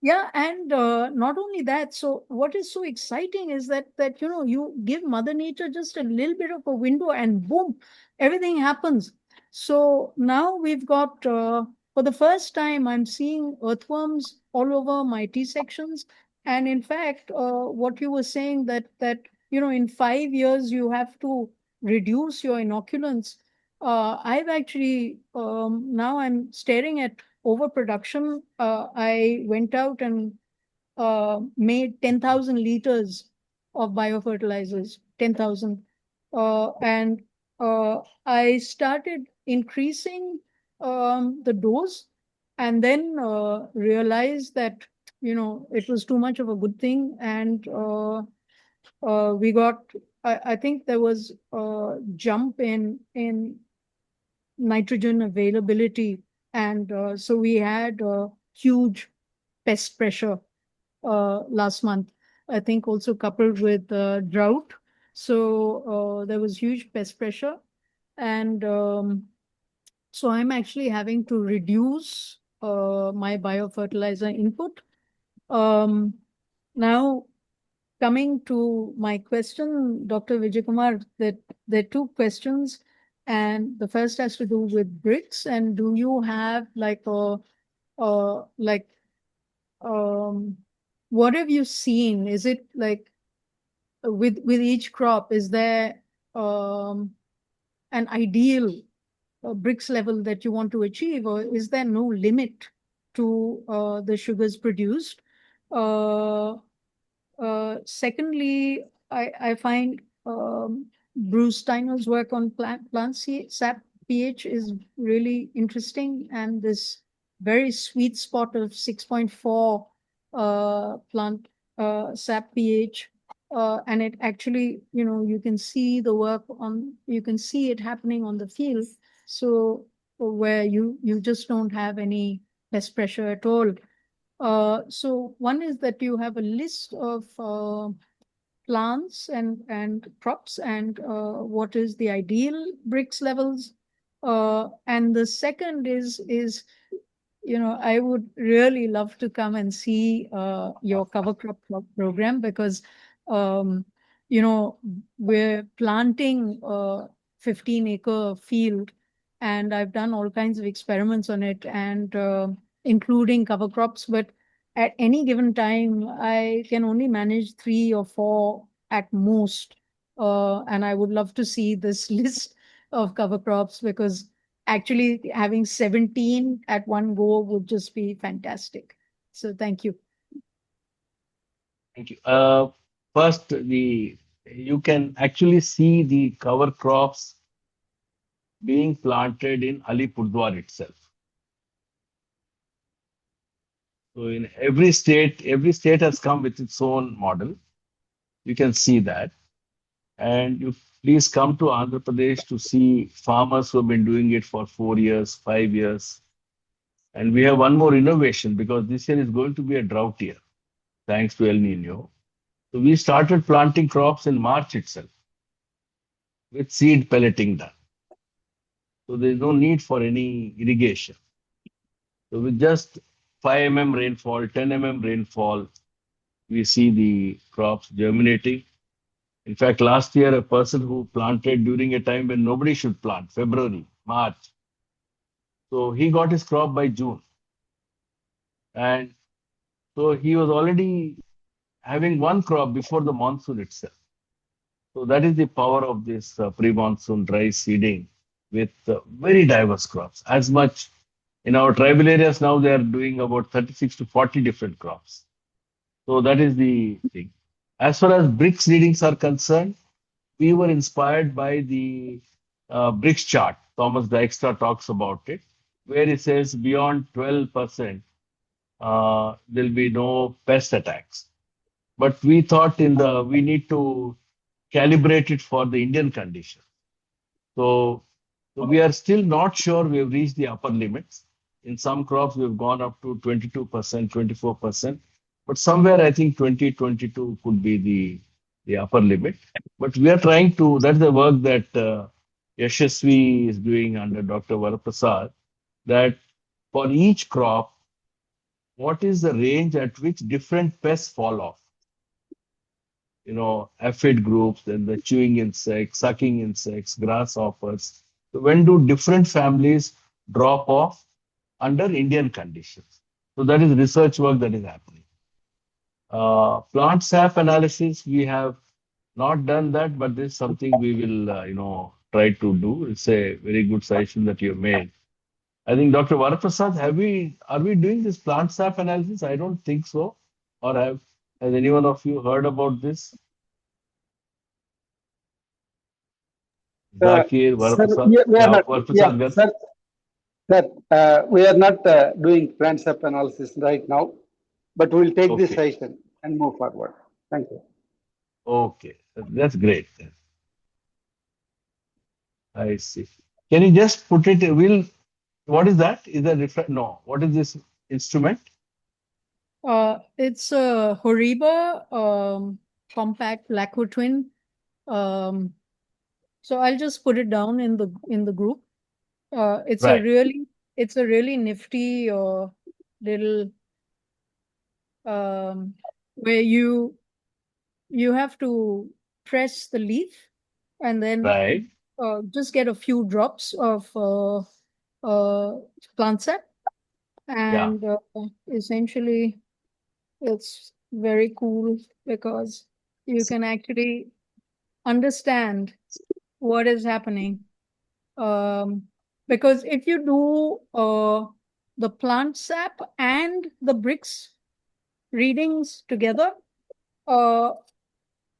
Yeah, and not only that, so what is so exciting is that you give Mother Nature just a little bit of a window and boom, everything happens. So now we've got, for the first time, I'm seeing earthworms all over my tea sections. And in fact, what you were saying that in 5 years you have to reduce your inoculants. I've actually now I'm staring at overproduction. I went out and made 10,000 liters of biofertilizers, 10,000. And I started increasing the dose, and then realized that, it was too much of a good thing. And we got, I think there was a jump in nitrogen availability. And so we had a huge pest pressure last month, I think also coupled with drought. So there was huge pest pressure. And so I'm actually having to reduce my biofertilizer input. Now, coming to my question, Dr. Vijay Kumar, that there are two questions. And the first has to do with bricks. And do you have like what have you seen? Is it like with each crop, is there an ideal bricks level that you want to achieve, or is there no limit to the sugars produced? Secondly, I find Bruce Steiner's work on plant sap pH is really interesting, and this very sweet spot of 6.4 plant sap pH, and it actually, you can see the work you can see it happening on the field. So where you just don't have any pest pressure at all. So one is that you have a list of plants and crops, and what is the ideal bricks levels. And the second is I would really love to come and see your cover crop program because, we're planting a 15-acre field, and I've done all kinds of experiments on it, and including cover crops. But at any given time, I can only manage 3 or 4 at most. And I would love to see this list of cover crops because actually having 17 at one go would just be fantastic. So thank you. Thank you. First, you can actually see the cover crops being planted in Alipurdwar itself. So in every state has come with its own model. You can see that. And you please come to Andhra Pradesh to see farmers who have been doing it for 4 years, 5 years. And we have one more innovation because this year is going to be a drought year, thanks to El Nino. So we started planting crops in March itself with seed pelleting done. So there's no need for any irrigation. So with just 5 mm rainfall, 10 mm rainfall, we see the crops germinating. In fact, last year, a person who planted during a time when nobody should plant, February, March. So he got his crop by June. And so he was already having one crop before the monsoon itself. So that is the power of this pre-monsoon dry seeding with very diverse crops. As much in our tribal areas now, they are doing about 36 to 40 different crops. So that is the thing. As far as BRICS readings are concerned, we were inspired by the BRICS chart. Thomas Dijkstra talks about it, where he says beyond 12%, there'll be no pest attacks. But we thought we need to calibrate it for the Indian condition. So we are still not sure we have reached the upper limits. In some crops, we've gone up to 22%, 24%. But somewhere, I think 2022 could be the upper limit. But we are trying to, that's the work that Yashasvi is doing under Dr. Varaprasad, that for each crop, what is the range at which different pests fall off? Aphid groups, then the chewing insects, sucking insects, grasshoppers. So when do different families drop off under Indian conditions? So that is research work that is happening. Plant sap analysis, we have not done that, but this is something we will, try to do. It's a very good suggestion that you made. I think Dr. Varaprasad, are we doing this plant sap analysis? I don't think so. Or has anyone of you heard about this? Zakir, Varaprasad? we are not. Varaprasad Gar? Sir, we are not doing plant sap analysis right now, but we'll take this session and move forward. Thank you. Okay, that's great. I see. Can you just put it? What is that? Is that no? What is this instrument? It's a Horiba compact Lacquer Twin. So I'll just put it down in the group. It's Right. a really nifty little where you have to press the leaf and then Right. Just get a few drops of plant sap, and essentially it's very cool because you can actually understand what is happening. Because if you do the plant sap and the BRICS readings together,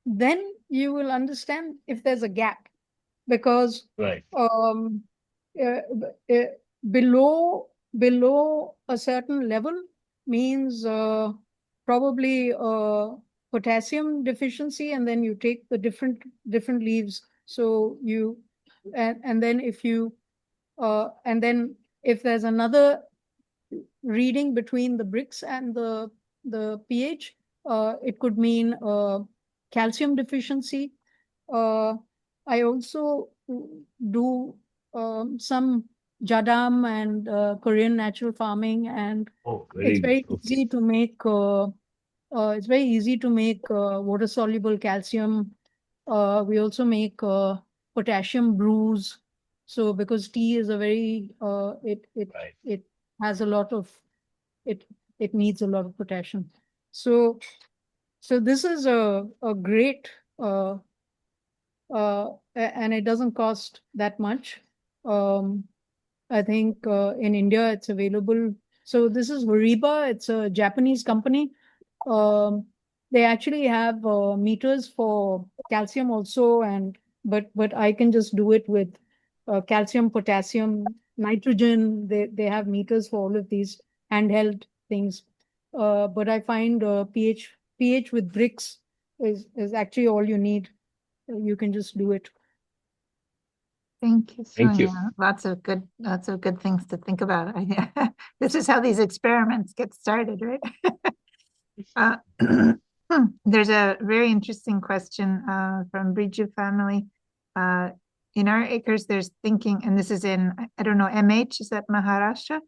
then you will understand if there's a gap. Because right. Below a certain level means probably potassium deficiency, and then you take the different leaves. So and then if there's another reading between the BRICS and the pH, it could mean calcium deficiency. I also do some jadam and Korean natural farming, and very it's very good. easy to make. It's very easy to make water soluble calcium. We also make potassium brews. So because tea is a very it has a lot of it needs a lot of potassium. So this is a great and it doesn't cost that much. I think in India it's available. So this is Wariba. It's a Japanese company. They actually have meters for calcium also, but I can just do it with calcium, potassium, nitrogen. They have meters for all of these handheld things. But I find pH with bricks is actually all you need. You can just do it. Thank you, Thank you. Sonia. Lots of good things to think about. This is how these experiments get started, right? There's a very interesting question from Briju family. In our acres, there's thinking, and this is in, I don't know, MH, is that Maharashtra?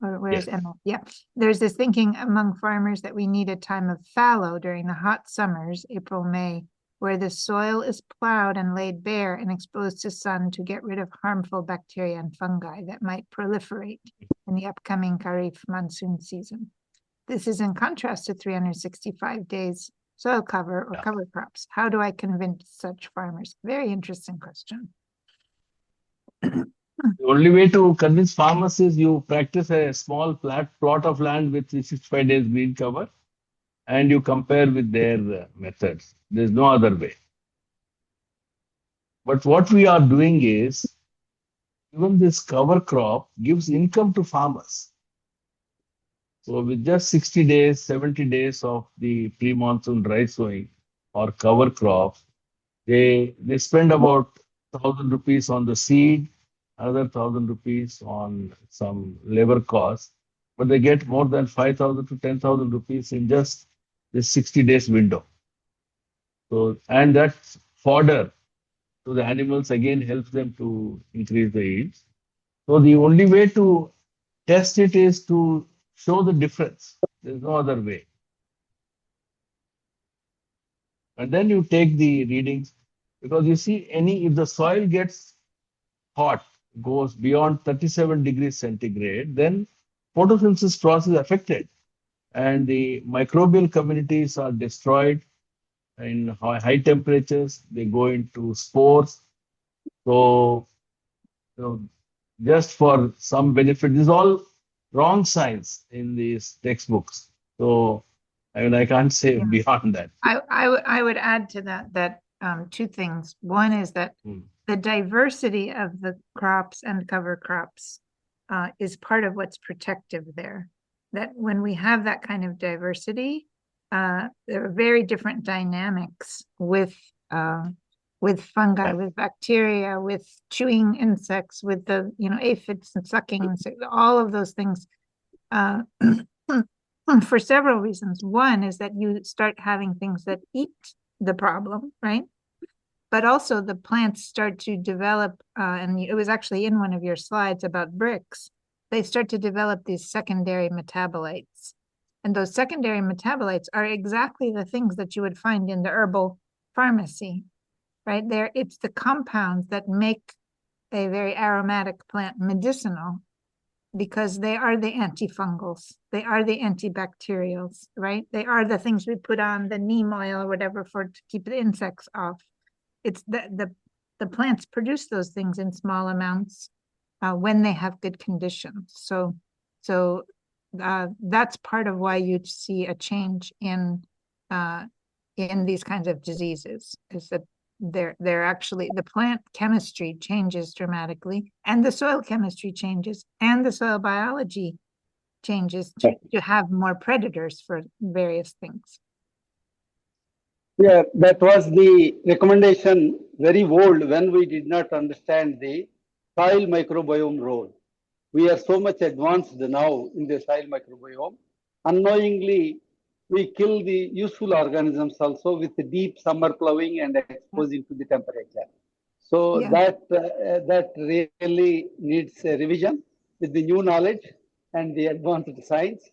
Or where's Yes. MH? Yeah. There's this thinking among farmers that we need a time of fallow during the hot summers, April, May, where the soil is plowed and laid bare and exposed to sun to get rid of harmful bacteria and fungi that might proliferate in the upcoming Kharif monsoon season. This is in contrast to 365 days soil cover or cover crops. How do I convince such farmers? Very interesting question. The only way to convince farmers is you practice a small plot of land with 365 days green cover and you compare with their methods. There's no other way. But what we are doing is, even this cover crop gives income to farmers. So with just 60 days, 70 days of the pre-monsoon dry sowing or cover crops, they spend about 1,000 rupees on the seed, another 1,000 rupees on some labor costs, but they get more than 5,000 to 10,000 rupees in just this 60 days window. So, and that fodder to the animals again helps them to increase the yields. So the only way to test it is to show the difference. There's no other way. And then you take the readings, because you see, if the soil gets hot, goes beyond 37 degrees centigrade, then photosynthesis process is affected and the microbial communities are destroyed in high temperatures. They go into spores. So, just for some benefit, this is all wrong science in these textbooks. So, I mean, I can't say beyond that. I would add to that two things. One is that the diversity of the crops and cover crops is part of what's protective there. That when we have that kind of diversity, there are very different dynamics with fungi, with bacteria, with chewing insects, with the aphids and sucking insects, all of those things. For several reasons. One is that you start having things that eat the problem, right? But also the plants start to develop, and it was actually in one of your slides about bricks, they start to develop these secondary metabolites. And those secondary metabolites are exactly the things that you would find in the herbal pharmacy, right? It's the compounds that make a very aromatic plant medicinal, because they are the antifungals, they are the antibacterials, right? They are the things we put on the neem oil or whatever to keep the insects off. It's the plants produce those things in small amounts when they have good conditions. So that's part of why you'd see a change in these kinds of diseases, is that they're actually, the plant chemistry changes dramatically, and the soil chemistry changes, and the soil biology changes to have more predators for various things. Yeah, that was the recommendation, very old, when we did not understand the soil microbiome role. We are so much advanced now in the soil microbiome. Unknowingly, we kill the useful organisms also with the deep summer plowing and exposing to the temperature. So Yeah. that really needs a revision with the new knowledge and the advanced science.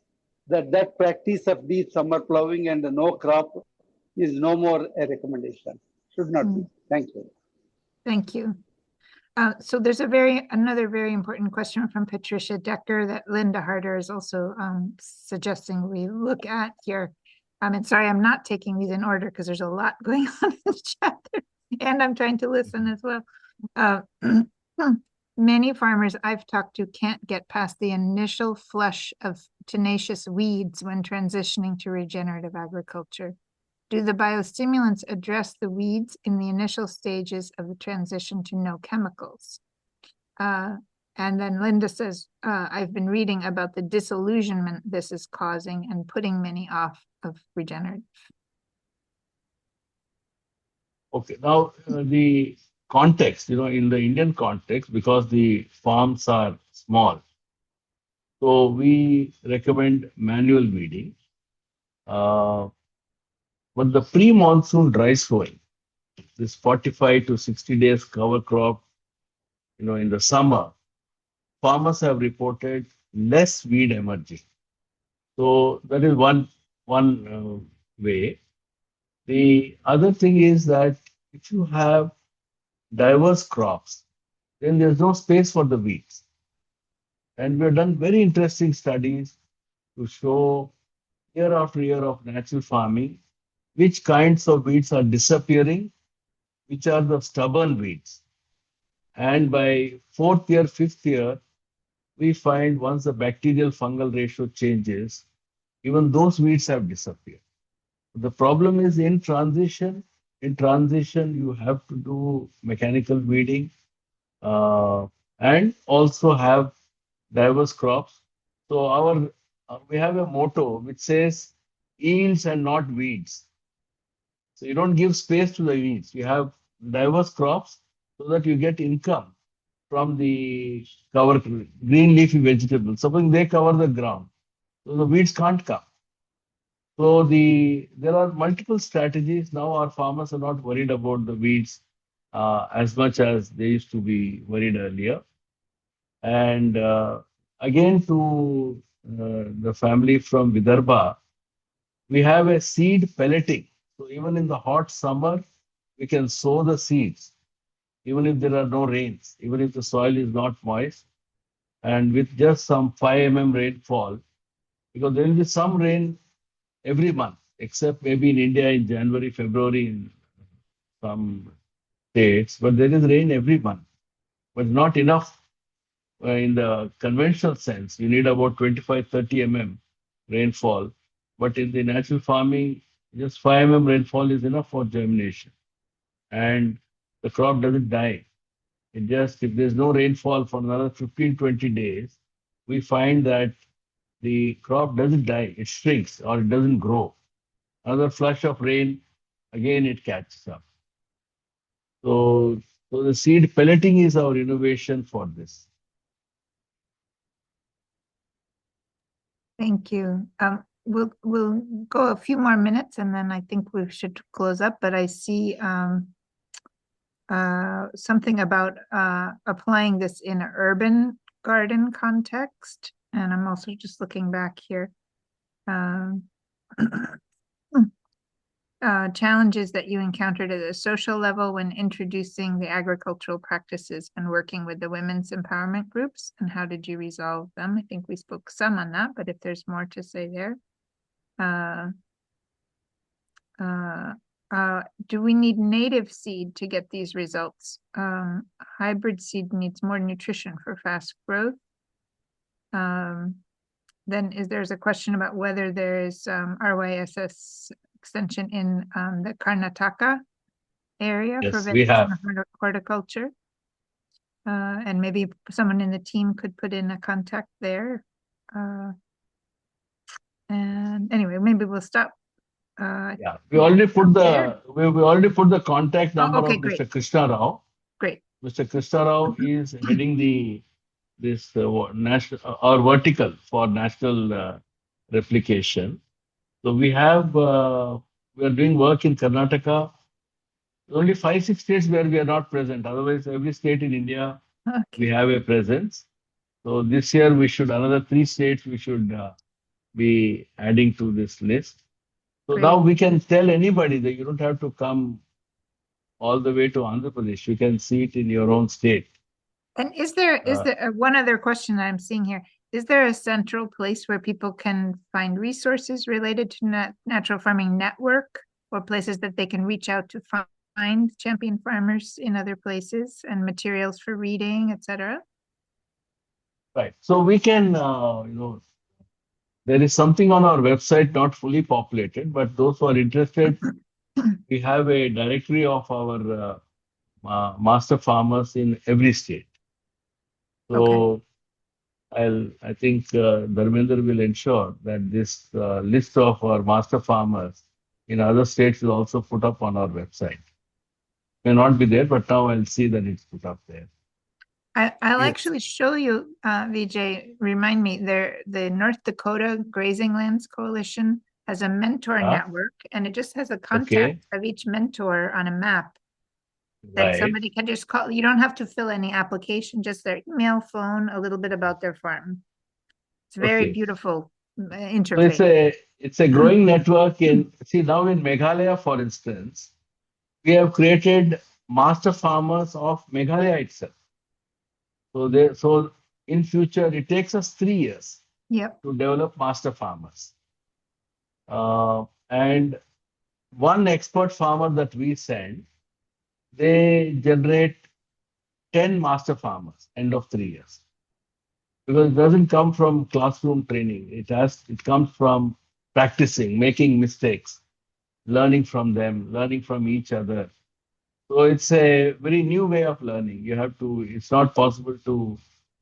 That practice of deep summer plowing and no crop is no more a recommendation. Should not be. Thank you. Thank you. So there's another very important question from Patricia Decker that Linda Harder is also suggesting we look at here. And sorry, I'm not taking these in order because there's a lot going on in the chat there, and I'm trying to listen as well. Many farmers I've talked to can't get past the initial flush of tenacious weeds when transitioning to regenerative agriculture. Do the biostimulants address the weeds in the initial stages of the transition to no chemicals? And then Linda says, I've been reading about the disillusionment this is causing and putting many off of regenerative. Okay, now the context, in the Indian context, because the farms are small, so we recommend manual weeding. But the pre-monsoon dry sowing, this 45 to 60 days cover crop, in the summer, farmers have reported less weed emerging. So that is one way. The other thing is that if you have diverse crops, then there's no space for the weeds. And we have done very interesting studies to show year after year of natural farming, which kinds of weeds are disappearing, which are the stubborn weeds. And by 4th year, 5th year, we find once the bacterial fungal ratio changes, even those weeds have disappeared. The problem is in transition. In transition, you have to do mechanical weeding and also have diverse crops. So we have a motto which says yields and not weeds. So you don't give space to the weeds. You have diverse crops so that you get income from the green leafy vegetables. Suppose they cover the ground, so the weeds can't come. So there are multiple strategies. Now our farmers are not worried about the weeds as much as they used to be worried earlier. And again, to the family from Vidarbha, we have a seed pelleting. So even in the hot summer, we can sow the seeds, even if there are no rains, even if the soil is not moist. And with just some 5 mm rainfall, because there will be some rain every month, except maybe in India in January, February in some states, but there is rain every month, but not enough in the conventional sense. You need about 25, 30 mm rainfall, but in the natural farming, just 5 mm rainfall is enough for germination. And the crop doesn't die. If there's no rainfall for another 15, 20 days, we find that the crop doesn't die, it shrinks or it doesn't grow. Another flush of rain, again it catches up. So the seed pelleting is our innovation for this. Thank you. We'll go a few more minutes and then I think we should close up, but I see something about applying this in an urban garden context. And I'm also just looking back here. Challenges that you encountered at a social level when introducing the agricultural practices and working with the women's empowerment groups, and how did you resolve them? I think we spoke some on that, but if there's more to say there. Do we need native seed to get these results? Hybrid seed needs more nutrition for fast growth. Then there's a question about whether there's RYSS extension in the Karnataka area for Yes, we have. horticulture. And maybe someone in the team could put in a contact there. And anyway, maybe we'll stop. Yeah, we already put the contact number okay, of great. Mr. Krishna Rao. Great. Mr. Krishna Rao is heading this national or vertical for national replication. So we are doing work in Karnataka, Only 5, 6 states where we are not present. Otherwise, every state in India, we have a presence. So this year we should, another 3 states we should be adding to this list. So now we can tell anybody that you don't have to come all the way to Andhra Pradesh. You can see it in your own state. And is there one other question that I'm seeing here? Is there a central place where people can find resources related to natural farming network, or places that they can reach out to find champion farmers in other places and materials for reading, etc.? Right. So we can, there is something on our website not fully populated, but those who are interested, we have a directory of our master farmers in every state. So I think Dharmender will ensure that this list of our master farmers in other states is also put up on our website. May not be there, but now I'll see that it's put up there. I'll actually show you, Vijay, remind me, the North Dakota Grazing Lands Coalition has a mentor network, and it just has a contact of each mentor on a map that somebody can just call. You don't have to fill any application, just their email, phone, a little bit about their farm. It's very beautiful interface. So it's a growing network now in Meghalaya, for instance, we have created master farmers of Meghalaya itself. So in future, it takes us 3 years to develop master farmers. And one expert farmer that we send, they generate 10 master farmers end of 3 years. Because it doesn't come from classroom training. It comes from practicing, making mistakes, learning from them, learning from each other. So it's a very new way of learning. It's not possible to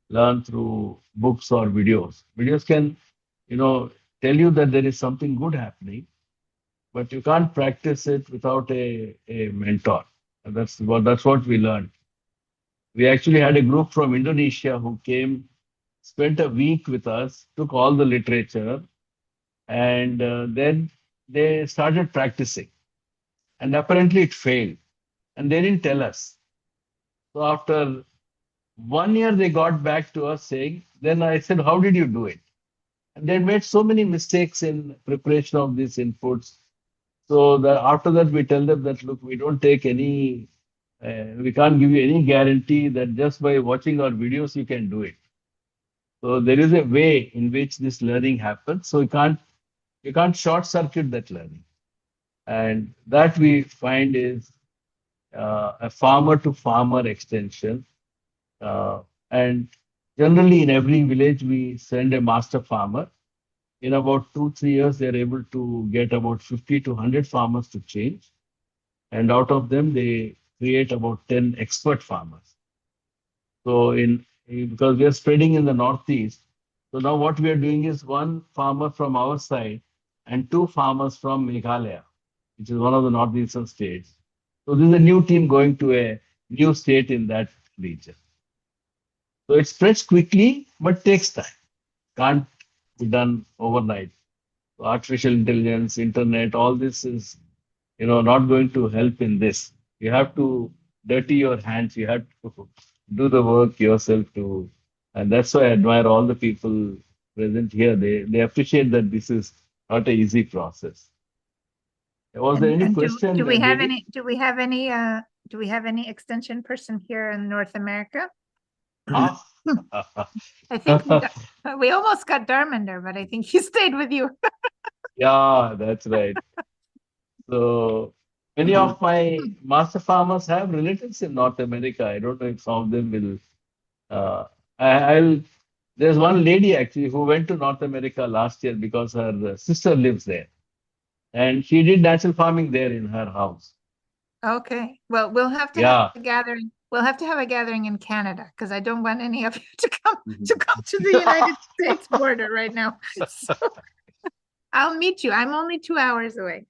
learn through books or videos. Videos can, tell you that there is something good happening, but you can't practice it without a mentor. And that's what we learned. We actually had a group from Indonesia who came, spent a week with us, took all the literature, and then they started practicing. And apparently it failed. And they didn't tell us. So after 1 year, they got back to us saying, then I said, how did you do it? And they made so many mistakes in preparation of these inputs. So that after that, we tell them that, look, we don't take any, we can't give you any guarantee that just by watching our videos, you can do it. So there is a way in which this learning happens. So you can't short circuit that learning. And that we find is a farmer to farmer extension. And generally in every village, we send a master farmer. In about 2-3 years, they're able to get about 50 to 100 farmers to change. And out of them, they create about 10 expert farmers. So because we are spreading in the Northeast, so now what we are doing is 1 farmer from our side and 2 farmers from Meghalaya, which is one of the northeastern states. So this is a new team going to a new state in that region. So it spreads quickly, but takes time. Can't be done overnight. So artificial intelligence, internet, all this is, not going to help in this. You have to dirty your hands. You have to do the work yourself too. And that's why I admire all the people present here. They appreciate that this is not an easy process. Was there any question? Do we have any extension person here in North America? I think we almost got Dharmender, but I think he stayed with you. Yeah, that's right. So many of my master farmers have relatives in North America. I don't know if some of them will. There's one lady actually who went to North America last year because her sister lives there. And she did natural farming there in her house. Okay. Well, we'll have to have a gathering. We'll have to have a gathering in Canada because I don't want any of you to come to the United States border right now. So I'll meet you. I'm only 2 hours away.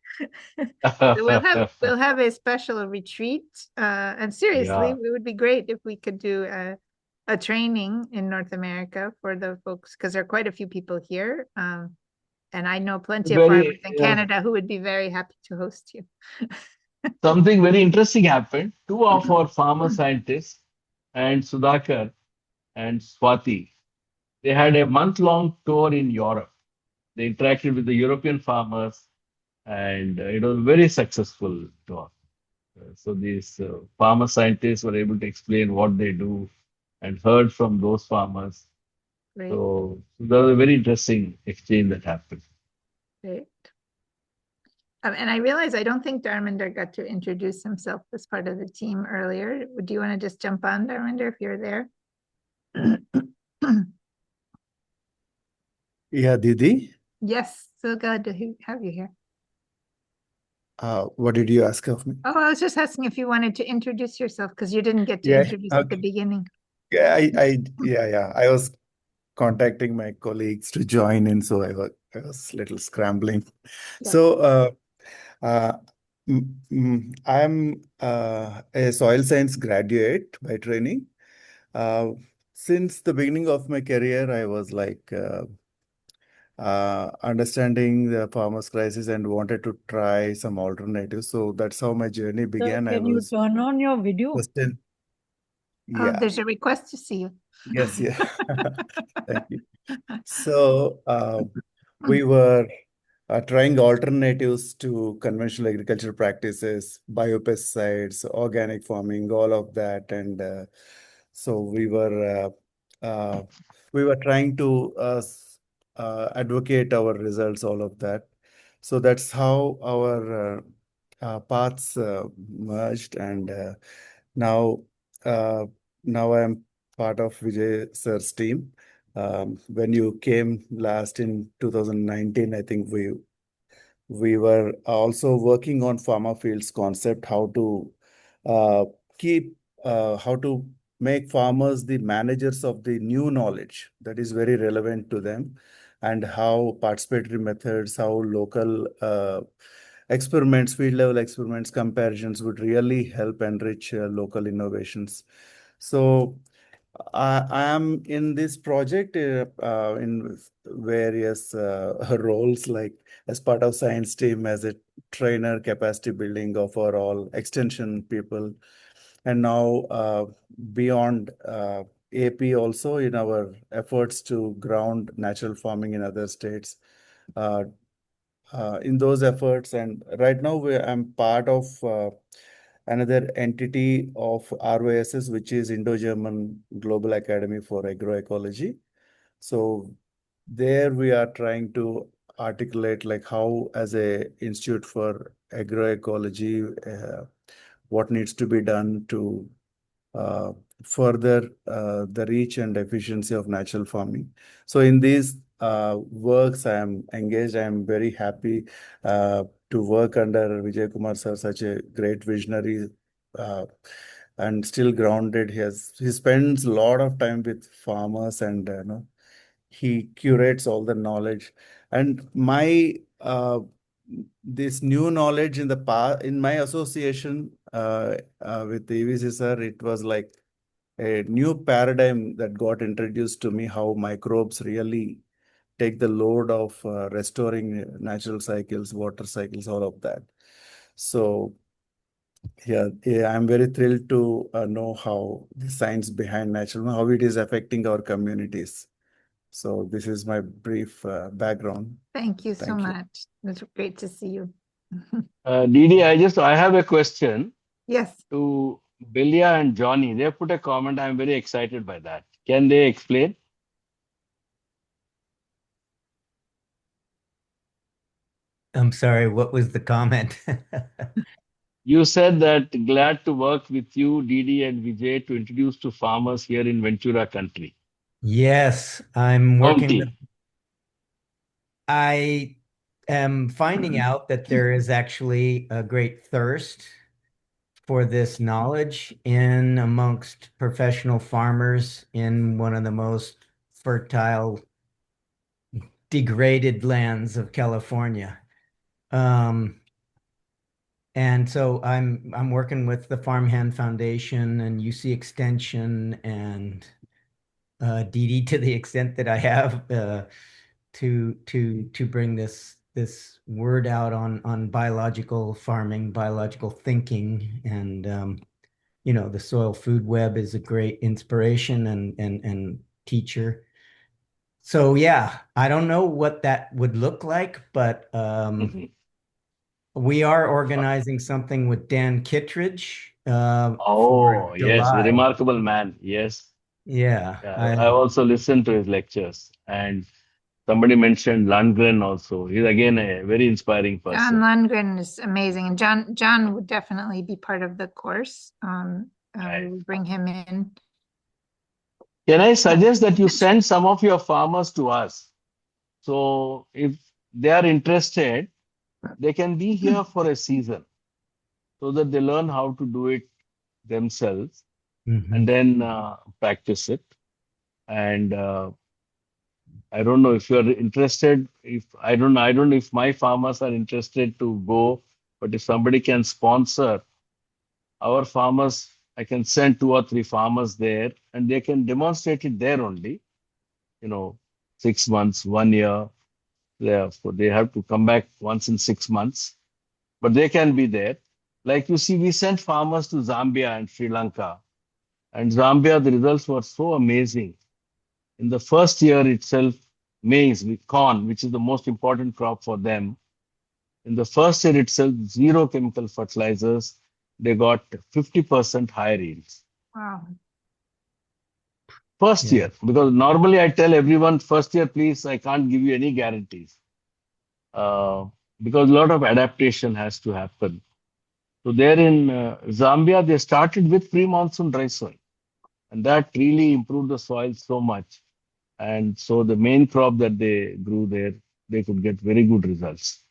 So we'll have a special retreat. And seriously, it would be great if we could do a training in North America for the folks, because there are quite a few people here. And I know plenty of farmers in Canada who would be very happy to host you. something very interesting happened. Two of our farmer scientists and Sudhakar and Swati, they had a month-long tour in Europe. They interacted with the European farmers, and it was a very successful tour. So these farmer scientists were able to explain what they do and heard from those farmers. Great. So there was a very interesting exchange that happened. Great. And I realize I don't think Dharminder got to introduce himself as part of the team earlier. Do you want to just jump on, Dharminder, if you're there? Yeah, Didi. Yes, so glad to have you here. What did you ask of me? Oh, I was just asking if you wanted to introduce yourself because you didn't get to Yeah, introduce at the okay. beginning. Yeah, yeah. I was contacting my colleagues to join in, so I was a little scrambling. Yeah. So, I'm a soil science graduate by training. Since the beginning of my career, I was like understanding the farmers' crisis and wanted to try some alternatives. So that's how my journey Sir, began. I can you was turn on your video? just in, Oh, yeah, there's a request to see you. yes, yeah. Thank you. So we were trying alternatives to conventional agriculture practices, biopesticides, organic farming, all of that, and so we were trying to advocate our results, all of that. So that's how our paths merged, and now uh, now I am part of Vijay sir's team. When you came last in 2019, I think we were also working on farmer fields concept, how to uh, keep how to make farmers the managers of the new knowledge that is very relevant to them, and how participatory methods, how local experiments, field level experiments, comparisons would really help enrich local innovations. So I am in this project in various roles, like as part of science team, as a trainer, capacity building of our all extension people, and now beyond AP also in our efforts to ground natural farming in other states. Uh, in those efforts, and right now I'm part of another entity of ROSS, which is Indo-German Global Academy for Agroecology. So there we are trying to articulate like how, as a institute for agroecology, what needs to be done to uh, further the reach and efficiency of natural farming. So in these works, I am engaged. I am very happy to work under Vijay Kumar sir, such a great visionary and still grounded. He spends a lot of time with farmers, and he curates all the knowledge. And my this new knowledge in the past, in my association with the EVC sir, it was like a new paradigm that got introduced to me, how microbes really take the load of restoring natural cycles, water cycles, all of that. So yeah, I'm very thrilled to know how the science behind natural, how it is affecting our communities. So this is my brief background. Thank you so Thank you. much. It's great to see you. Didi, I have a question Yes. to Belia and Johnny. They put a comment. I'm very excited by that. Can they explain? I'm sorry, what was the comment? You said that glad to work with you, Didi and Vijay, to introduce to farmers here in Ventura country. Yes, I'm working with, County. I am finding out that there is actually a great thirst for this knowledge in amongst professional farmers in one of the most fertile, degraded lands of California. And so I'm working with the Farmhand Foundation and UC Extension and Didi, to the extent that I have, to bring this this word out on biological farming, biological thinking, and the Soil Food Web is a great inspiration and teacher. So yeah, I don't know what that would look like, but we are organizing something with Dan Kittredge for Yes, the July. remarkable man. Yes. Yeah, I also listened to his lectures, and somebody mentioned Landgren also. He's again a very inspiring John person. Lundgren is amazing, and John would definitely be part of the course. We will bring him in. Can I suggest that you send some of your farmers to us? So if they are interested, they can be here for a season so that they learn how to do it themselves and then practice it. And I don't know if you are interested. If I don't know if my farmers are interested to go, but if somebody can sponsor our farmers, I can send 2 or 3 farmers there, and they can demonstrate it there only. 6 months, 1 year. They have to come back once in 6 months, but they can be there. Like you see, we sent farmers to Zambia and Sri Lanka, and Zambia, the results were so amazing. In the first year itself, maize with corn, which is the most important crop for them. In the first year itself, 0 chemical fertilizers, they got 50% higher yields. Wow. First year, because normally I tell everyone, first year, please, I can't give you any guarantees. Because a lot of adaptation has to happen. So there in Zambia, they started with pre-monsoon dry sowing, and that really improved the soil so much. And so the main crop that they grew there, they could get very good results.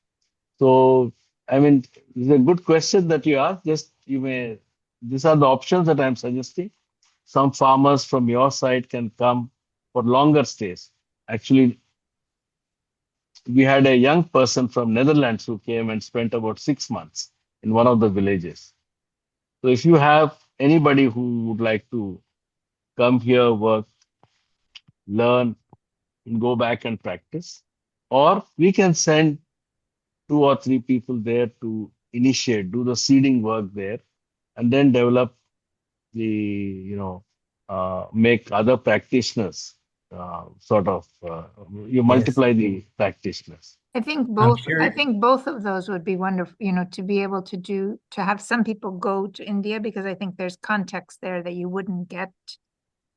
So, I mean, it's a good question that you asked. These are the options that I'm suggesting. Some farmers from your side can come for longer stays. Actually, we had a young person from Netherlands who came and spent about 6 months in one of the villages. So if you have anybody who would like to come here, work, learn, and go back and practice, or we can send 2 or 3 people there to initiate, do the seeding work there, and then develop make other practitioners you multiply the practitioners. I think I'm both. sure. I think both of those would be wonderful. To be able to have some people go to India, because I think there's context there that you wouldn't get.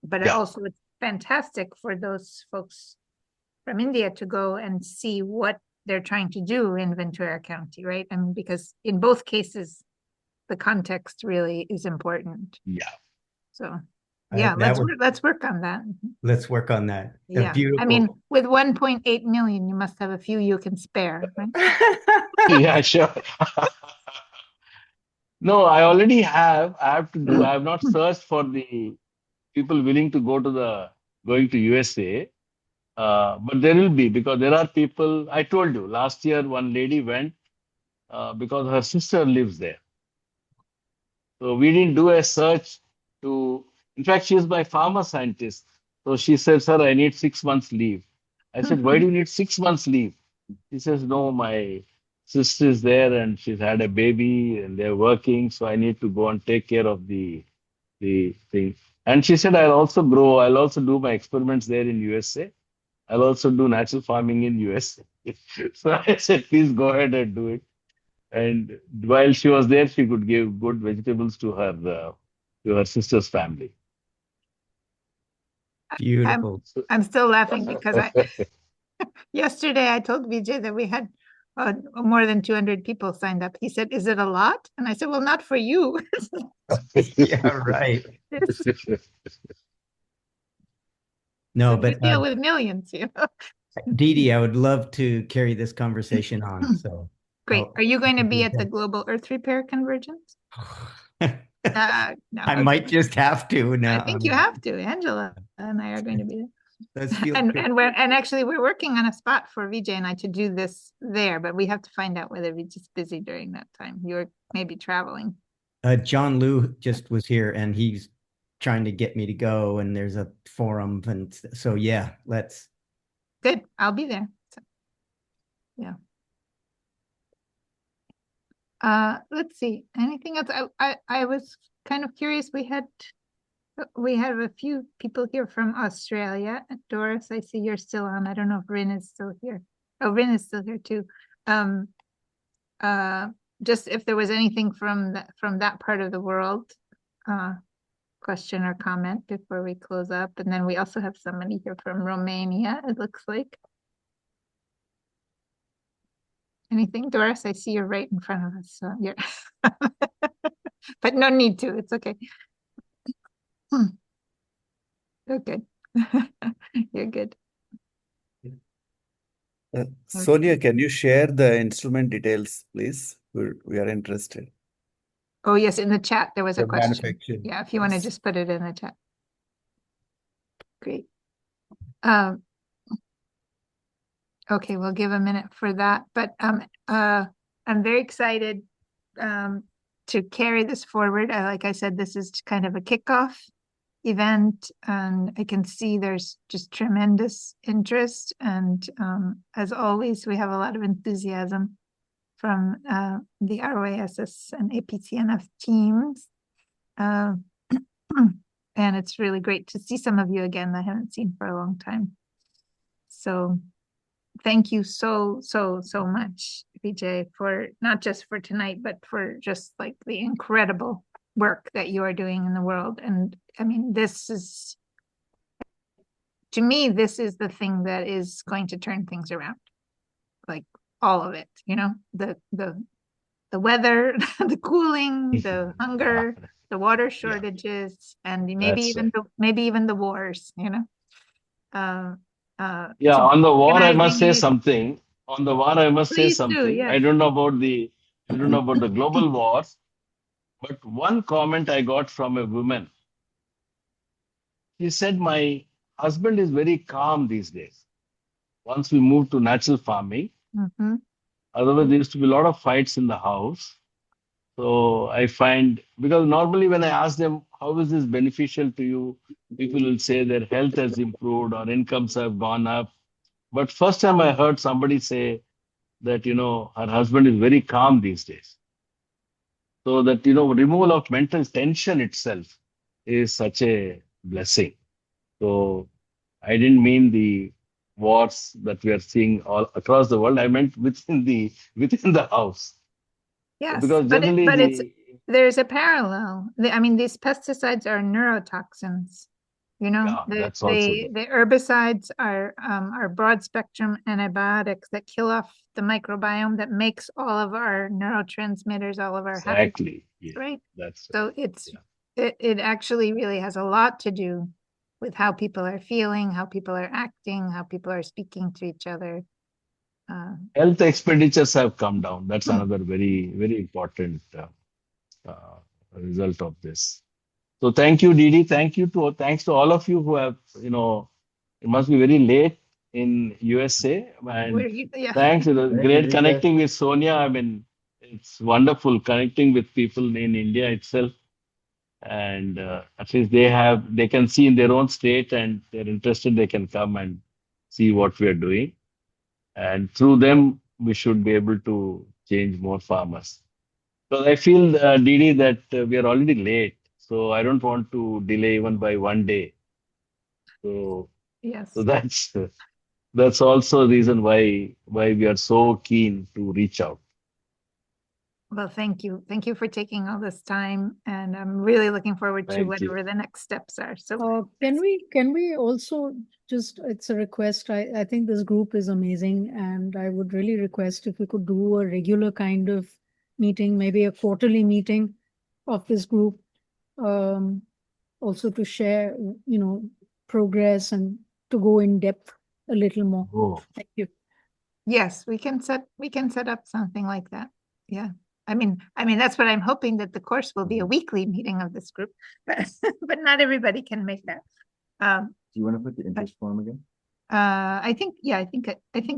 But also it's fantastic for those folks from India to go and see what they're trying to do in Ventura County, right? I mean, because in both cases, the context really is important. Yeah. So yeah, let's work on that. Let's work on that. Yeah. Beautiful. I mean, with 1.8 million, you must have a few you can spare, right? Yeah, sure. No, I already have. I have not searched for the people willing to going to USA. But there will be, because there are people. I told you last year, one lady went because her sister lives there. So we didn't do a search in fact, she is my farmer scientist. So she said, "Sir, I need 6 months leave." I said, "Why do you need 6 months leave?" She says, "No, my sister is there and she's had a baby and they're working. So I need to go and take care of the thing." And she said, I'll also do my experiments there in USA. I'll also do natural farming in USA. So I said, "Please go ahead and do it." And while she was there, she could give good vegetables to her sister's family. Beautiful. I'm still laughing because yesterday I told Vijay that we had more than 200 people signed up. He said, "Is it a lot?" And I said, "Well, not for you." Yeah, right. No, but we deal with millions, Didi, I would love to carry this conversation on. So great. Are you going to be at the Global Earth Repair Convergence? No, I might just have to. No, I think you have to. Angela and I are going to be there. Let's feel and actually we're working on a spot for Vijay and I to do this there, but we have to find out whether we're just busy during that time. You're maybe traveling. John Liu just was here and he's trying to get me to go, and there's a forum, and so yeah, let's. Good. I'll be there. So, yeah. Let's see. Anything else? I was kind of curious. We have a few people here from Australia. Doris, I see you're still on. I don't know if Rin is still here. Oh, Rin is still here too. Just if there was anything from that part of the world, question or comment before we close up. And then we also have somebody here from Romania, it looks like. Anything, Doris? I see you're right in front of us, so you're but no need to, it's okay. Okay. You're good. Sonia, can you share the instrument details, please? We are interested. Oh, yes, in the chat, there was a The question. manufacturing, Yeah, if you want to yes. just put it in the chat. Great. Okay, we'll give a minute for that, but I'm very excited to carry this forward. Like I said, this is kind of a kickoff event, and I can see there's just tremendous interest. And as always, we have a lot of enthusiasm from the ROASS and APCNF teams. And it's really great to see some of you again that I haven't seen for a long time. So thank you so much, Vijay, for not just for tonight, but for just like the incredible work that you are doing in the world. And I mean, this is, to me, this is the thing that is going to turn things around. Like all of it, you know, the weather, the cooling, the hunger, the water shortages, and maybe even the wars, you know. Yeah, on the war, I must say it. something. On the war, I must say Please do, something. yes. I don't know about the global wars, but one comment I got from a woman. She said, "My husband is very calm these days. Once we moved to natural farming, otherwise there used to be a lot of fights in the house. So I find, because normally when I ask them, how is this beneficial to you? People will say their health has improved or incomes have gone up. But first time I heard somebody say that, her husband is very calm these days. So that, removal of mental tension itself is such a blessing. So I didn't mean the wars that we are seeing all across the world. I meant within the house. Yes, because generally there's a parallel. I mean, these pesticides are neurotoxins. You know, yeah, that's also the herbicides are broad spectrum antibiotics that kill off the microbiome that makes all of our neurotransmitters, all of our exactly happy, right? That's so it actually really has a lot to do with how people are feeling, how people are acting, how people are speaking to each other. Health expenditures have come down. That's another very, very important result of this. So thank you, Didi. Thanks to all of you who have, it must be very late in USA. And thanks. It was great connecting with Sonia. I mean, it's wonderful connecting with people in India itself. And at least they can see in their own state, and they're interested, they can come and see what we are doing. And through them, we should be able to change more farmers. So I feel, Didi, that we are already late. So I don't want to delay even by one day. So, yes. So that's also a reason why we are so keen to reach out. Well, thank you. Thank you for taking all this time. And I'm really looking forward to whatever the next steps are. So can we also just, it's a request. I think this group is amazing. And I would really request if we could do a regular kind of meeting, maybe a quarterly meeting of this group, also to share, progress and to go in depth a little more. Oh. Thank you. Yes, we can set up something like that. Yeah. I mean, that's what I'm hoping, that the course will be a weekly meeting of this group, but not everybody can make that. Do you want to put the interest form again? I think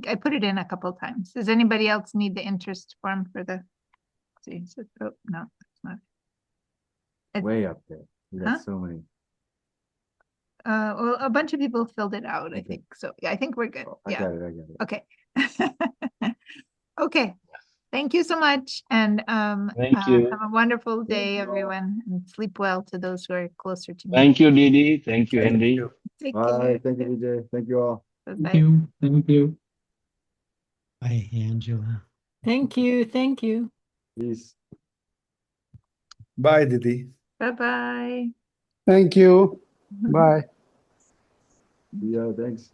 I put it in a couple of times. Does anybody else need the interest form for the? Oh, no, it's not. Way up there. We got so many. Well, a bunch of people filled it out, I think. So yeah, I think we're good. I got it. Okay. Okay. Thank you so much. And Thank you. have a wonderful day, everyone. And sleep well to those who are closer to me. Thank you, Didi. Thank you, Thank Henry. you. Take Bye. care. Thank you, Vijay. Thank you all. Thank Bye-bye. you. Thank you. Bye, Angela. Thank you. Thank you. Peace. Bye, Didi. Bye-bye. Thank you. Bye. Yeah, thanks.